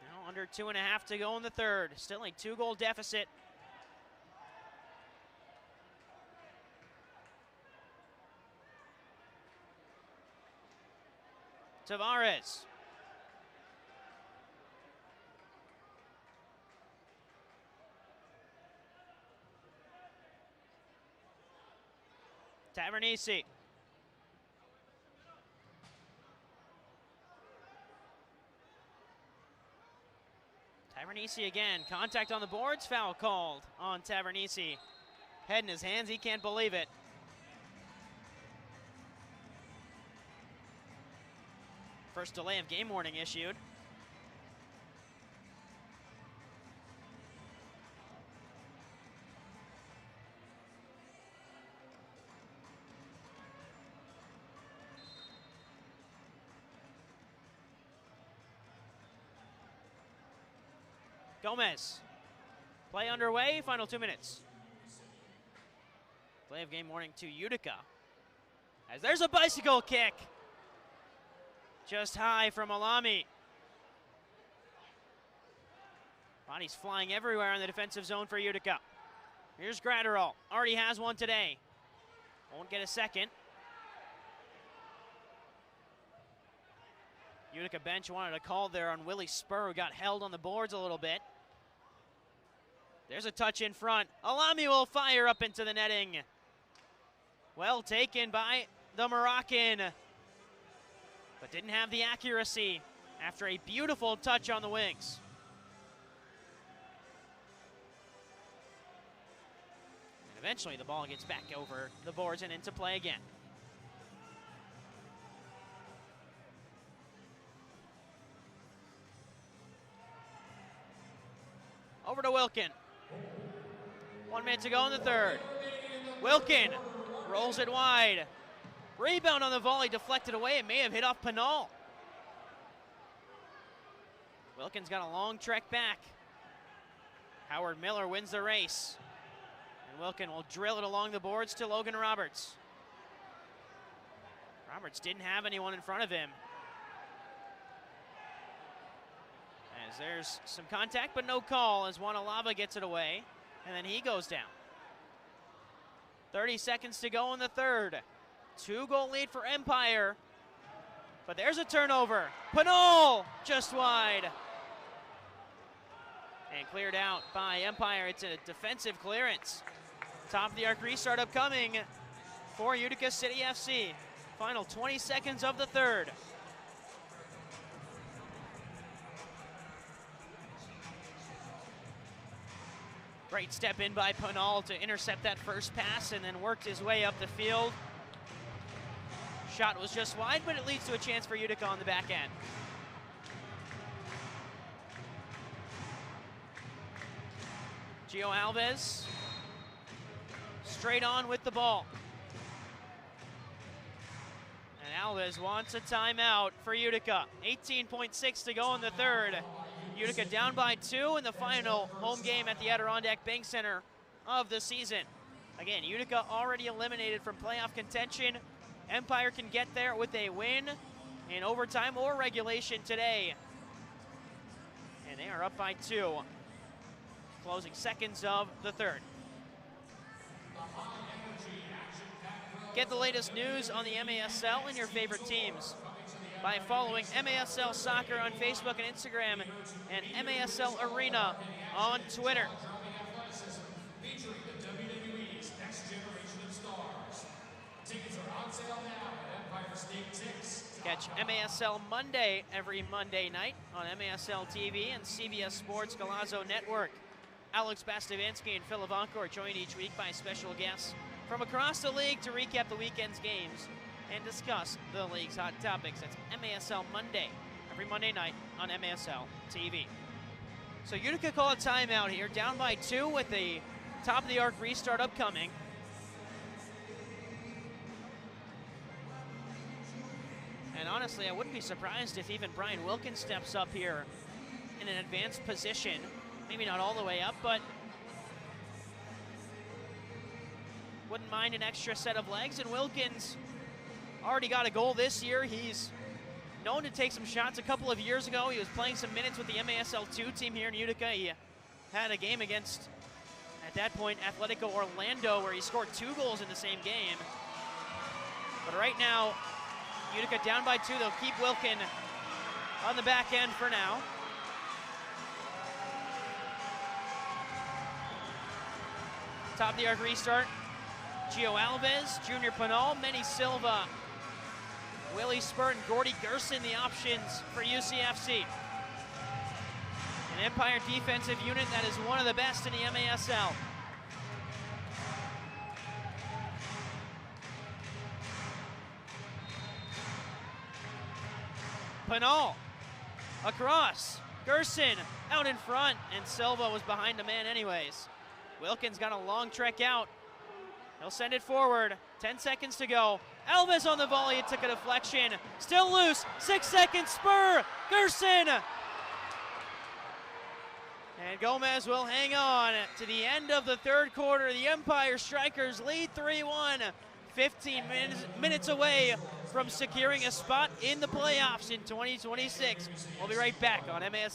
Now under 2.5 to go in the third. Still a 2-goal deficit. Tavares. Tavernisi. Tavernisi again. Contact on the boards. Foul called on Tavernisi. Head in his hands. He can't believe it. First delay of game warning issued. Gomez. Play underway, final 2 minutes. Play of game warning to Utica. As there's a bicycle kick. Just high from Alami. Bodies flying everywhere in the defensive zone for Utica. Here's Gratterall. Already has one today. Won't get a second. Utica bench wanted a call there on Willie Spur, who got held on the boards a little bit. There's a touch in front. Alami will fire up into the netting. Well taken by the Moroccan, but didn't have the accuracy after a beautiful touch on the wings. And eventually the ball gets back over the boards and into play again. Over to Wilkin. 1 minute to go in the third. Wilkin rolls it wide. Rebound on the volley, deflected away. It may have hit off Pinal. Wilkin's got a long trek back. Howard Miller wins the race. And Wilkin will drill it along the boards to Logan Roberts. Roberts didn't have anyone in front of him. As there's some contact, but no call as Wanalava gets it away. And then he goes down. 30 seconds to go in the third. 2-goal lead for Empire. But there's a turnover. Pinal just wide. And cleared out by Empire. It's a defensive clearance. Top of the arc restart upcoming for Utica City FC. Final 20 seconds of the third. Great step in by Pinal to intercept that first pass and then worked his way up the field. Shot was just wide, but it leads to a chance for Utica on the back end. Gio Alves straight on with the ball. And Alves wants a timeout for Utica. 18.6 to go in the third. Utica down by 2 in the final home game at the Adirondack Bank Center of the season. Again, Utica already eliminated from playoff contention. Empire can get there with a win in overtime or regulation today. And they are up by 2. Closing seconds of the third. Get the latest news on the MASL and your favorite teams by following MASL Soccer on Facebook and Instagram and MASL Arena on Twitter. Featuring the WWE's Next Generation of Stars. Tickets are on sale now at Empire State Tix. Catch MASL Monday every Monday night on MASL TV and CBS Sports Golazo Network. Alex Bastavinsky and Phil Ivanko are joined each week by special guests from across the league to recap the weekend's games and discuss the league's hot topics. That's MASL Monday, every Monday night on MASL TV. So Utica call a timeout here, down by 2 with the top of the arc restart upcoming. And honestly, I wouldn't be surprised if even Brian Wilkins steps up here in an advanced position. Maybe not all the way up, but wouldn't mind an extra set of legs. And Wilkins already got a goal this year. He's known to take some shots. A couple of years ago, he was playing some minutes with the MASL2 team here in Utica. He had a game against, at that point, Atletico Orlando, where he scored 2 goals in the same game. But right now, Utica down by 2. They'll keep Wilkin on the back end for now. Top of the arc restart. Gio Alves, Junior Pinal, Manny Silva, Willie Spurt, and Gordy Gerson, the options for UCFC. An Empire defensive unit that is one of the best in the MASL. Pinal across. Gerson out in front, and Silva was behind a man anyways. Wilkins got a long trek out. He'll send it forward. 10 seconds to go. Alves on the volley. It took a deflection. Still loose. 6 seconds. Spur. Gerson. And Gomez will hang on to the end of the third quarter. The Empire Strykers lead 3-1. 15 minutes away from securing a spot in the playoffs in 2026. We'll be right back on MAS.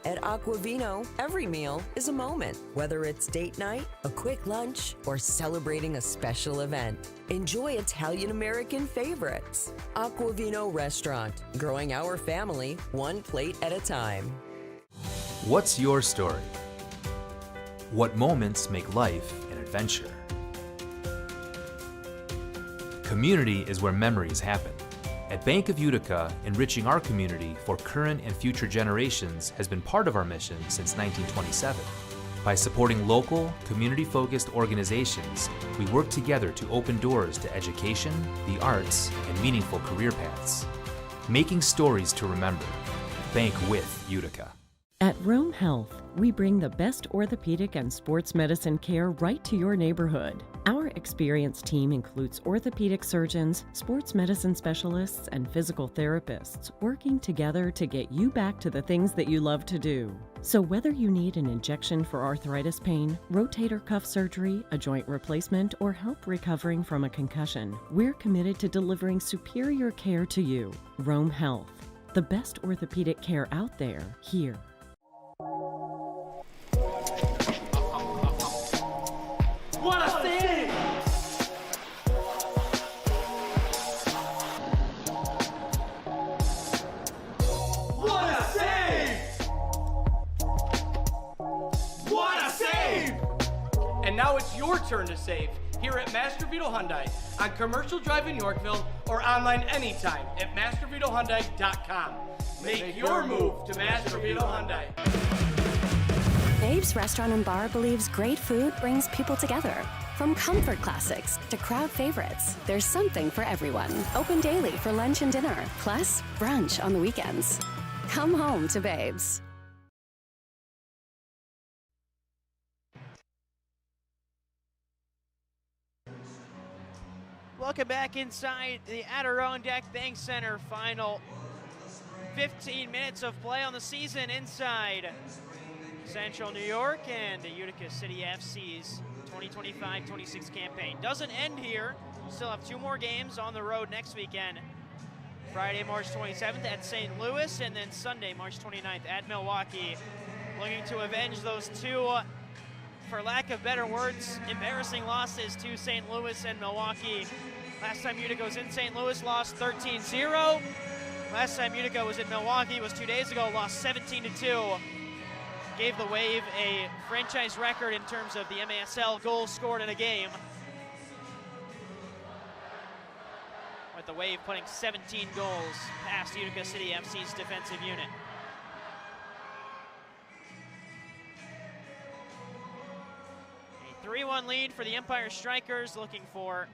At Aquavino, every meal is a moment, whether it's date night, a quick lunch, or celebrating a special event. Enjoy Italian-American favorites. Aquavino Restaurant, growing our family one plate at a time. What's your story? What moments make life an adventure? Community is where memories happen. At Bank of Utica, enriching our community for current and future generations has been part of our mission since 1927. By supporting local, community-focused organizations, we work together to open doors to education, the arts, and meaningful career paths. Making stories to remember. Bank with Utica. At Rome Health, we bring the best orthopedic and sports medicine care right to your neighborhood. Our experienced team includes orthopedic surgeons, sports medicine specialists, and physical therapists working together to get you back to the things that you love to do. So whether you need an injection for arthritis pain, rotator cuff surgery, a joint replacement, or help recovering from a concussion, we're committed to delivering superior care to you. Rome Health, the best orthopedic care out there, here. What a save! turn to save here at Master Vito Hyundai on Commercial Drive in Yorkville or online anytime at mastervitohyundai.com. Make your move to Master Vito Hyundai. Babe's Restaurant and Bar believes great food brings people together. From comfort classics to crowd favorites, there's something for everyone. Open daily for lunch and dinner, plus brunch on the weekends. Come home to Babe's. Welcome back inside the Adirondack Bank Center. Final 15 minutes of play on the season inside Central New York and the Utica City FC's 2025-26 campaign. Doesn't end here. Still have 2 more games on the road next weekend. Friday, March 27th at St. Louis, and then Sunday, March 29th at Milwaukee. Looking to avenge those 2, for lack of better words, embarrassing losses to St. Louis and Milwaukee. Last time Utica was in St. Louis, lost 13-0. Last time Utica was in Milwaukee was 2 days ago, lost 17-2. Gave the Wave a franchise record in terms of the MASL goals scored in a game, with the Wave putting 17 goals past Utica City FC's defensive unit. A 3-1 lead for the Empire Strykers, looking for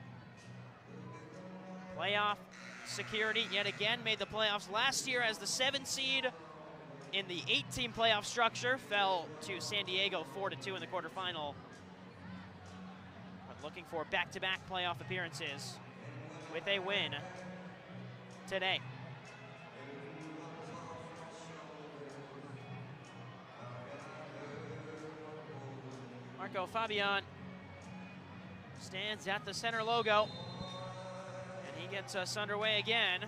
playoff security yet again. Made the playoffs last year as the 7 seed in the 8-team playoff structure. Fell to San Diego 4-2 in the quarterfinal. But looking for back-to-back playoff appearances with a win today. Marco Fabian stands at the center logo, and he gets us underway again.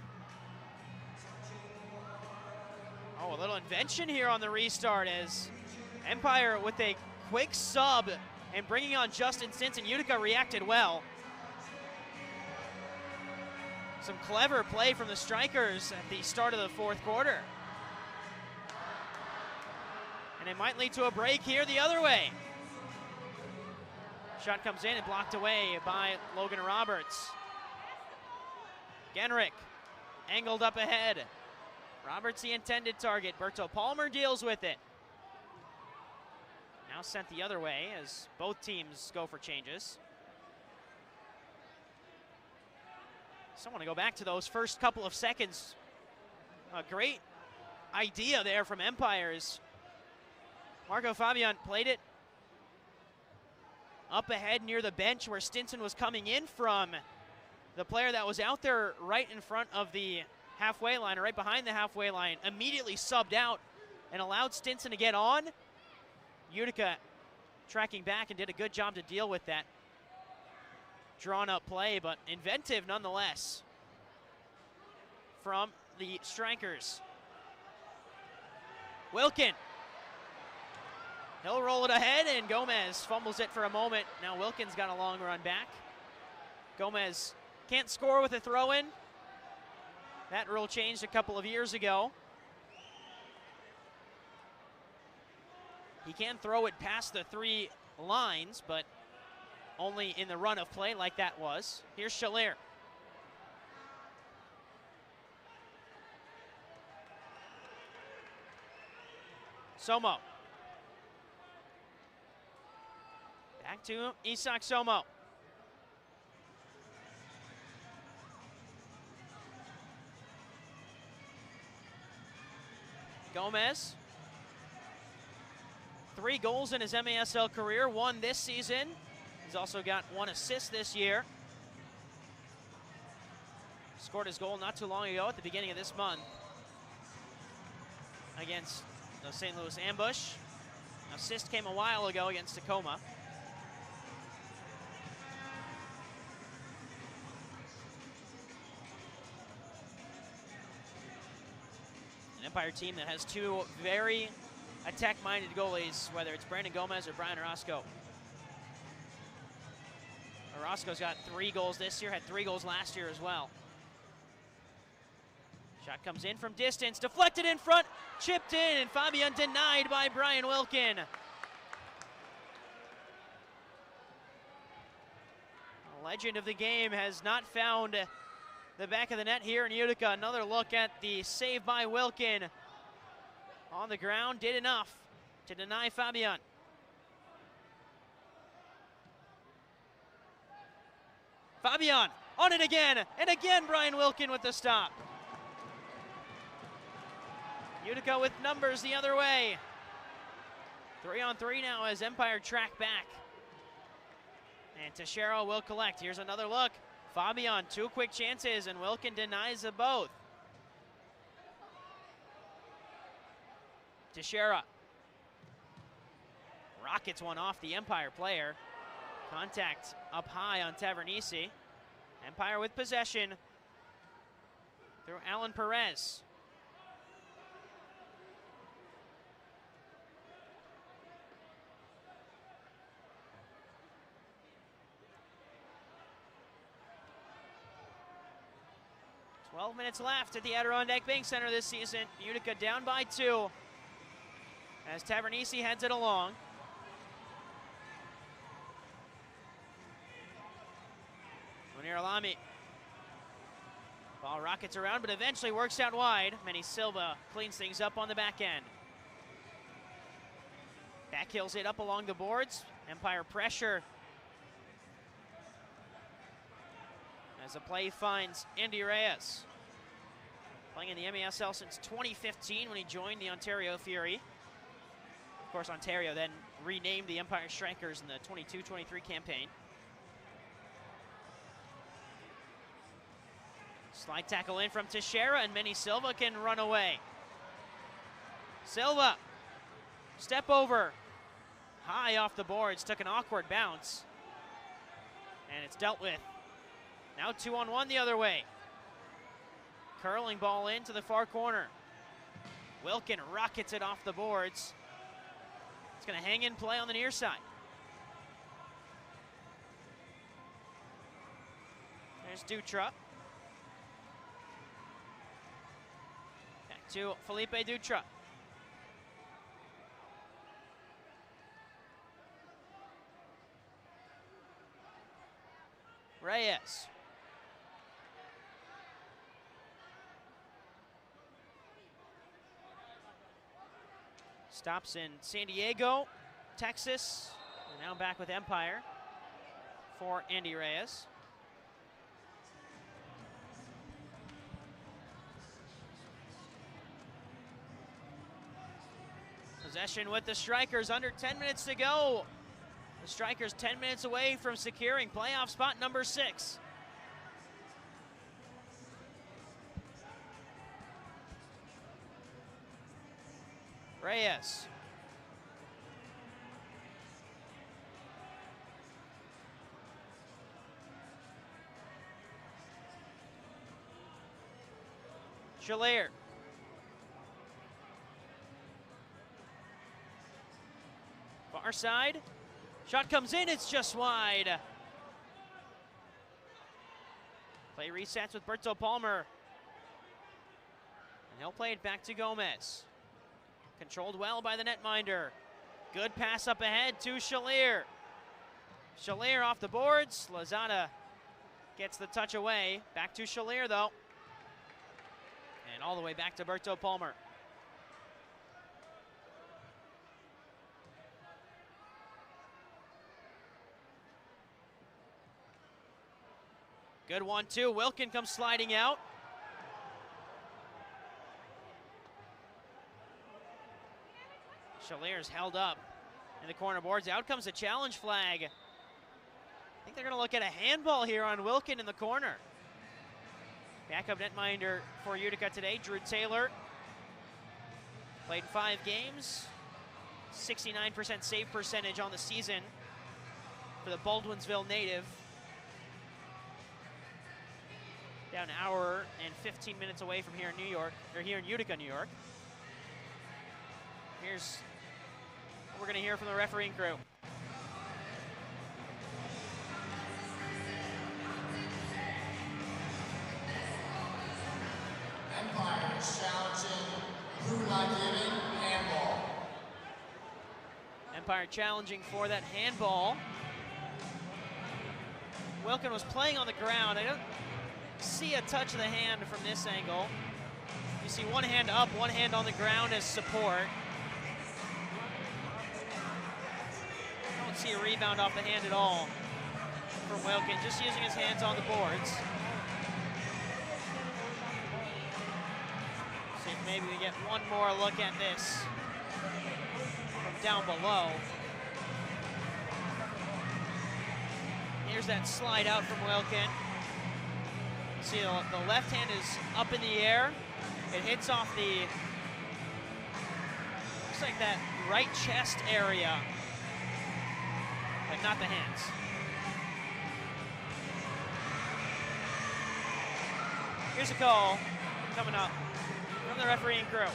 Oh, a little invention here on the restart as Empire with a quick sub and bringing on Justin Stinson. Utica reacted well. Some clever play from the Strykers at the start of the 4th quarter. And it might lead to a break here the other way. Shot comes in and blocked away by Logan Roberts. Genrick angled up ahead. Roberts the intended target. Berto Palmer deals with it. Now sent the other way as both teams go for changes. So I want to go back to those first couple of seconds. A great idea there from Empires. Marco Fabian played it up ahead near the bench where Stinson was coming in from. The player that was out there right in front of the halfway line, or right behind the halfway line, immediately subbed out and allowed Stinson to get on. Utica tracking back and did a good job to deal with that drawn up play, but inventive nonetheless from the Strykers. Wilkin. He'll roll it ahead, and Gomez fumbles it for a moment. Now Wilkin's got a long run back. Gomez can't score with a throw-in. That rule changed a couple of years ago. He can throw it past the 3 lines, but only in the run of play like that was. Here's Shalier. Somo. Back to Isak Somo. Gomez. 3 goals in his MASL career, 1 this season. He's also got 1 assist this year. Scored his goal not too long ago at the beginning of this month against the St. Louis Ambush. Assist came a while ago against Tacoma. An Empire team that has 2 very attack-minded goalies, whether it's Brandon Gomez or Brian Orozco. Orozco's got 3 goals this year, had 3 goals last year as well. Shot comes in from distance, deflected in front, chipped in, and Fabian denied by Brian Wilkin. legend of the game has not found the back of the net here in Utica. Another look at the save by Wilkin. On the ground, did enough to deny Fabian. Fabian on it again, and again Brian Wilkin with the stop. Utica with numbers the other way. 3-on-3 now as Empire track back. And Teixeira will collect. Here's another look. Fabian, 2 quick chances, and Wilkin denies them both. Teixeira rockets one off the Empire player. Contact up high on Tavernisi. Empire with possession through Alan Perez. Minutes left at the Adirondack Bank Center this season. Utica down by 2 as Tavernisi heads it along. Munir Alami. Ball rockets around, but eventually works out wide. Manny Silva cleans things up on the back end. Backhills it up along the boards. Empire pressure as the play finds Andy Reyes. Playing in the MESL since 2015 when he joined the Ontario Fury. Of course, Ontario then renamed the Empire Strykers in the 22-23 campaign. Slide tackle in from Teixeira, and Manny Silva can run away. Silva, step over. High off the boards, took an awkward bounce. And it's dealt with. Now 2-on-1 the other way. Curling ball into the far corner. Wilkin rockets it off the boards. It's going to hang in play on the near side. There's Dutra. Back to Felipe Dutra. Reyes. Stops in San Diego, Texas, and now back with Empire for Andy Reyes. Possession with the Strykers, under 10 minutes to go. The Strykers 10 minutes away from securing playoff spot number 6. Reyes. Chalier. Far side. Shot comes in, it's just wide. Play resets with Berto Palmer. And he'll play it back to Gomez. Controlled well by the netminder. Good pass up ahead to Chalier. Chalier off the boards. Lozada gets the touch away. Back to Chalier though. And all the way back to Berto Palmer. Good 1-2. Wilkin comes sliding out. Chalier's held up in the corner boards. Out comes a challenge flag. I think they're going to look at a handball here on Wilkin in the corner. Backup netminder for Utica today, Drew Taylor. Played 5 games. 69% save percentage on the season for the Baldwinsville native. Down an hour and 15 minutes away from here in New York, or here in Utica, New York. Here's what we're going to hear from the refereeing crew. Empire is challenging, who not giving, handball. Empire challenging for that handball. Wilkin was playing on the ground. I don't see a touch of the hand from this angle. You see one hand up, one hand on the ground as support. Don't see a rebound off the hand at all from Wilkin, just using his hands on the boards. See if maybe we get one more look at this from down below. Here's that slide out from Wilkin. See, the left hand is up in the air. It hits off the, looks like that right chest area, but not the hands. Here's a call coming up from the refereeing crew.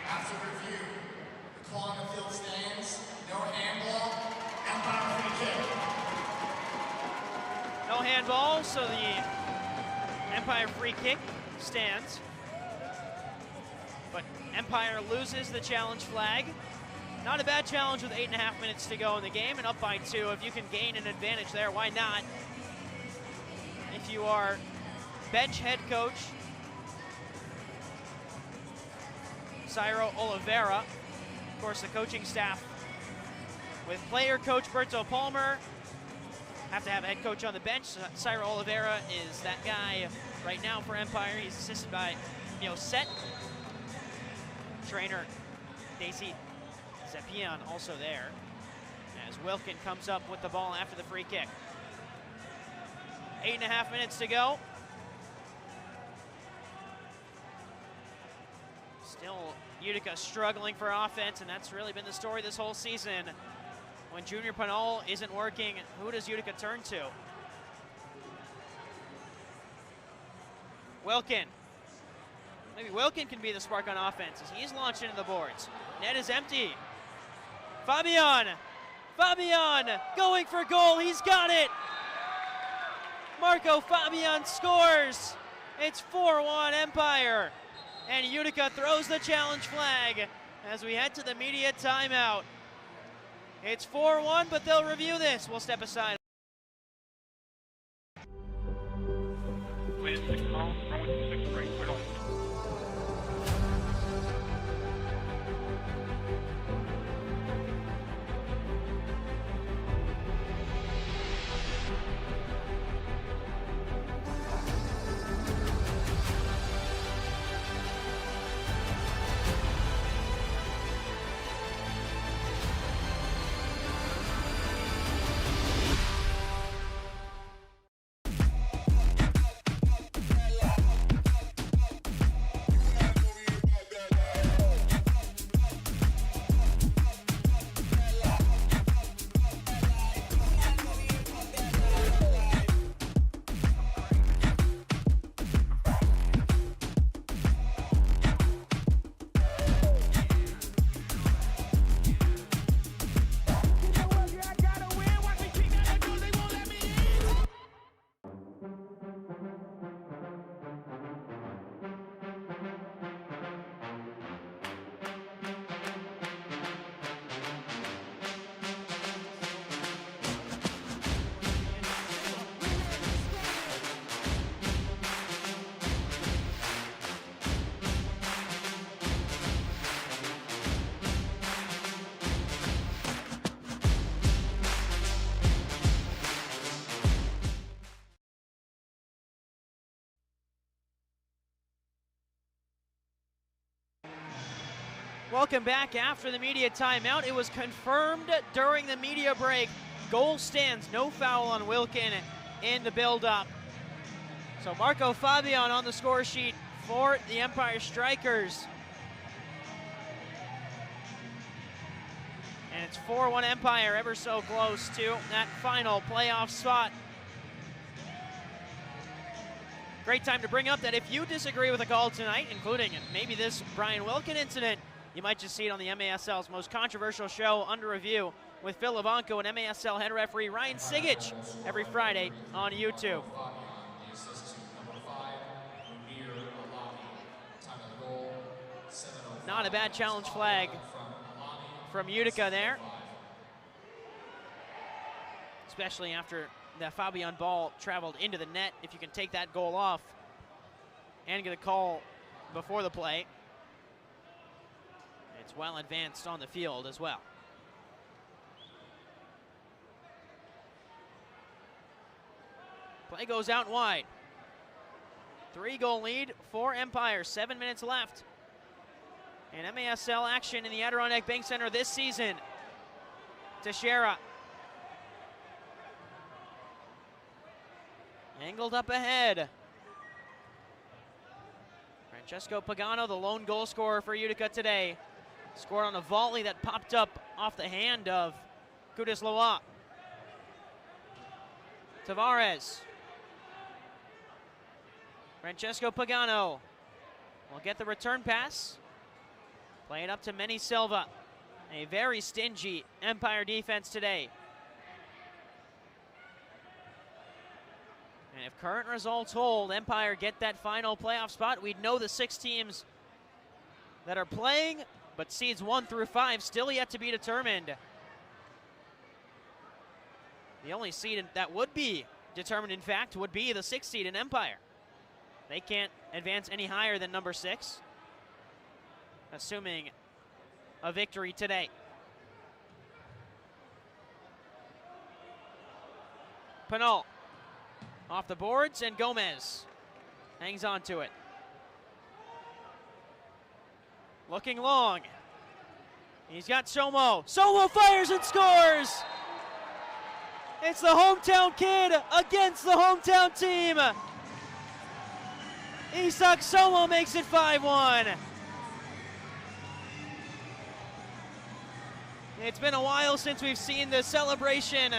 After review, the call on the field stands, no handball, Empire free kick. No handball, so the Empire free kick stands. But Empire loses the challenge flag. Not a bad challenge with 8.5 minutes to go in the game and up by 2. If you can gain an advantage there, why not? If you are bench head coach Cyril Oliveira, of course the coaching staff with player coach Berto Palmer, have to have a head coach on the bench. Cyril Oliveira is that guy right now for Empire. He's assisted by Set. Trainer Daisy Zepian also there as Wilkin comes up with the ball after the free kick. 8.5 minutes to go. Still Utica struggling for offense, and that's really been the story this whole season. When Junior Pinal isn't working, who does Utica turn to? Wilkin. Maybe Wilkin can be the spark on offense as he's launched into the boards. Net is empty. Fabian going for goal, he's got it! Marco Fabian scores! It's 4-1 Empire. And Utica throws the challenge flag as we head to the media timeout. It's 4-1, but they'll review this. We'll step aside. Please, 6 0, runway 6 break, clear. Welcome back after the media timeout. It was confirmed during the media break. Goal stands, no foul on Wilkin in the build-up. So Marco Fabian on the score sheet for the Empire Strykers. And it's 4-1 Empire, ever so close to that final playoff spot. Great time to bring up that if you disagree with a call tonight, including maybe this Brian Wilkin incident, you might just see it on the MASL's most controversial show, Under Review, with Phil Levanko and MASL head referee Ryan Sigich every Friday on YouTube. Not a bad challenge flag from Utica there, especially after that Fabian ball traveled into the net. If you can take that goal off and get a call before the play, it's well advanced on the field as well. Play goes out wide. 3-goal lead for Empire, 7 minutes left. And MASL action in the Adirondack Bank Center this season. Teixeira. Angled up ahead. Francesco Pagano, the lone goal scorer for Utica today. Scored on a volley that popped up off the hand of Kudus Loa. Tavares. Francesco Pagano will get the return pass. Play it up to Manny Silva. A very stingy Empire defense today. And if current results hold, Empire get that final playoff spot, we'd know the 6 teams that are playing, but seeds 1 through 5 still yet to be determined. The only seed that would be determined, in fact, would be the 6th seed in Empire. They can't advance any higher than number 6, assuming a victory today. Pinal off the boards, and Gomez hangs on to it. Looking long. He's got Somo. Somo fires and scores! It's the hometown kid against the hometown team. Isak Somo makes it 5-1. It's been a while since we've seen the celebration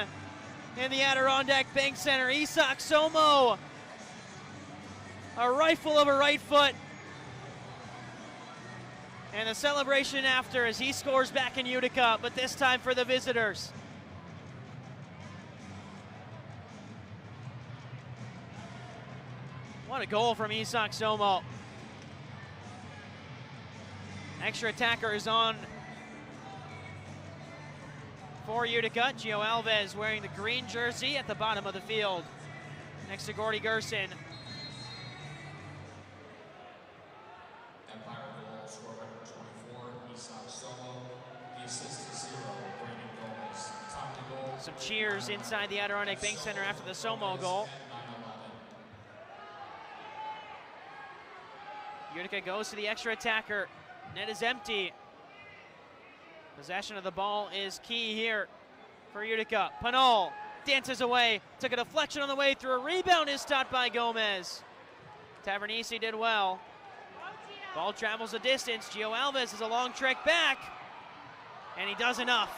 in the Adirondack Bank Center. Isak Somo, a rifle of a right foot. And the celebration after as he scores back in Utica, but this time for the visitors. What a goal from Isak Somo. Extra attacker is on for Utica. Gio Alves wearing the green jersey at the bottom of the field next to Gordy Gerson. Empire goal, score record 24, Isak Somo. The assist to 0, Brandon Gomez. Time to goal. Some cheers inside the Adirondack Bank Center after the Somo goal. Utica goes to the extra attacker. Net is empty. Possession of the ball is key here for Utica. Pinal dances away. Took a deflection on the way through. A rebound is stopped by Gomez. Tavernisi did well. Ball travels a distance. Gio Alves is a long trek back. And he does enough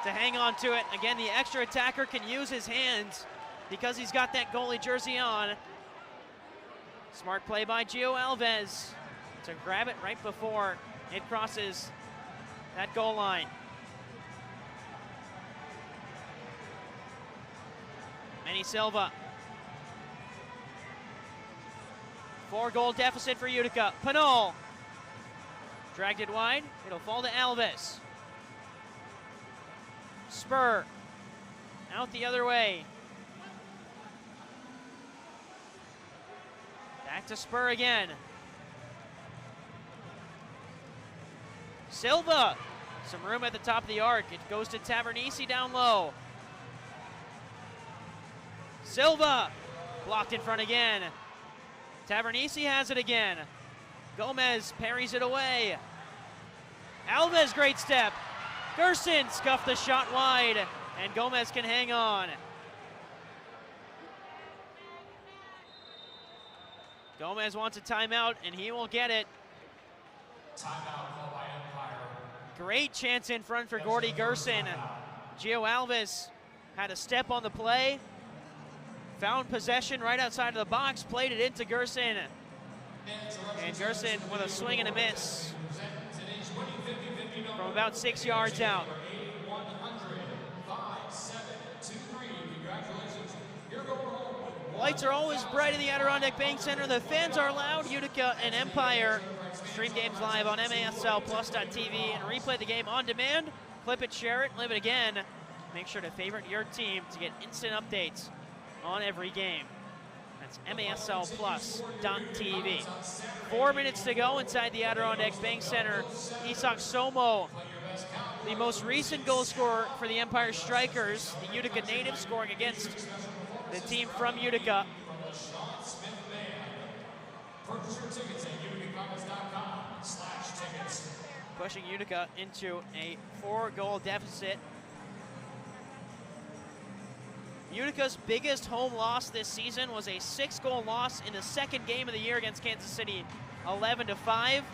to hang on to it. Again, the extra attacker can use his hands because he's got that goalie jersey on. Smart play by Gio Alves to grab it right before it crosses that goal line. Manny Silva. 4-goal deficit for Utica. Pinal dragged it wide. It'll fall to Alves. Spur out the other way. Back to Spur again. Silva, some room at the top of the arc. It goes to Tavernisi down low. Silva, blocked in front again. Tavernisi has it again. Gomez parries it away. Alves, great step. Gerson scuffed the shot wide, and Gomez can hang on. Gomez wants a timeout, and he will get it. Timeout called by Empire. Great chance in front for Gordy Gerson. Gio Alves had a step on the play, found possession right outside of the box, played it into Gerson. And Gerson with a swing and a miss from about 6 yards out. Lights are always bright in the Adirondack Bank Center. The fans are loud. Utica and Empire. Stream games live on MASLplus.tv and replay the game on demand. Clip it, share it, live it again. Make sure to favorite your team to get instant updates on every game. That's MASLplus.tv. 4 minutes to go inside the Adirondack Bank Center. Isak Somo, the most recent goal scorer for the Empire Strykers, the Utica native, scoring against the team from Utica. Pushing Utica into a 4-goal deficit. Utica's biggest home loss this season was a 6-goal loss in the second game of the year against Kansas City, 11-5.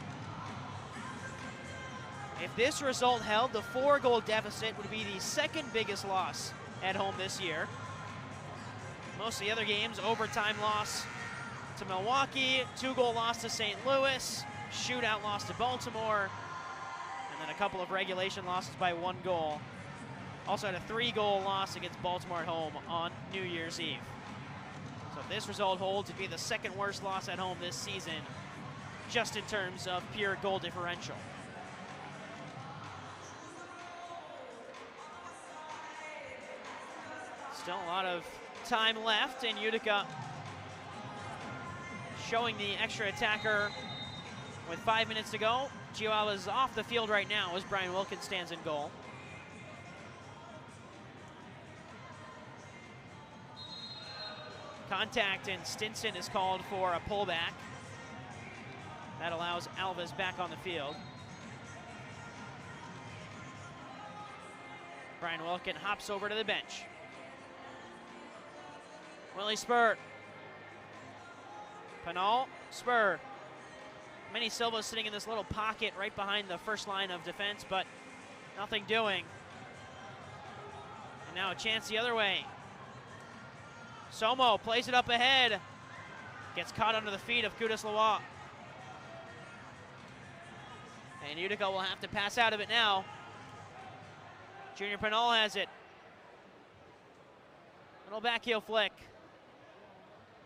If this result held, the 4-goal deficit would be the second biggest loss at home this year. Most of the other games, overtime loss to Milwaukee, 2-goal loss to St. Louis, shootout loss to Baltimore, and then a couple of regulation losses by 1 goal. Also had a 3-goal loss against Baltimore at home on New Year's Eve. So if this result holds, it'd be the second worst loss at home this season, just in terms of pure goal differential. Still a lot of time left, and Utica showing the extra attacker with 5 minutes to go. Gio Alves is off the field right now as Brian Wilkins stands in goal. Contact, and Stinson is called for a pullback. That allows Alves back on the field. Brian Wilkins hops over to the bench. Willie Spur. Penal, Spur. Manny Silva sitting in this little pocket right behind the first line of defense, but nothing doing. And now a chance the other way. Somo plays it up ahead. Gets caught under the feet of Kudus Lewa. And Utica will have to pass out of it now. Junior Penal has it. Little backheel flick.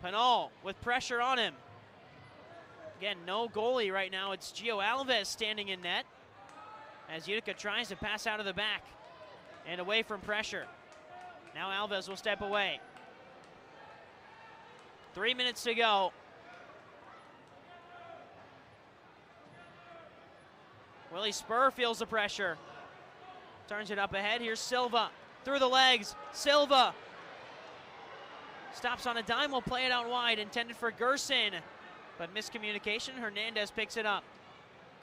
Penal with pressure on him. Again, no goalie right now. It's Gio Alves standing in net as Utica tries to pass out of the back and away from pressure. Now Alves will step away. 3 minutes to go. Willie Spur feels the pressure. Turns it up ahead. Here's Silva through the legs. Silva stops on a dime, will play it out wide, intended for Gerson. But miscommunication, Hernandez picks it up.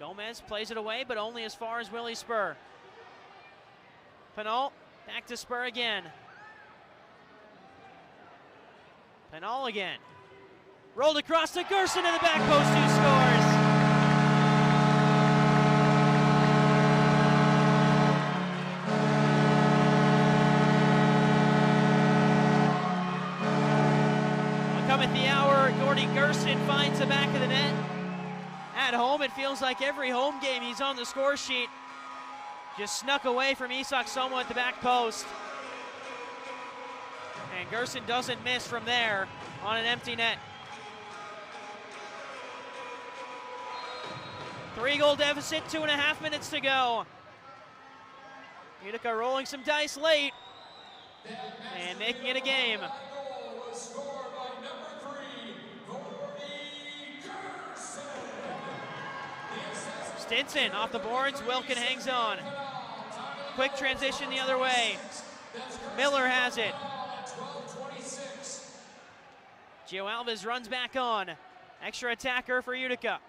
Gomez plays it away, but only as far as Willie Spur. Penal, back to Spur again. Penal again. Rolled across to Gerson in the back post, who scores. Come at the hour, Gordy Gerson finds the back of the net. At home, it feels like every home game he's on the score sheet. Just snuck away from Isak Somo at the back post. And Gerson doesn't miss from there on an empty net. 3-goal deficit, 2.5 minutes to go. Utica rolling some dice late and making it a game. Stinson off the boards, Wilkin hangs on. Quick transition the other way. Miller has it. Gio Alves runs back on. Extra attacker for Utica.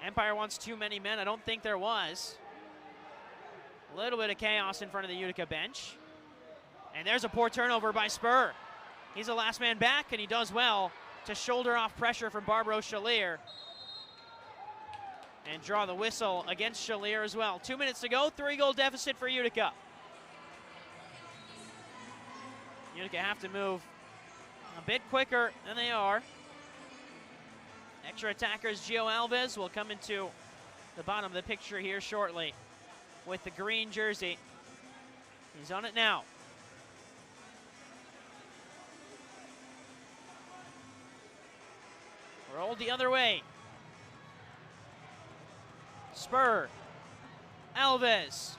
Empire wants too many men. I don't think there was. A little bit of chaos in front of the Utica bench. And there's a poor turnover by Spur. He's the last man back, and he does well to shoulder off pressure from Barbaro Chalier. And draw the whistle against Chalier as well. 2 minutes to go, 3-goal deficit for Utica. Utica have to move a bit quicker than they are. Extra attackers Gio Alves will come into the bottom of the picture here shortly with the green jersey. He's on it now. Rolled the other way. Spur. Alves.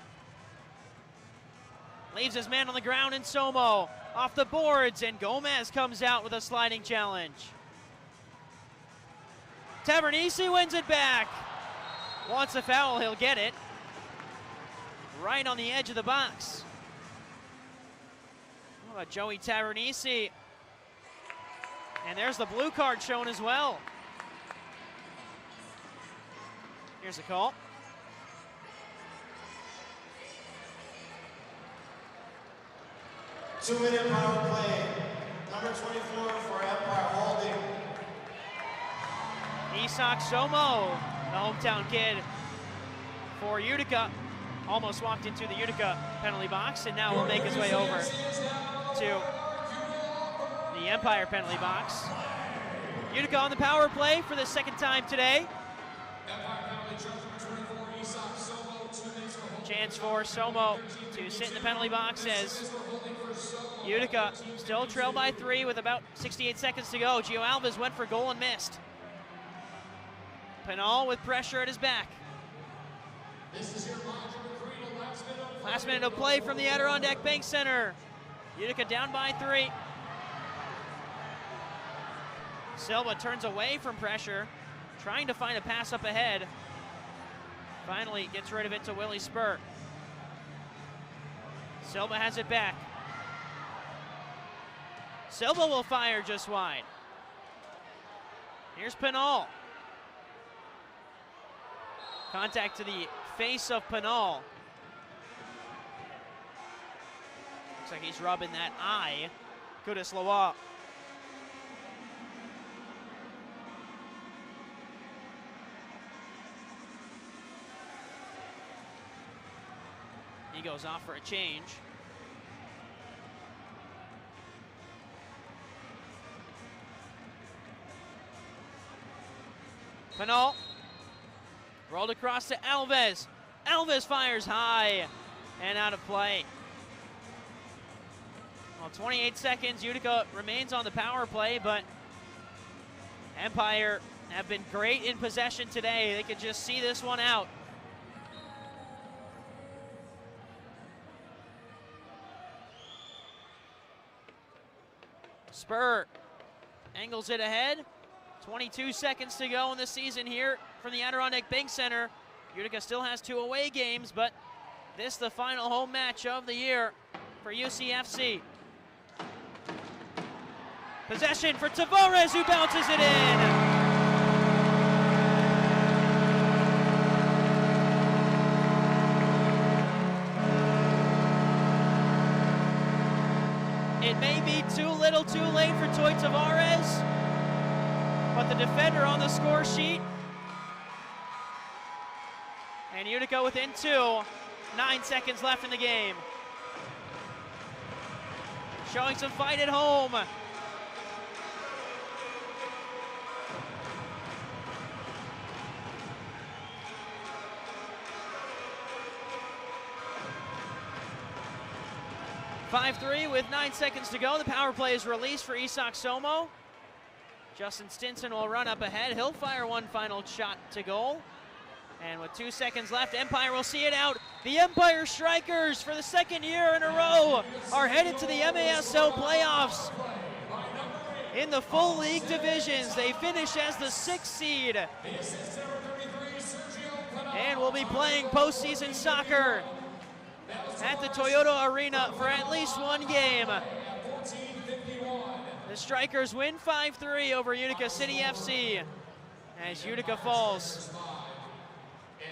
Leaves his man on the ground in Somo. Off the boards, and Gomez comes out with a sliding challenge. Tavernisi wins it back. Wants a foul, he'll get it. Right on the edge of the box. How about Joey Tavernisi? And there's the blue card shown as well. Here's a call. Two-minute power play. Number 24 for Empire holding. Isak Somo, the hometown kid for Utica, almost walked into the Utica penalty box, and now will make his way over to the Empire penalty box. Utica on the power play for the second time today. Chance for Somo to sit in the penalty box as Utica still trail by 3 with about 68 seconds to go. Gio Alves went for goal and missed. Pinal with pressure at his back. Last minute of play from the Adirondack Bank Center. Utica down by 3. Silva turns away from pressure, trying to find a pass up ahead. Finally gets rid of it to Willie Spur. Silva has it back. Silva will fire just wide. Here's Pinal. Contact to the face of Pinal. Looks like he's rubbing that eye. Kudislawa. He goes off for a change. Pinal. Rolled across to Alves. Alves fires high and out of play. Well, 28 seconds. Utica remains on the power play, but Empire have been great in possession today. They could just see this one out. Spur angles it ahead. 22 seconds to go in the season here from the Adirondack Bank Center. Utica still has 2 away games, but this the final home match of the year for UCFC. Possession for Tavares, who bounces it in. It may be too little too late for Toy Tavares, but the defender on the score sheet. And Utica within 2, 9 seconds left in the game. Showing some fight at home. (5-3) with 9 seconds to go. The power play is released for Isak Somo. Justin Stinson will run up ahead. He'll fire one final shot to goal. And with 2 seconds left, Empire will see it out. The Empire Strykers, for the second year in a row, are headed to the MASL playoffs. In the full league divisions, they finish as the 6th seed. And will be playing postseason soccer at the Toyota Arena for at least one game. The Strykers win 5-3 over Utica City FC as Utica falls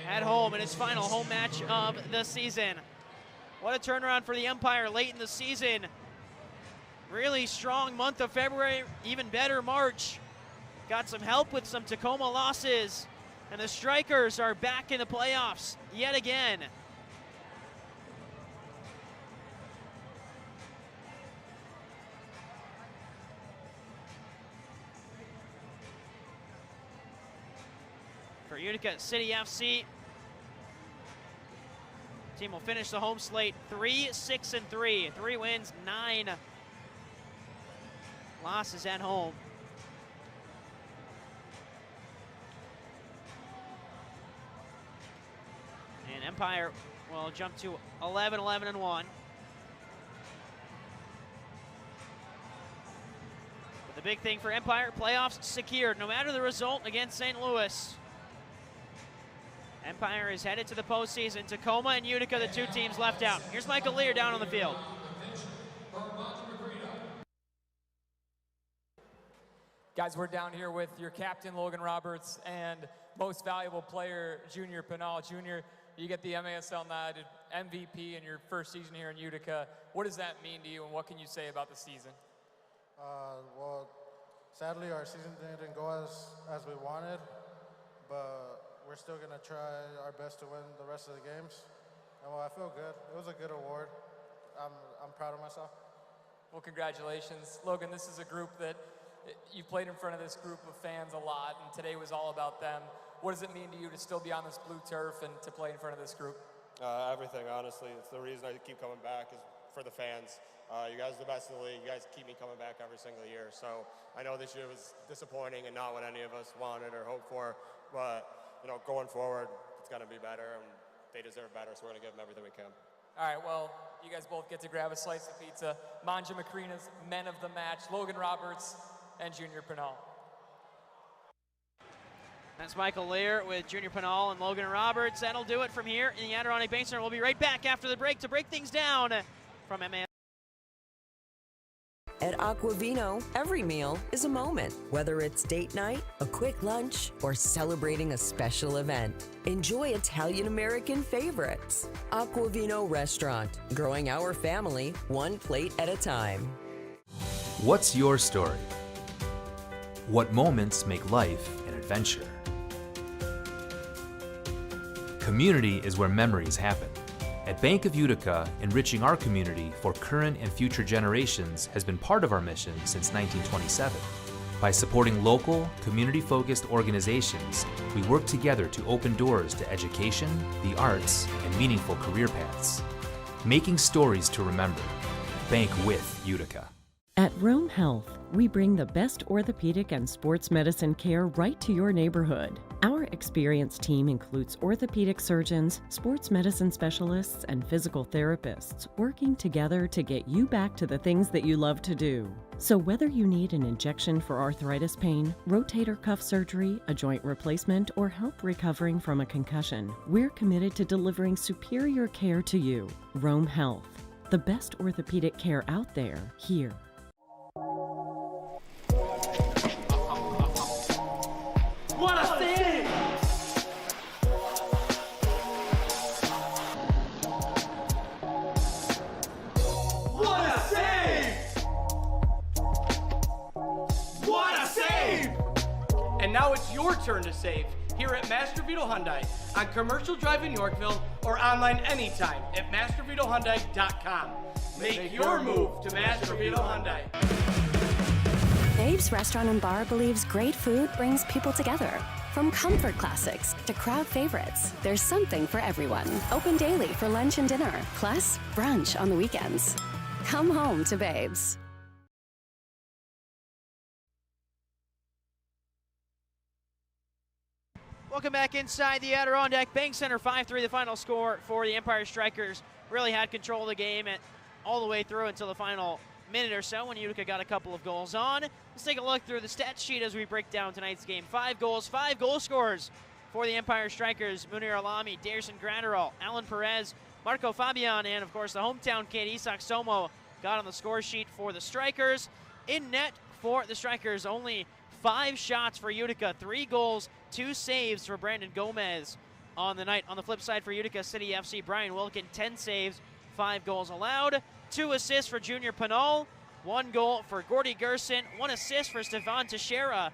at home in its final home match of the season. What a turnaround for the Empire late in the season. Really strong month of February, even better March. Got some help with some Tacoma losses, and the Strykers are back in the playoffs yet again. For Utica City FC, team will finish the home slate 3-6-3. 3 wins, 9 losses at home. And Empire will jump to 11-11-1. big thing for Empire, playoffs secured, no matter the result against St. Louis. Empire is headed to the postseason. Tacoma and Utica, the two teams left out. Here's Michael Lear down on the field. Guys, we're down here with your captain, Logan Roberts, and most valuable player, Junior Pinal. Junior, you get the MASL nod, MVP in your first season here in Utica. What does that mean to you, and what can you say about the season? Well, sadly, our season didn't go as we wanted, but we're still going to try our best to win the rest of the games. And well, I feel good. It was a good award. I'm proud of myself. Well, congratulations. Logan, this is a group that you've played in front of this group of fans a lot, and today was all about them. What does it mean to you to still be on this blue turf and to play in front of this group? Everything, honestly. It's the reason I keep coming back is for the fans. You guys are the best in the league. You guys keep me coming back every single year. So I know this year was disappointing and not what any of us wanted or hoped for. But, you know, going forward, it's going to be better, and they deserve better, so we're going to give them everything we can. All right, well, you guys both get to grab a slice of pizza. Manja Macrina's men of the match, Logan Roberts and Junior Pinal. That's Michael Lear with Junior Pinal and Logan Roberts. That'll do it from here in the Adirondack Bank Center. We'll be right back after the break to break things down from MA. At Aquavino, every meal is a moment. Whether it's date night, a quick lunch, or celebrating a special event, enjoy Italian-American favorites. Aquavino Restaurant, growing our family one plate at a time. What's your story? What moments make life an adventure? Community is where memories happen. At Bank of Utica, enriching our community for current and future generations has been part of our mission since 1927. By supporting local, community-focused organizations, we work together to open doors to education, the arts, and meaningful career paths. Making stories to remember. Bank with Utica. At Rome Health, we bring the best orthopedic and sports medicine care right to your neighborhood. Our experienced team includes orthopedic surgeons, sports medicine specialists, and physical therapists working together to get you back to the things that you love to do. So whether you need an injection for arthritis pain, rotator cuff surgery, a joint replacement, or help recovering from a concussion, we're committed to delivering superior care to you. Rome Health, the best orthopedic care out there, here. What a save! What a save! What a save! And now it's your turn to save here at Master Vito Hyundai on Commercial Drive in Yorkville or online anytime at mastervitohyundai.com. Make your move to Master Vito Hyundai. Babe's Restaurant and Bar believes great food brings people together. From comfort classics to crowd favorites, there's something for everyone. Open daily for lunch and dinner, plus brunch on the weekends. Come home to Babe's. Welcome back inside the Adirondack Bank Center. 5-3 the final score for the Empire Strykers. Really had control of the game all the way through until the final minute or so when Utica got a couple of goals on. Let's take a look through the stat sheet as we break down tonight's game. 5 goals, 5 goal scorers for the Empire Strykers. Munir Alami, Gerson Granderol, Alan Perez, Marco Fabian, and of course the hometown kid Isak Somo got on the score sheet for the Strykers. In net for the Strykers, only 5 shots for Utica, 3 goals, 2 saves for Brandon Gomez on the night. On the flip side for Utica City FC, Brian Wilkin, 10 saves, 5 goals allowed. 2 assists for Junior Pinal, 1 goal for Gordy Gerson, 1 assist for Stefan Teixeira.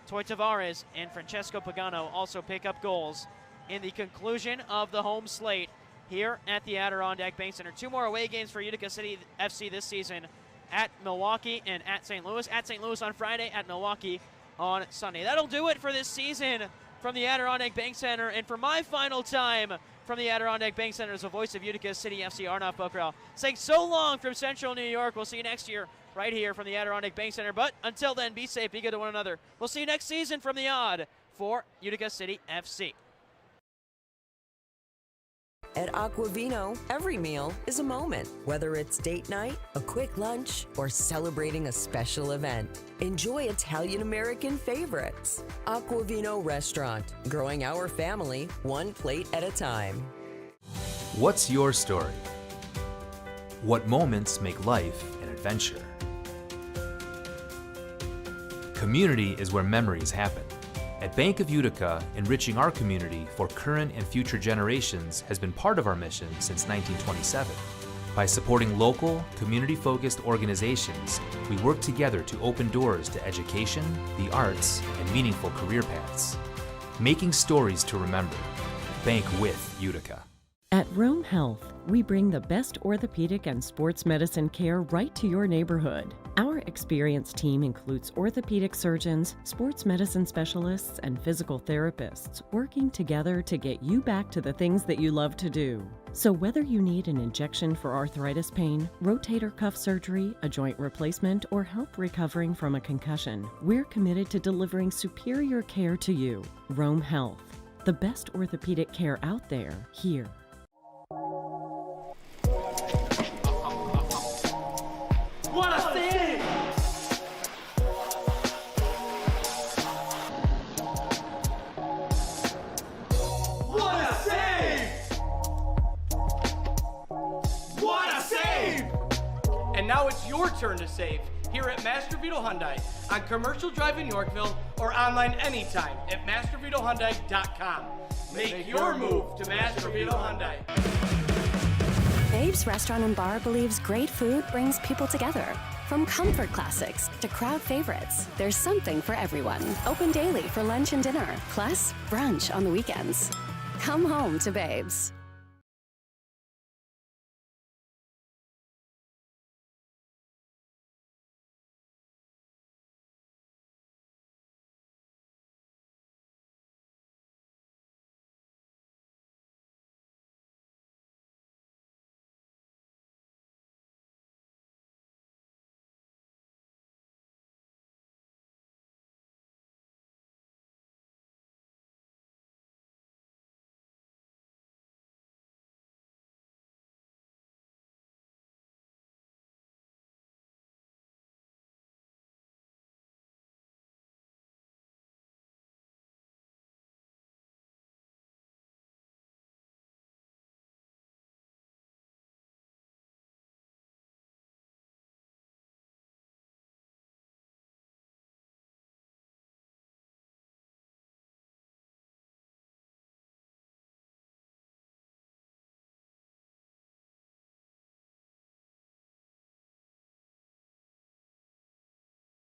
Toy Tavares and Francesco Pagano also pick up goals in the conclusion of the home slate here at the Adirondack Bank Center. 2 more away games for Utica City FC this season at Milwaukee and at St. Louis. At St. Louis on Friday, at Milwaukee on Sunday. That'll do it for this season from the Adirondack Bank Center. And for my final time from the Adirondack Bank Center is the voice of Utica City FC, Arnav Pokrel, saying so long from Central New York. We'll see you next year right here from the Adirondack Bank Center. But until then, be safe, be good to one another. We'll see you next season from the Odd for Utica City FC. At Aquavino, every meal is a moment, whether it's date night, a quick lunch, or celebrating a special event. Enjoy Italian-American favorites. Aquavino Restaurant, growing our family one plate at a time. What's your story? What moments make life an adventure? Community is where memories happen. At Bank of Utica, enriching our community for current and future generations has been part of our mission since 1927. By supporting local, community-focused organizations, we work together to open doors to education, the arts, and meaningful career paths. Making stories to remember. Bank with Utica. At Rome Health, we bring the best orthopedic and sports medicine care right to your neighborhood. Our experienced team includes orthopedic surgeons, sports medicine specialists, and physical therapists working together to get you back to the things that you love to do. So whether you need an injection for arthritis pain, rotator cuff surgery, a joint replacement, or help recovering from a concussion, we're committed to delivering superior care to you. Rome Health, the best orthopedic care out there, here. What a save! What a save! What a save! And now it's your turn to save here at Master Vito Hyundai on Commercial Drive in Yorkville or online anytime at mastervitohyundai.com. Make your move to Master Vito Hyundai. Babe's Restaurant and Bar believes great food brings people together. From comfort classics to crowd favorites, there's something for everyone. Open daily for lunch and dinner, plus brunch on the weekends. Come home to Babe's.